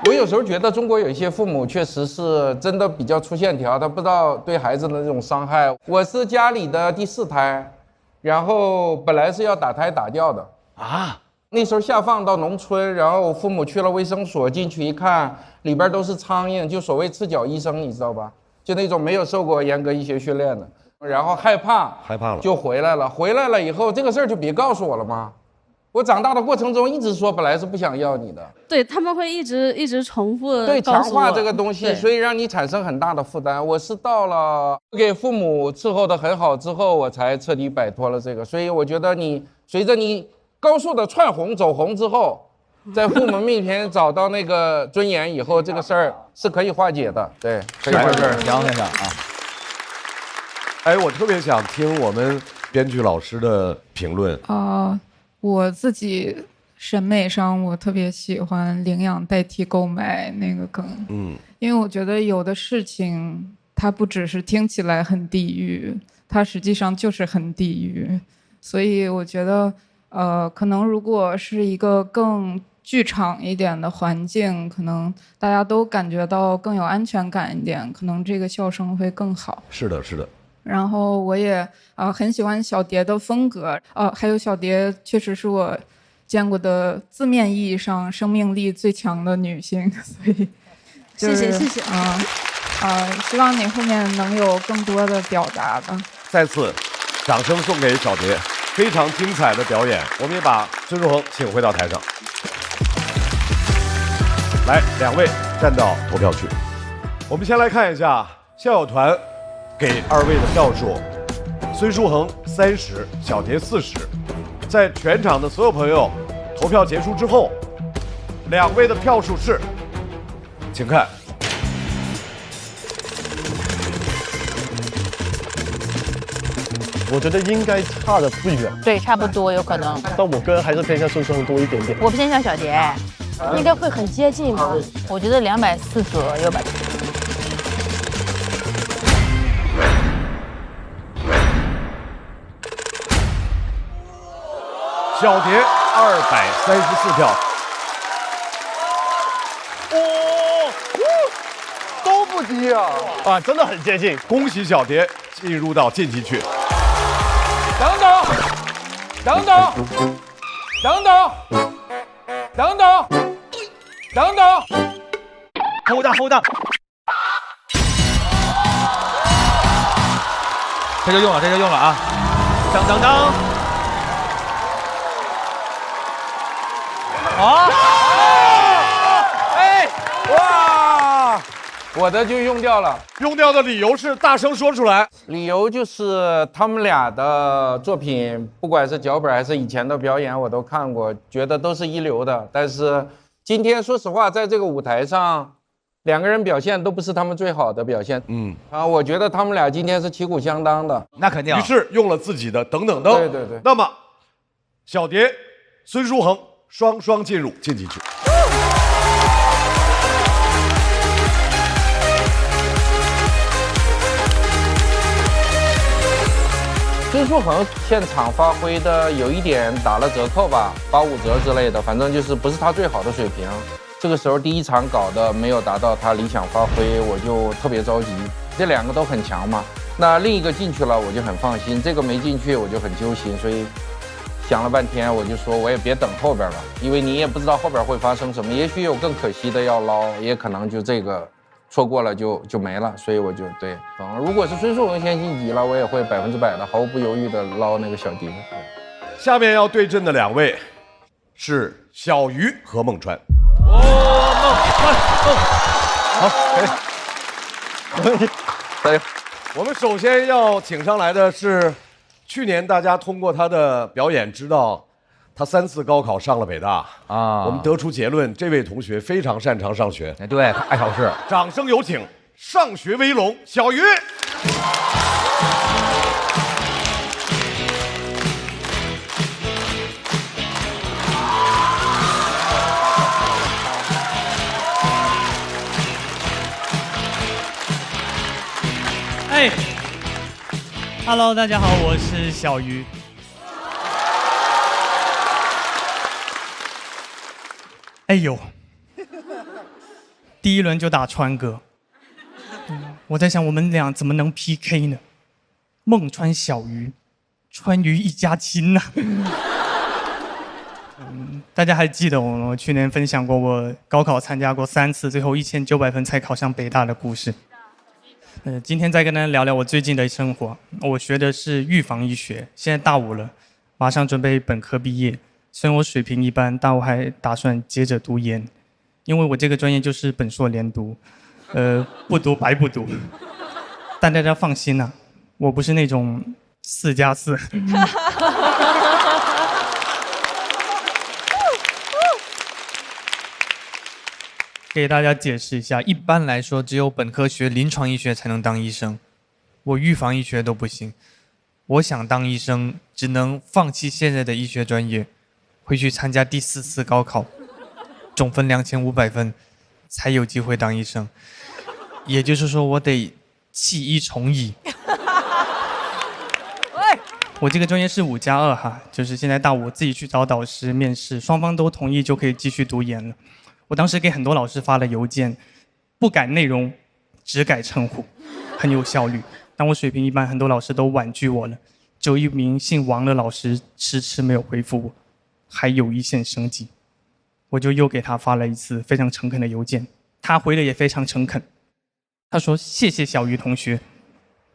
我有时候觉得中国有一些父母确实是真的比较粗线条，他不知道对孩子的那种伤害。我是家里的第4胎，然后本来是要打胎打掉的啊。那时候下放到农村，然后父母去了卫生所，进去一看，里边都是苍蝇，就所谓赤脚医生，你知道吧？就那种没有受过严格医学训练的，然后害怕了，就回来了。回来了以后，这个事儿就别告诉我了吗？我长大的过程中一直说本来是不想要你的，对，他们会一直重复对告诉我强化这个东西，所以让你产生很大的负担。我是到了给父母伺候的很好之后，我才彻底摆脱了这个。所以我觉得你随着你高速的窜红走红之后，在父母面前找到那个尊严以后，这个事儿是可以化解的。对，可以化解。杨先生啊，哎，我特别想听我们编剧老师的评论。我自己审美上，我特别喜欢领养代替购买那个梗，因为我觉得有的事情它不只是听起来很地狱，它实际上就是很地狱，所以我觉得，可能如果是一个更剧场一点的环境，可能大家都感觉到更有安全感一点，可能这个笑声会更好。是的，是的。然后我也很喜欢小蝶的风格，还有小蝶确实是我见过的字面意义上生命力最强的女性，所以、谢谢希望你后面能有更多的表达吧。再次掌声送给小蝶，非常精彩的表演。我们也把孙书恒请回到台上，来，2位站到投票区。我们先来看一下校友团给2位的票数，孙书恒30，小蝶40。在全场的所有朋友投票结束之后，2位的票数是请看。我觉得应该差的不远，对，差不多有可能。但我个人还是偏向孙书恒多一点点。我偏向小蝶，应该会很接近吧？我觉得240左右吧。小蝶234票。都不低啊！啊，真的很接近。恭喜小蝶进入到晋级区。等等，等等，等等，等等，等等 ，hold on， 这就用了，这就用了啊！当当当！啊！哎，哇！我的就用掉了，用掉的理由是大声说出来。理由就是他们俩的作品，不管是脚本还是以前的表演，我都看过，觉得都是一流的。但是今天说实话，在这个舞台上，两个人表现都不是他们最好的表现。我觉得他们俩今天是旗鼓相当的。那肯定。于是用了自己的等等等。对对对。那么，小蝶、孙书恒双双进入晋级区。孙书恒现场发挥的有一点打了折扣吧，85折之类的，反正就是不是他最好的水平。这个时候第一场搞的没有达到他理想发挥，我就特别着急。这两个都很强嘛，那另一个进去了我就很放心，这个没进去我就很揪心，所以想了半天，我就说我也别等后边了，因为你也不知道后边会发生什么，也许有更可惜的要捞，也可能就这个。错过了就没了，所以我就对，如果是孙书恒先晋级了，我也会100%的毫不犹豫的捞那个小蝶。下面要对阵的两位是小鱼和孟川。好，可以，没问题，加油。我们首先要请上来的是，去年大家通过他的表演知道。他3次高考上了北大啊！我们得出结论，这位同学非常擅长上学，对，爱考试。掌声有请上学威龙小鱼。哎 ，Hello， 大家好，我是小鱼。哎呦，第一轮就打川哥，我在想我们俩怎么能 PK 呢？孟川小鱼，川渝一家亲呐、大家还记得我去年分享过我高考参加过3次，最后1900分才考上北大的故事。今天再跟大家聊聊我最近的生活。我学的是预防医学，现在大5了，马上准备本科毕业。虽然我水平一般，但我还打算接着读研，因为我这个专业就是本硕连读，不读白不读。但大家放心呐、我不是那种4+4。给大家解释一下，一般来说，只有本科学临床医学才能当医生，我预防医学都不行。我想当医生，只能放弃现在的医学专业。会去参加第4次高考，总分2500分，才有机会当医生。也就是说，我得弃医从医。我这个专业是5+2哈，就是现在大5自己去找导师面试，双方都同意就可以继续读研了。我当时给很多老师发了邮件，不改内容，只改称呼，很有效率。但我水平一般，很多老师都婉拒我了。只有一名姓王的老师迟迟没有回复我。还有一线生机，我就又给他发了一次非常诚恳的邮件，他回的也非常诚恳。他说：“谢谢小鱼同学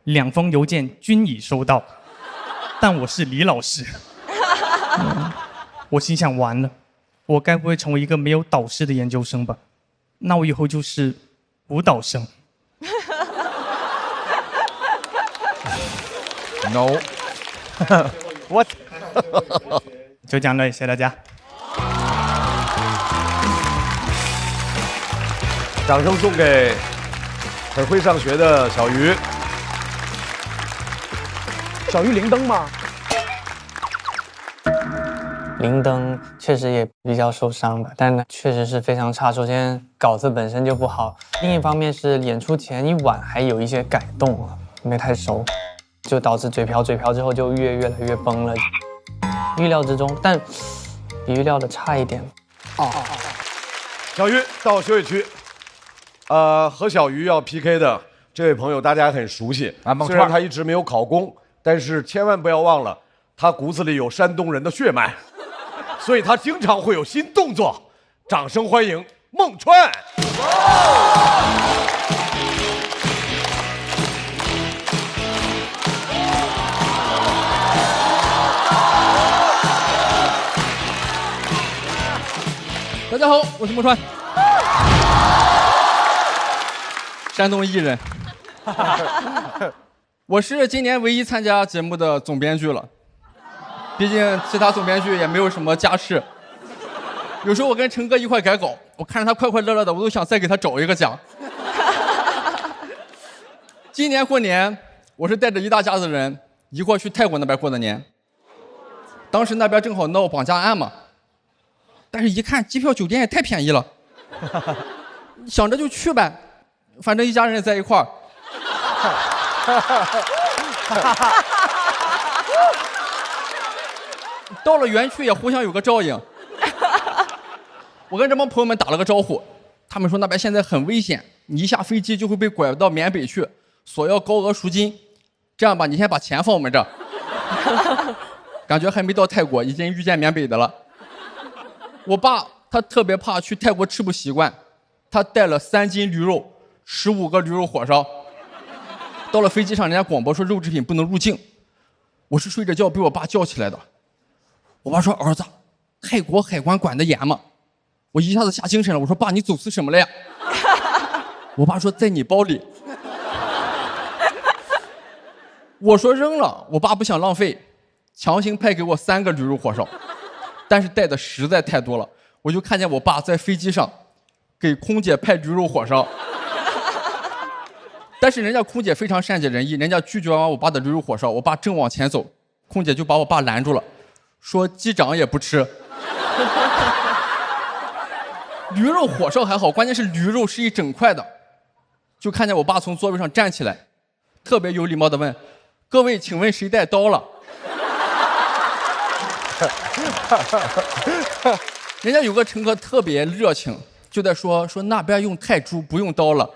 ，2封邮件均已收到，但我是李老师。我心想，完了，我该不会成为一个没有导师的研究生吧？那我以后就是舞蹈生。No， What？ 就这样了，谢谢大家。掌声送给很会上学的小鱼。小鱼灵灯吗？灵灯确实也比较受伤吧，但确实是非常差。首先稿子本身就不好，另一方面是演出前一晚还有一些改动了，没太熟，就导致嘴瓢之后就越来越崩了。预料之中，但比预料的差一点。小鱼到休息区，和小鱼要 PK 的这位朋友大家很熟悉啊，虽然他一直没有考公，但是千万不要忘了，他骨子里有山东人的血脉。所以他经常会有新动作，掌声欢迎孟川。大家好，我是孟川，山东艺人。我是今年唯一参加节目的总编剧了。毕竟其他总编剧也没有什么家世，有时候我跟陈哥一块改稿，我看着他快快乐乐的，我都想再给他找一个家。今年过年，我是带着一大家子人一块去泰国那边过的年。当时那边正好闹绑架案嘛，但是一看机票酒店也太便宜了，想着就去呗，反正一家人也在一块儿。到了园区也互相有个照应。我跟这帮朋友们打了个招呼，他们说那边现在很危险，你一下飞机就会被拐到缅北去，索要高额赎金。这样吧，你先把钱放我们这儿。感觉还没到泰国，已经遇见缅北的了。我爸他特别怕去泰国吃不习惯，他带了3斤驴肉，15个驴肉火烧。到了飞机上，人家广播说肉制品不能入境。我是睡着觉被我爸叫起来的。我爸说：“儿子，泰国海关管得严吗？”我一下子吓精神了，我说：“爸，你走私什么了呀？”我爸说：“在你包里。”我说扔了，我爸不想浪费，强行派给我3个驴肉火烧，但是带的实在太多了，我就看见我爸在飞机上给空姐派驴肉火烧，但是人家空姐非常善解人意，人家拒绝完我爸的驴肉火烧，我爸正往前走，空姐就把我爸拦住了。说机长也不吃。驴肉火烧还好，关键是驴肉是一整块的。就看见我爸从座位上站起来，特别有礼貌地问：“各位，请问谁带刀了？”人家有个乘客特别热情，就在说那边用泰铢不用刀了。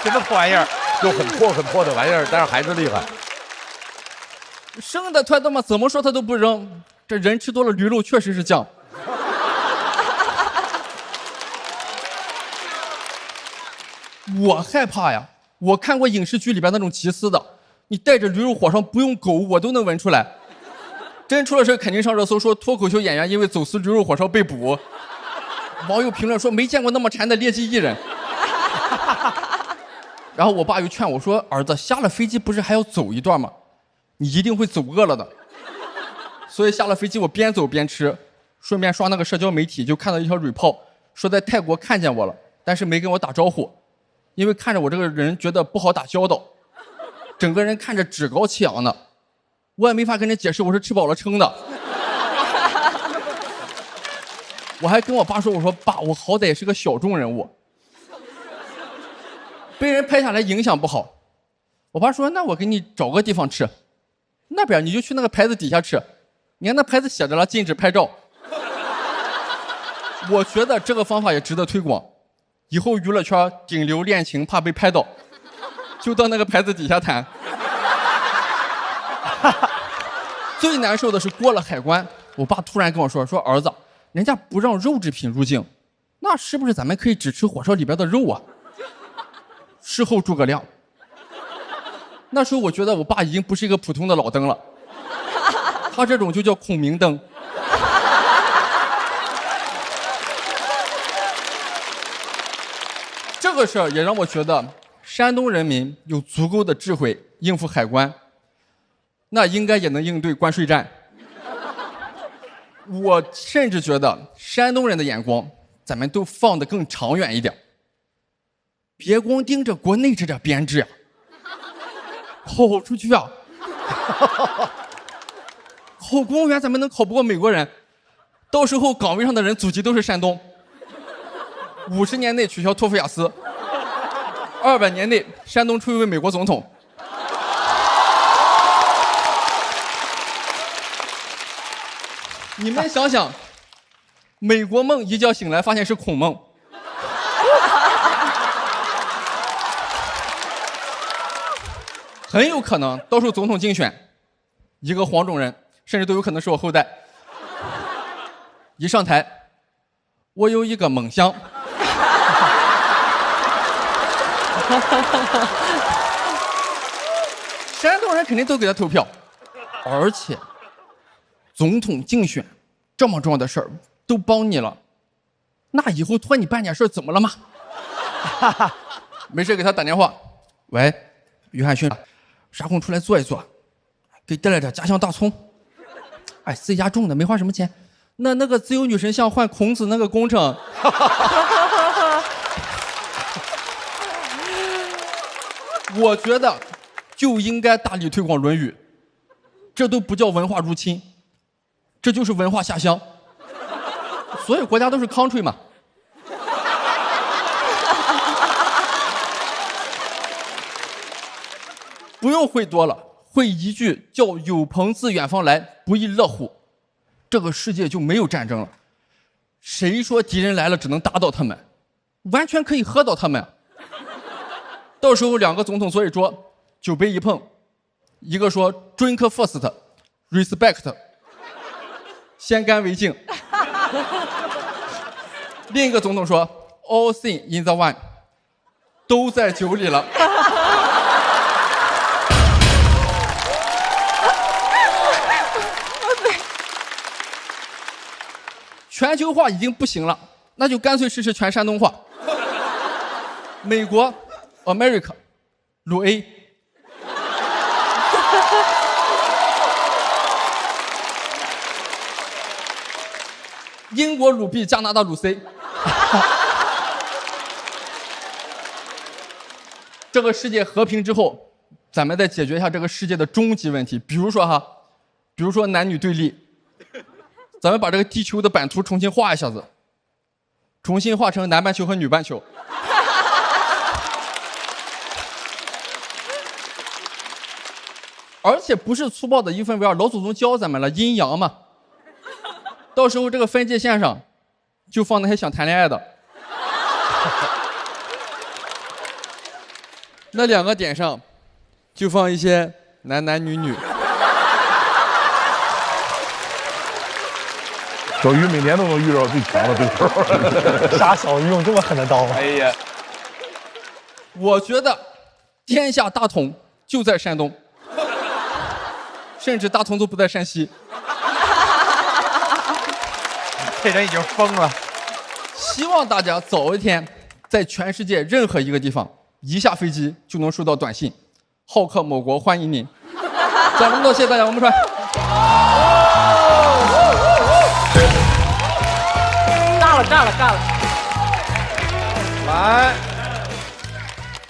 什么玩意儿？就很破的玩意儿，但是孩子厉害。生的他妈怎么说他都不扔，这人吃多了驴肉确实是酱。我害怕呀，我看过影视剧里边那种缉私的，你带着驴肉火烧不用狗我都能闻出来。真出了事肯定上热搜，说脱口秀演员因为走私驴肉火烧被捕。网友评论说没见过那么馋的劣迹艺人。然后我爸又劝我说：“儿子，下了飞机不是还要走一段吗？你一定会走饿了的。”所以下了飞机我边走边吃，顺便刷那个社交媒体，就看到一条蕊泡，说在泰国看见我了，但是没跟我打招呼，因为看着我这个人觉得不好打交道，整个人看着趾高气扬的，我也没法跟人解释我是吃饱了撑的。我还跟我爸说：“我说爸，我好歹也是个小众人物。”被人拍下来影响不好，我爸说：“那我给你找个地方吃，那边你就去那个牌子底下吃，你看那牌子写着了禁止拍照。”我觉得这个方法也值得推广，以后娱乐圈顶流恋情怕被拍到，就到那个牌子底下谈。最难受的是过了海关，我爸突然跟我说：“儿子，人家不让肉制品入境，那是不是咱们可以只吃火烧里边的肉啊？”事后诸葛亮。那时候我觉得我爸已经不是一个普通的老登了，他这种就叫孔明灯。这个事儿也让我觉得山东人民有足够的智慧应付海关，那应该也能应对关税战。我甚至觉得山东人的眼光，咱们都放得更长远一点，别光盯着国内这点编制呀，跑出去啊！考公务员咱们能考不过美国人，到时候岗位上的人祖籍都是山东。50年内取消托福雅思，200年内山东出一位美国总统。你们想想，美国梦一觉醒来发现是孔孟，很有可能到时候总统竞选，一个黄种人，甚至都有可能是我后代。一上台，我有一个梦想。山东人肯定都给他投票，而且总统竞选这么重要的事儿都帮你了，那以后托你办点事儿怎么了嘛？没事给他打电话，喂，于汉逊，啥空出来坐一坐，给带来点家乡大葱。哎，自己家种的，没花什么钱。那个自由女神像换孔子那个工程。我觉得就应该大力推广《论语》，这都不叫文化入侵，这就是文化下乡。所有国家都是 country 嘛。不用会多了，会一句叫“有朋自远方来，不亦乐乎”，这个世界就没有战争了。谁说敌人来了只能打倒他们？完全可以喝倒他们。到时候2个总统坐一桌，酒杯一碰，一个说 drink first respect 先干为敬，另一个总统说 all thing in the wine 都在酒里了。全球化已经不行了，那就干脆试试全山东话。美国 America 鲁 A， 英国鲁 B， 加拿大鲁 C。这个世界和平之后，咱们再解决一下这个世界的终极问题，比如说男女对立，咱们把这个地球的版图重新画一下子，重新画成南半球和女半球。而且不是粗暴的一分为二，老祖宗教咱们了阴阳嘛。到时候这个分界线上，就放那些想谈恋爱的，那2个点上，就放一些男男女女。小鱼每年都能遇到最强的对手。傻小鱼用这么狠的刀吗？哎呀，我觉得天下大同就在山东。甚至大同都不在山西。这人已经疯了。希望大家早一天在全世界任何一个地方一下飞机就能收到短信，好客某国欢迎您。讲这么多，谢谢大家，我们传。炸了！来，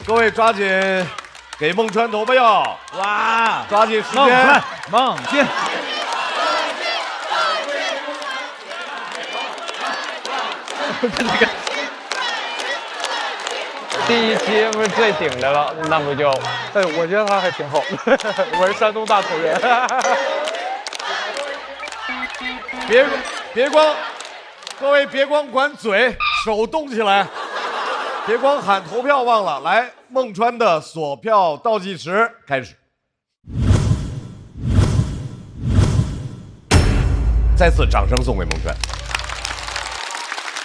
各位抓紧给孟川投票！哇，抓紧时间，孟进。第一期不是最顶的了，那不就？哎，我觉得他还挺好。我是山东大同人。别光，各位别光管嘴，手动起来，别光喊投票忘了。来，孟川的锁票倒计时开始。再次掌声送给孟川。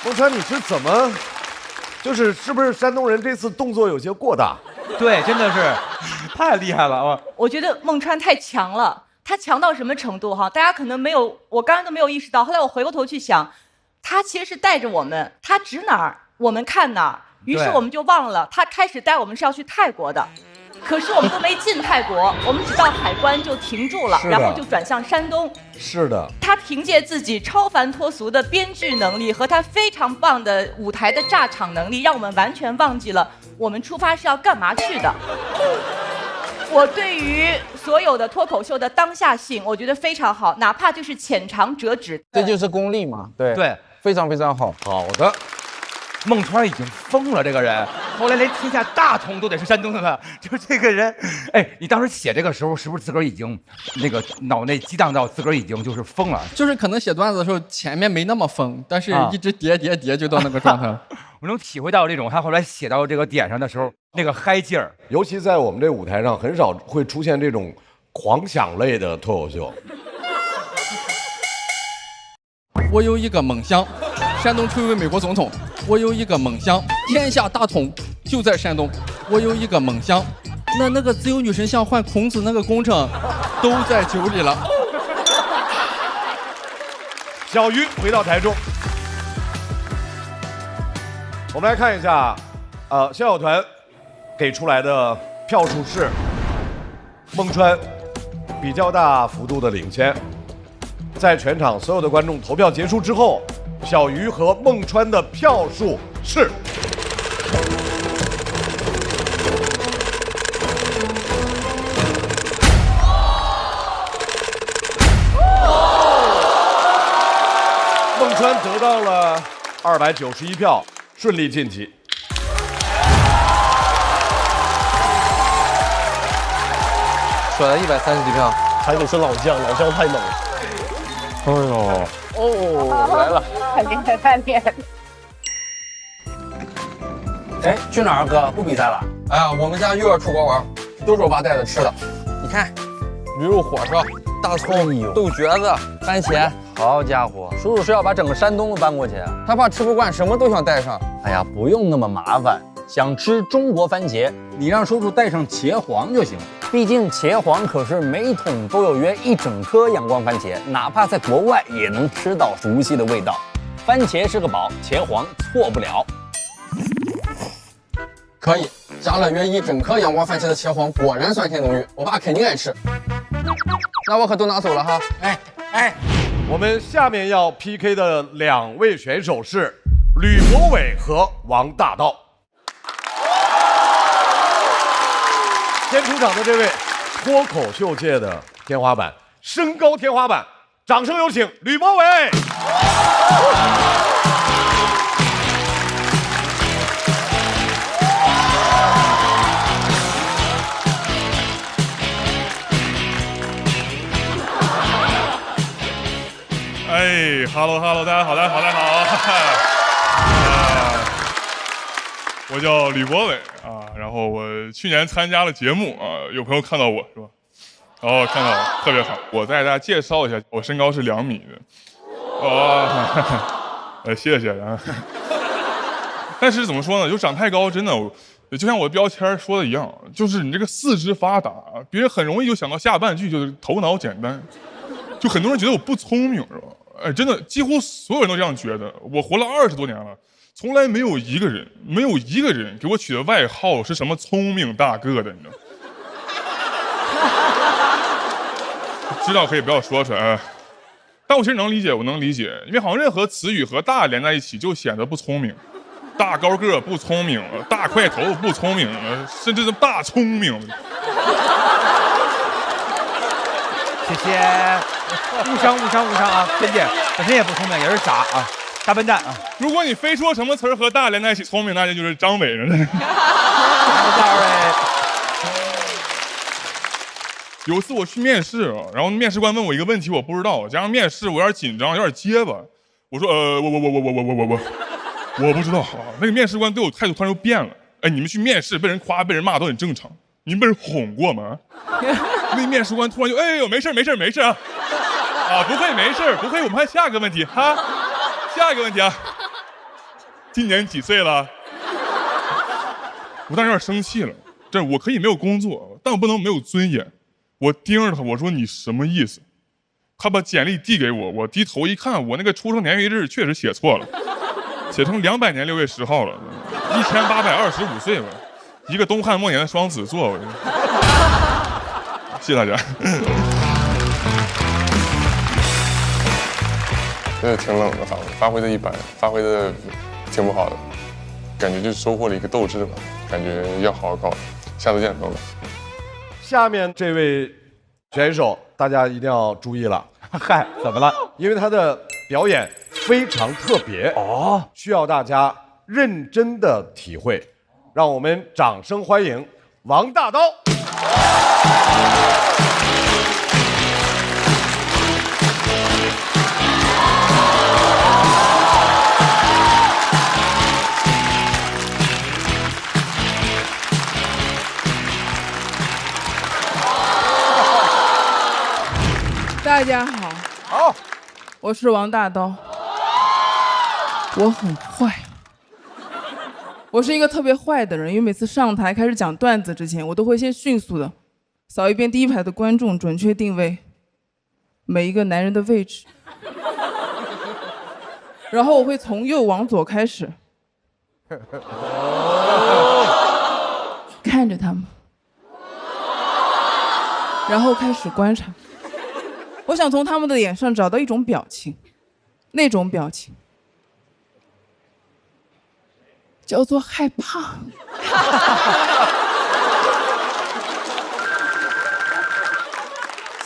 孟川，你是怎么？是不是山东人这次动作有些过大？对，真的是太厉害了啊！我觉得孟川太强了，他强到什么程度哈？大家可能没有，我刚刚都没有意识到。后来我回过头去想，他其实是带着我们，他指哪儿我们看哪儿，于是我们就忘了他开始带我们是要去泰国的。可是我们都没进泰国，我们只到海关就停住了，是的然后就转向山东。是的，他凭借自己超凡脱俗的编剧能力和他非常棒的舞台的炸场能力，让我们完全忘记了我们出发是要干嘛去的。我对于所有的脱口秀的当下性，我觉得非常好，哪怕就是浅尝辄止。这就是功力嘛，对对，非常非常好。好的，孟川已经疯了，这个人，后来连天下大同都得是山东的了，就这个人，哎，你当时写这个时候，是不是自个儿已经那个脑内激荡到自个儿已经就是疯了？就是可能写段子的时候前面没那么疯，但是一直叠就到那个状态了。我能体会到这种他后来写到这个点上的时候那个嗨劲儿，尤其在我们这舞台上，很少会出现这种狂想类的脱口秀。我有一个梦想，山东成为美国总统。我有一个梦想，天下大同就在山东。我有一个梦想，那个自由女神像换孔子那个工程都在酒里了。小鱼回到台中，我们来看一下，校友团给出来的票数是孟川比较大幅度的领先。在全场所有的观众投票结束之后，小鱼和孟川的票数是孟川得到了291票，顺利晋级。甩了130几票，还得是老将，老将太猛了。哎呦，哦，来了，太厉害，太厉害！哎，去哪儿哥？不比赛了？哎呀，我们家又要出国玩，都是我爸带的吃的。你看，驴肉火烧、大葱、豆角子、番茄。好家伙，叔叔是要把整个山东都搬过去？他怕吃不惯，什么都想带上。哎呀，不用那么麻烦。想吃中国番茄，你让叔叔带上茄皇就行。毕竟茄皇可是每桶都有约1整颗阳光番茄，哪怕在国外也能吃到熟悉的味道。番茄是个宝，茄皇错不了。可以，加了约1整颗阳光番茄的茄皇，果然酸甜浓郁，我爸肯定爱吃。那我可都拿走了哈。哎，我们下面要 PK 的2位选手是吕博伟和王大道。先出场的这位脱口秀界的天花板，身高天花板，掌声有请吕博伟。哎 ，Hello， 大家好，我叫吕博伟啊，然后我去年参加了节目啊，有朋友看到我是吧？然后看到我特别好，我再给大家介绍一下，我身高是2米的，谢谢啊。但是怎么说呢，就长太高，真的，就像我的标签说的一样，就是你这个四肢发达，别人很容易就想到下半句就是头脑简单，就很多人觉得我不聪明是吧？哎，真的，几乎所有人都这样觉得。我活了20多年了。从来没有一个人给我取的外号是什么聪明大个的，你知道？知道可以不要说出来，但我其实能理解，因为好像任何词语和大连在一起就显得不聪明，大高个不聪明，大块头不聪明，甚至是大聪明。谢谢，误伤啊，芊姐本身也不聪明，也是傻啊。大笨蛋啊！如果你非说什么词儿和大连在一起聪明，那就是张伟了。有一次我去面试啊，然后面试官问我一个问题，我不知道，加上面试我有点紧张，有点结巴。我说我不知道啊。那个面试官对我态度突然就变了。哎，你们去面试被人夸被人骂都很正常，你们被人哄过吗？那面试官突然就哎呦没事啊，不会没事，不会，我们还下个问题哈。下一个问题啊，今年几岁了？我当时有点生气了，我可以没有工作，但我不能没有尊严。我盯着他，我说你什么意思？他把简历递给我，我低头一看，我那个出生年月日确实写错了，写成200年6月10号了，1825岁吧，一个东汉末年的双子座。谢谢大家。真的挺冷的，发挥的一般，发挥的挺不好的，感觉就是收获了一个斗志吧，感觉要好好搞，下次见，朋友们。下面这位选手大家一定要注意了，嗨，怎么了？因为他的表演非常特别哦，需要大家认真的体会。让我们掌声欢迎王大刀。大家好，好，我是王大刀，我很坏，我是一个特别坏的人，因为每次上台开始讲段子之前，我都会先迅速的扫一遍第一排的观众，准确定位每一个男人的位置，然后我会从右往左开始，看着他们，然后开始观察。我想从他们的脸上找到一种表情，那种表情叫做害怕。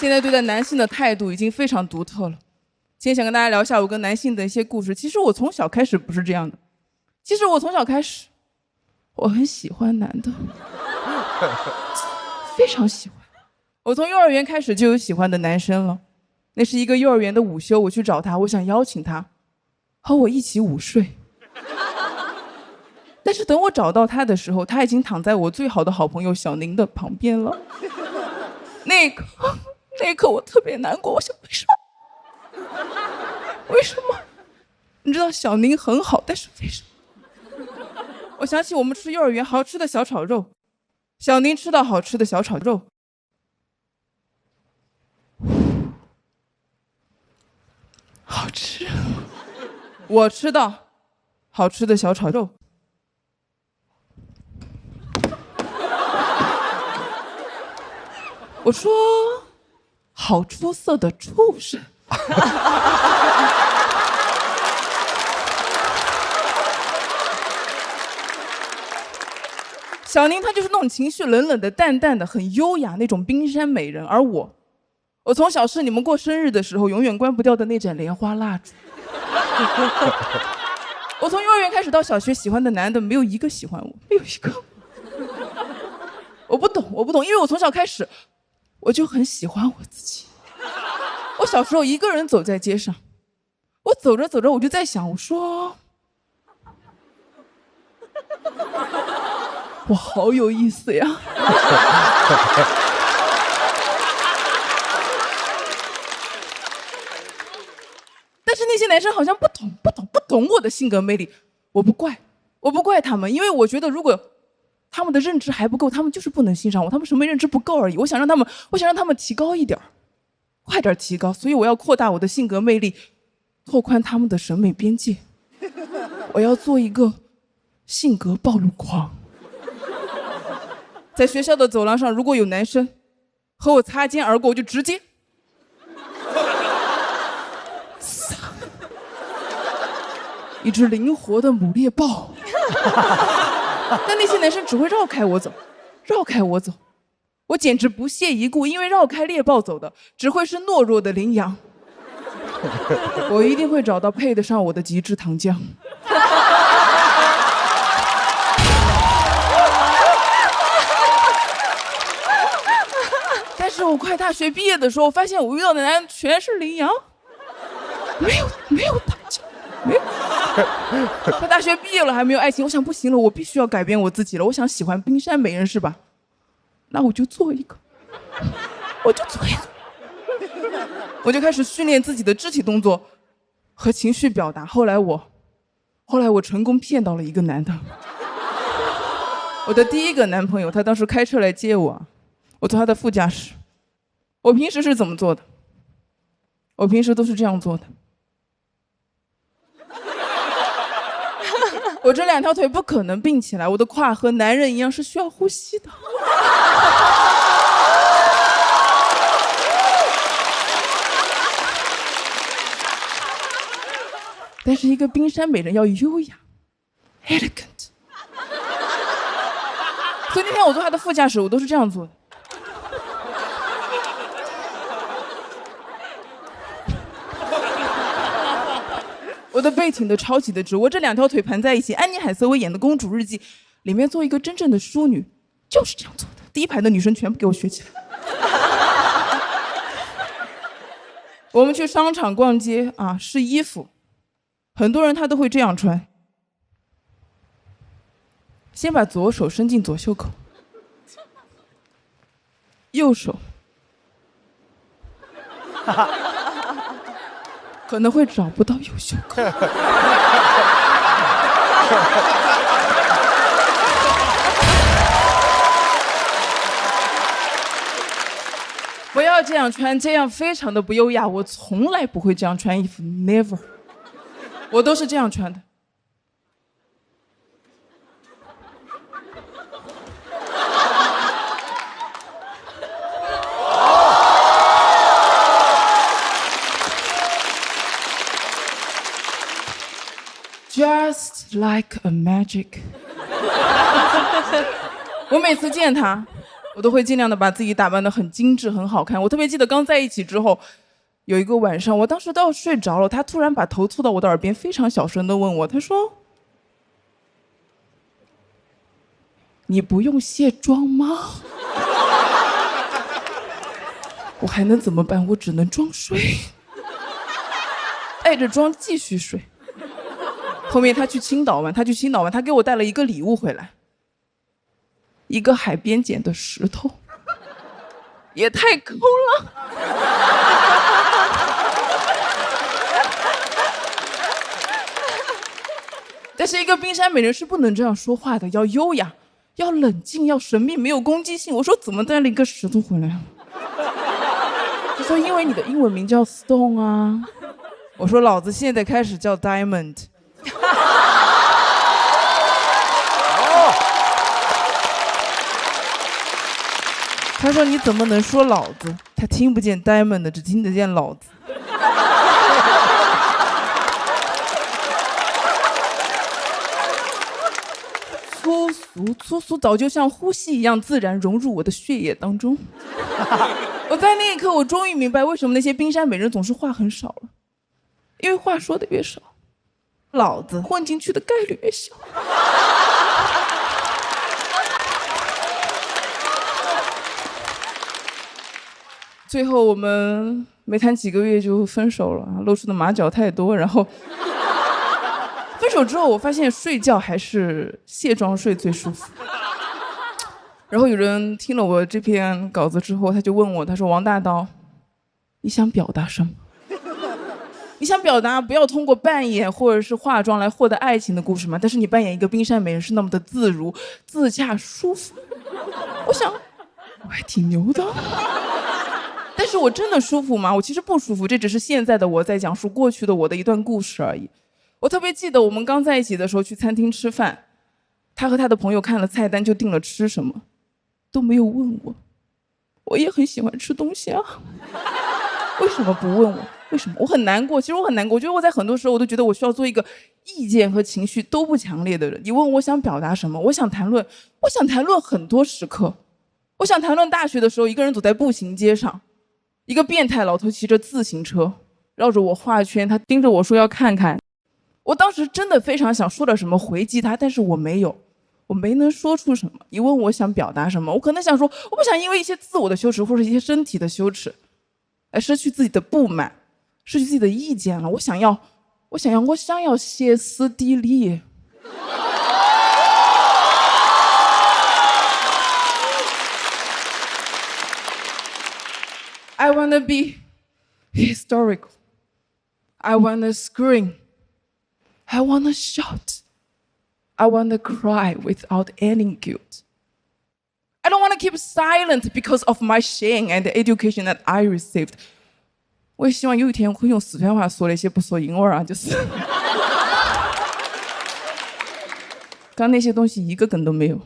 现在对待男性的态度已经非常独特了。今天想跟大家聊一下我跟男性的一些故事。其实我从小开始不是这样的，其实我从小开始，我很喜欢男的，非常喜欢。我从幼儿园开始就有喜欢的男生了。那是一个幼儿园的午休，我去找他，我想邀请他和我一起午睡。但是等我找到他的时候，他已经躺在我最好的好朋友小宁的旁边了。那一刻我特别难过，我想为什么？为什么？你知道小宁很好，但是为什么？我想起我们吃幼儿园好吃的小炒肉，小宁吃到好吃的小炒肉。好吃，我吃到好吃的小炒肉。我说，好出色的畜生。小宁她就是那种情绪冷冷的、淡淡的、很优雅那种冰山美人，而我从小是你们过生日的时候永远关不掉的那盏莲花蜡烛。我从幼儿园开始到小学，喜欢的男的没有一个喜欢我，没有一个。我不懂，因为我从小开始，我就很喜欢我自己。我小时候一个人走在街上，我走着走着我就在想，我说，我好有意思呀。但是那些男生好像不懂我的性格魅力，我不怪他们，因为我觉得如果他们的认知还不够，他们就是不能欣赏我，他们审美认知不够而已。我想让他们提高一点，快点提高，所以我要扩大我的性格魅力，拓宽他们的审美边界。我要做一个性格暴露狂。在学校的走廊上，如果有男生和我擦肩而过，我就直接一只灵活的母猎豹。但那些男生只会绕开我走，我简直不屑一顾，因为绕开猎豹走的只会是懦弱的羚羊。我一定会找到配得上我的极致糖浆。但是我快大学毕业的时候，我发现我遇到的男人全是羚羊，没有糖浆。快大学毕业了还没有爱情，我想不行了，我必须要改变我自己了。我想喜欢冰山美人是吧？那我就做一个，我就开始训练自己的肢体动作和情绪表达。后来我成功骗到了一个男的，我的第一个男朋友，他当时开车来接我，我坐他的副驾驶。我平时是怎么做的？我平时都是这样做的。我这两条腿不可能并起来，我的胯和男人一样是需要呼吸的。但是一个冰山美人要优雅 ，elegant。所以那天我坐他的副驾驶，我都是这样做的。我的背挺得超级的直，我这2条腿盘在一起。安妮海瑟薇演的《公主日记》里面做一个真正的淑女就是这样做的。第一排的女生全部给我学起来。我们去商场逛街啊，试衣服，很多人他都会这样穿，先把左手伸进左袖口，右手可能会找不到右袖口。不要这样穿，这样非常的不优雅。我从来不会这样穿衣服 ，never。我都是这样穿的。Just like a magic。我每次见他，我都会尽量的把自己打扮得很精致、很好看。我特别记得刚在一起之后，有一个晚上，我当时都要睡着了，他突然把头凑到我的耳边，非常小声地问我，他说：“你不用卸妆吗？”我还能怎么办？我只能装睡，带着妆继续睡。后面他去青岛玩，他给我带了一个礼物回来，一个海边捡的石头，也太抠了。但是一个冰山美人是不能这样说话的，要优雅，要冷静，要神秘，没有攻击性。我说怎么带了一个石头回来？他说因为你的英文名叫 Stone 啊。我说老子现在开始叫 Diamond。他说你怎么能说老子？他听不见 Diamond， 只听得见老子。粗俗早就像呼吸一样自然融入我的血液当中。我在那一刻，我终于明白为什么那些冰山美人总是话很少了，因为话说的越少，老子混进去的概率越小。最后我们没谈几个月就分手了，露出的马脚太多，然后分手之后我发现睡觉还是卸妆睡最舒服。然后有人听了我这篇稿子之后，他就问我，他说王大刀，你想表达什么？你想表达不要通过扮演或者是化妆来获得爱情的故事吗？但是你扮演一个冰山美人是那么的自如、自洽、舒服。我想我还挺牛的。但是我真的舒服吗？我其实不舒服，这只是现在的我在讲述过去的我的一段故事而已。我特别记得我们刚在一起的时候去餐厅吃饭，他和他的朋友看了菜单就定了吃什么，都没有问我。我也很喜欢吃东西啊，为什么不问我？为什么？我很难过，其实我很难过。我觉得我在很多时候我都觉得我需要做一个意见和情绪都不强烈的人。你问我想表达什么，我想谈论很多时刻。我想谈论大学的时候，一个人走在步行街上，一个变态老头骑着自行车绕着我画圈，他盯着我说要看看。我当时真的非常想说点什么回击他，但是我没有，我没能说出什么。你问我想表达什么，我可能想说，我不想因为一些自我的羞耻或者一些身体的羞耻来失去自己的不满，失去自己的意见了。我想要歇斯底里。I wanna be historical. I wanna scream. I wanna shout. I wanna cry without any guilt. I don't wanna keep silent because of my shame and the education that I received. 我也希望有一天我会用四川话说那些不说英文啊，就是刚那些东西一个梗都没有，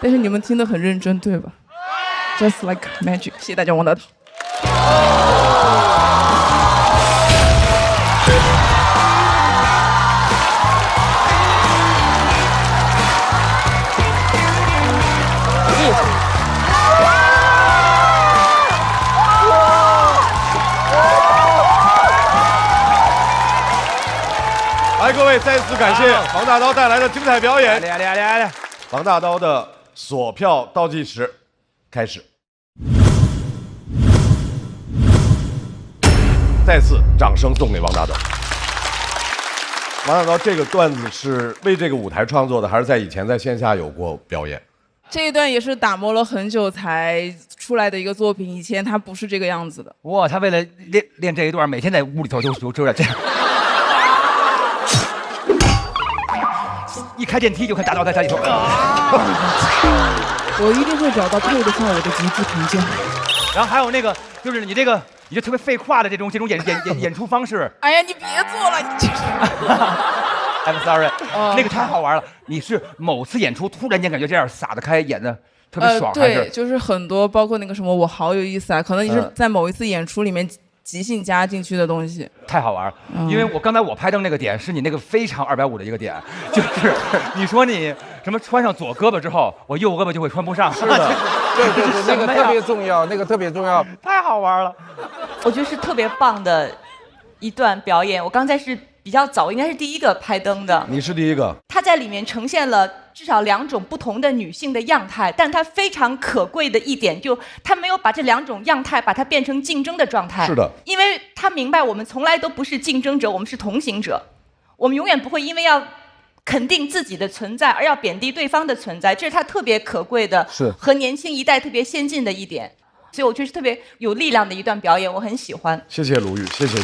但是你们听得很认真，对吧？Just like magic， 谢谢大家，王大头。来，各位再次感谢王大刀带来的精彩表演。来，王大刀的锁票倒计时开始。再次掌声送给王大刀。王大刀，这个段子是为这个舞台创作的，还是在以前在线下有过表演？这一段也是打磨了很久才出来的一个作品，以前他不是这个样子的。哇，他为了练这一段，每天在屋里头就这样。一开电梯就看大刀在家里头。我一定会找到配得上我的极致评价。然后还有那个，就是你这特别废话的这种演出方式。哎呀，你别做了，你这是。I'm sorry，那个太好玩了。你是某次演出突然间感觉这样撒得开，演的特别爽，还是？对，就是很多，包括那个什么，我好有意思啊，可能你是在某一次演出里面即兴加进去的东西。太好玩了，因为刚才我拍灯那个点是你那个非常250的一个点，就是你说你什么穿上左胳膊之后，我右胳膊就会穿不上。是的，对，那个特别重要，那个特别重要，太好玩了。我觉得是特别棒的一段表演。我刚才是比较早，应该是第一个拍灯的。你是第一个。他在里面呈现了至少2种不同的女性的样态，但他非常可贵的一点，就他没有把这2种样态把它变成竞争的状态。是的，因为他明白我们从来都不是竞争者，我们是同行者，我们永远不会因为要肯定自己的存在而要贬低对方的存在，这是他特别可贵的，是和年轻一代特别先进的一点。所以我觉得是特别有力量的一段表演，我很喜欢。谢谢鲁豫，谢谢。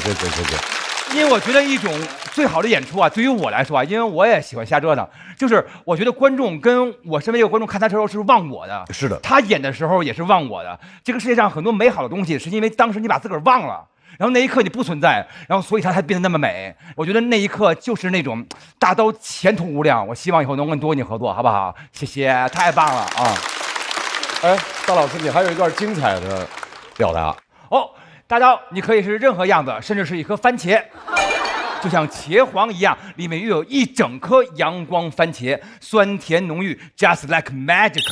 因为我觉得一种最好的演出啊，对于我来说啊，因为我也喜欢瞎折腾，就是我觉得观众跟我身边有观众看他的时候是忘我的，是的，他演的时候也是忘我的。这个世界上很多美好的东西，是因为当时你把自个儿忘了，然后那一刻你不存在，然后所以它才变得那么美。我觉得那一刻就是那种大刀前途无量。我希望以后能跟多跟你合作，好不好？谢谢，太棒了啊！哎，大老师，你还有一段精彩的表达哦。大刀，你可以是任何样子，甚至是一颗番茄，就像茄皇一样，里面又有一整颗阳光番茄，酸甜浓郁 ，just like magic。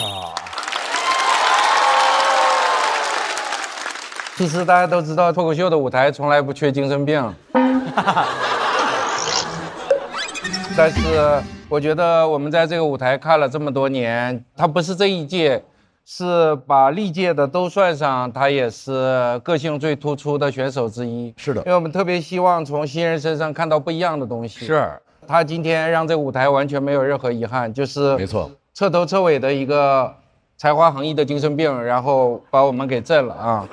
其实大家都知道，脱口秀的舞台从来不缺精神病。但是我觉得我们在这个舞台看了这么多年，它不是这一届。是把历届的都算上，他也是个性最突出的选手之一。是的，因为我们特别希望从新人身上看到不一样的东西。是，他今天让这个舞台完全没有任何遗憾，就是没错，彻头彻尾的一个才华横溢的精神病，然后把我们给震了啊！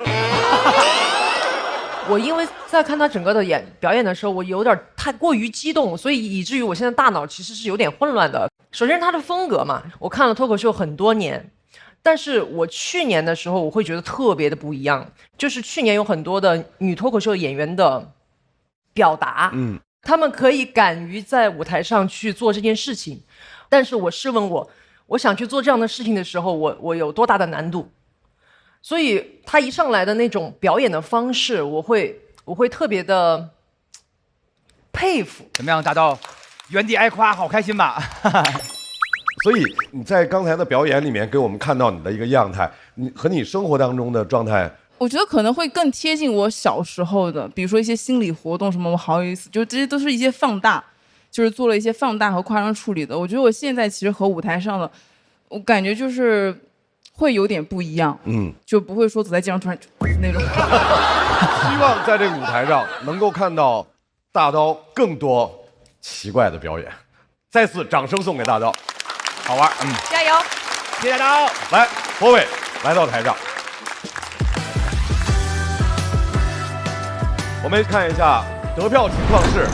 我因为在看他整个的表演的时候，我有点太过于激动，所以以至于我现在大脑其实是有点混乱的。首先他的风格嘛，我看了脱口秀很多年。但是我去年的时候，我会觉得特别的不一样，就是去年有很多的女脱口秀演员的表达，她们可以敢于在舞台上去做这件事情，但是我试问我想去做这样的事情的时候，我有多大的难度？所以她一上来的那种表演的方式，我会特别的佩服。怎么样，大刀？原地挨夸，好开心吧？所以你在刚才的表演里面给我们看到你的一个样态，你和你生活当中的状态，我觉得可能会更贴近我小时候的，比如说一些心理活动什么，我好有意思，就这些都是一些放大，就是做了一些放大和夸张处理的。我觉得我现在其实和舞台上的，我感觉就是会有点不一样，就不会说走在街上突然那种。希望在这个舞台上能够看到大刀更多奇怪的表演。再次掌声送给大刀。好玩，加油！谢谢大刀。来，博伟来到台上，我们看一下得票情况是。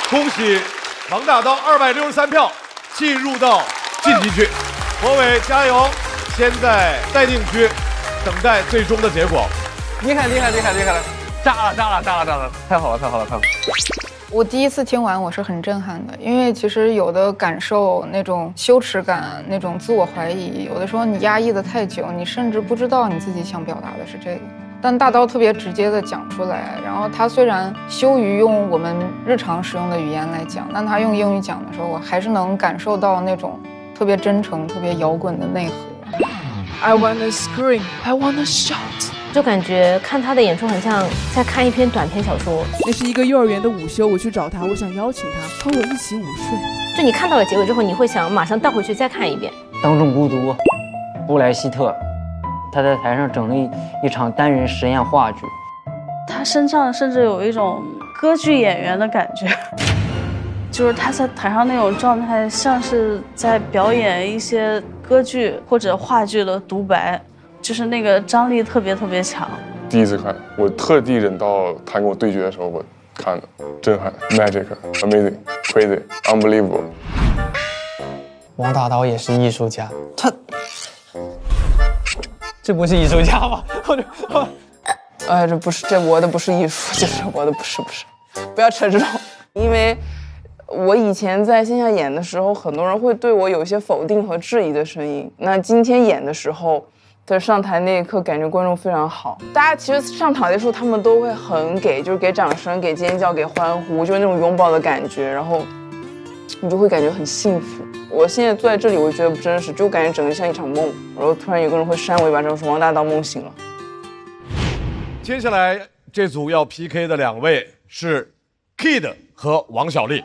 恭喜王大刀263票进入到晋级区，博伟加油！先在待定区等待最终的结果。厉害了！炸了！太好了！我第一次听完我是很震撼的，因为其实有的感受那种羞耻感、那种自我怀疑，有的时候你压抑的太久，你甚至不知道你自己想表达的是这个。但大刀特别直接的讲出来，然后他虽然羞于用我们日常使用的语言来讲，但他用英语讲的时候，我还是能感受到那种特别真诚、特别摇滚的内核。I wanna scream, I wanna shout。就感觉看他的演出很像在看一篇短篇小说。那是一个幼儿园的午休，我去找他，我想邀请他和我一起午睡。就你看到了结尾之后，你会想马上倒回去再看一遍。当众孤独，布莱希特，他在台上整了一场单人实验话剧。他身上甚至有一种歌剧演员的感觉，就是他在台上那种状态，像是在表演一些歌剧或者话剧的独白，就是那个张力特别强。第一次看，我特地忍到他跟我对决的时候我看的，震撼 ，magic， amazing， crazy， unbelievable。王大刀也是艺术家，这不是艺术家吗？这不是，这我的不是艺术，这是我的不是，不要扯这种。因为我以前在线下演的时候，很多人会对我有一些否定和质疑的声音。那今天演的时候，在上台那一刻，感觉观众非常好。大家其实上台的时候，他们都会很就是给掌声、给尖叫、给欢呼，就是那种拥抱的感觉，然后你就会感觉很幸福。我现在坐在这里，我觉得不真实，就感觉整个像一场梦。然后突然有个人会扇我一巴掌，说王大刀梦醒了。接下来这组要 PK 的2位是 Kid 和王小利。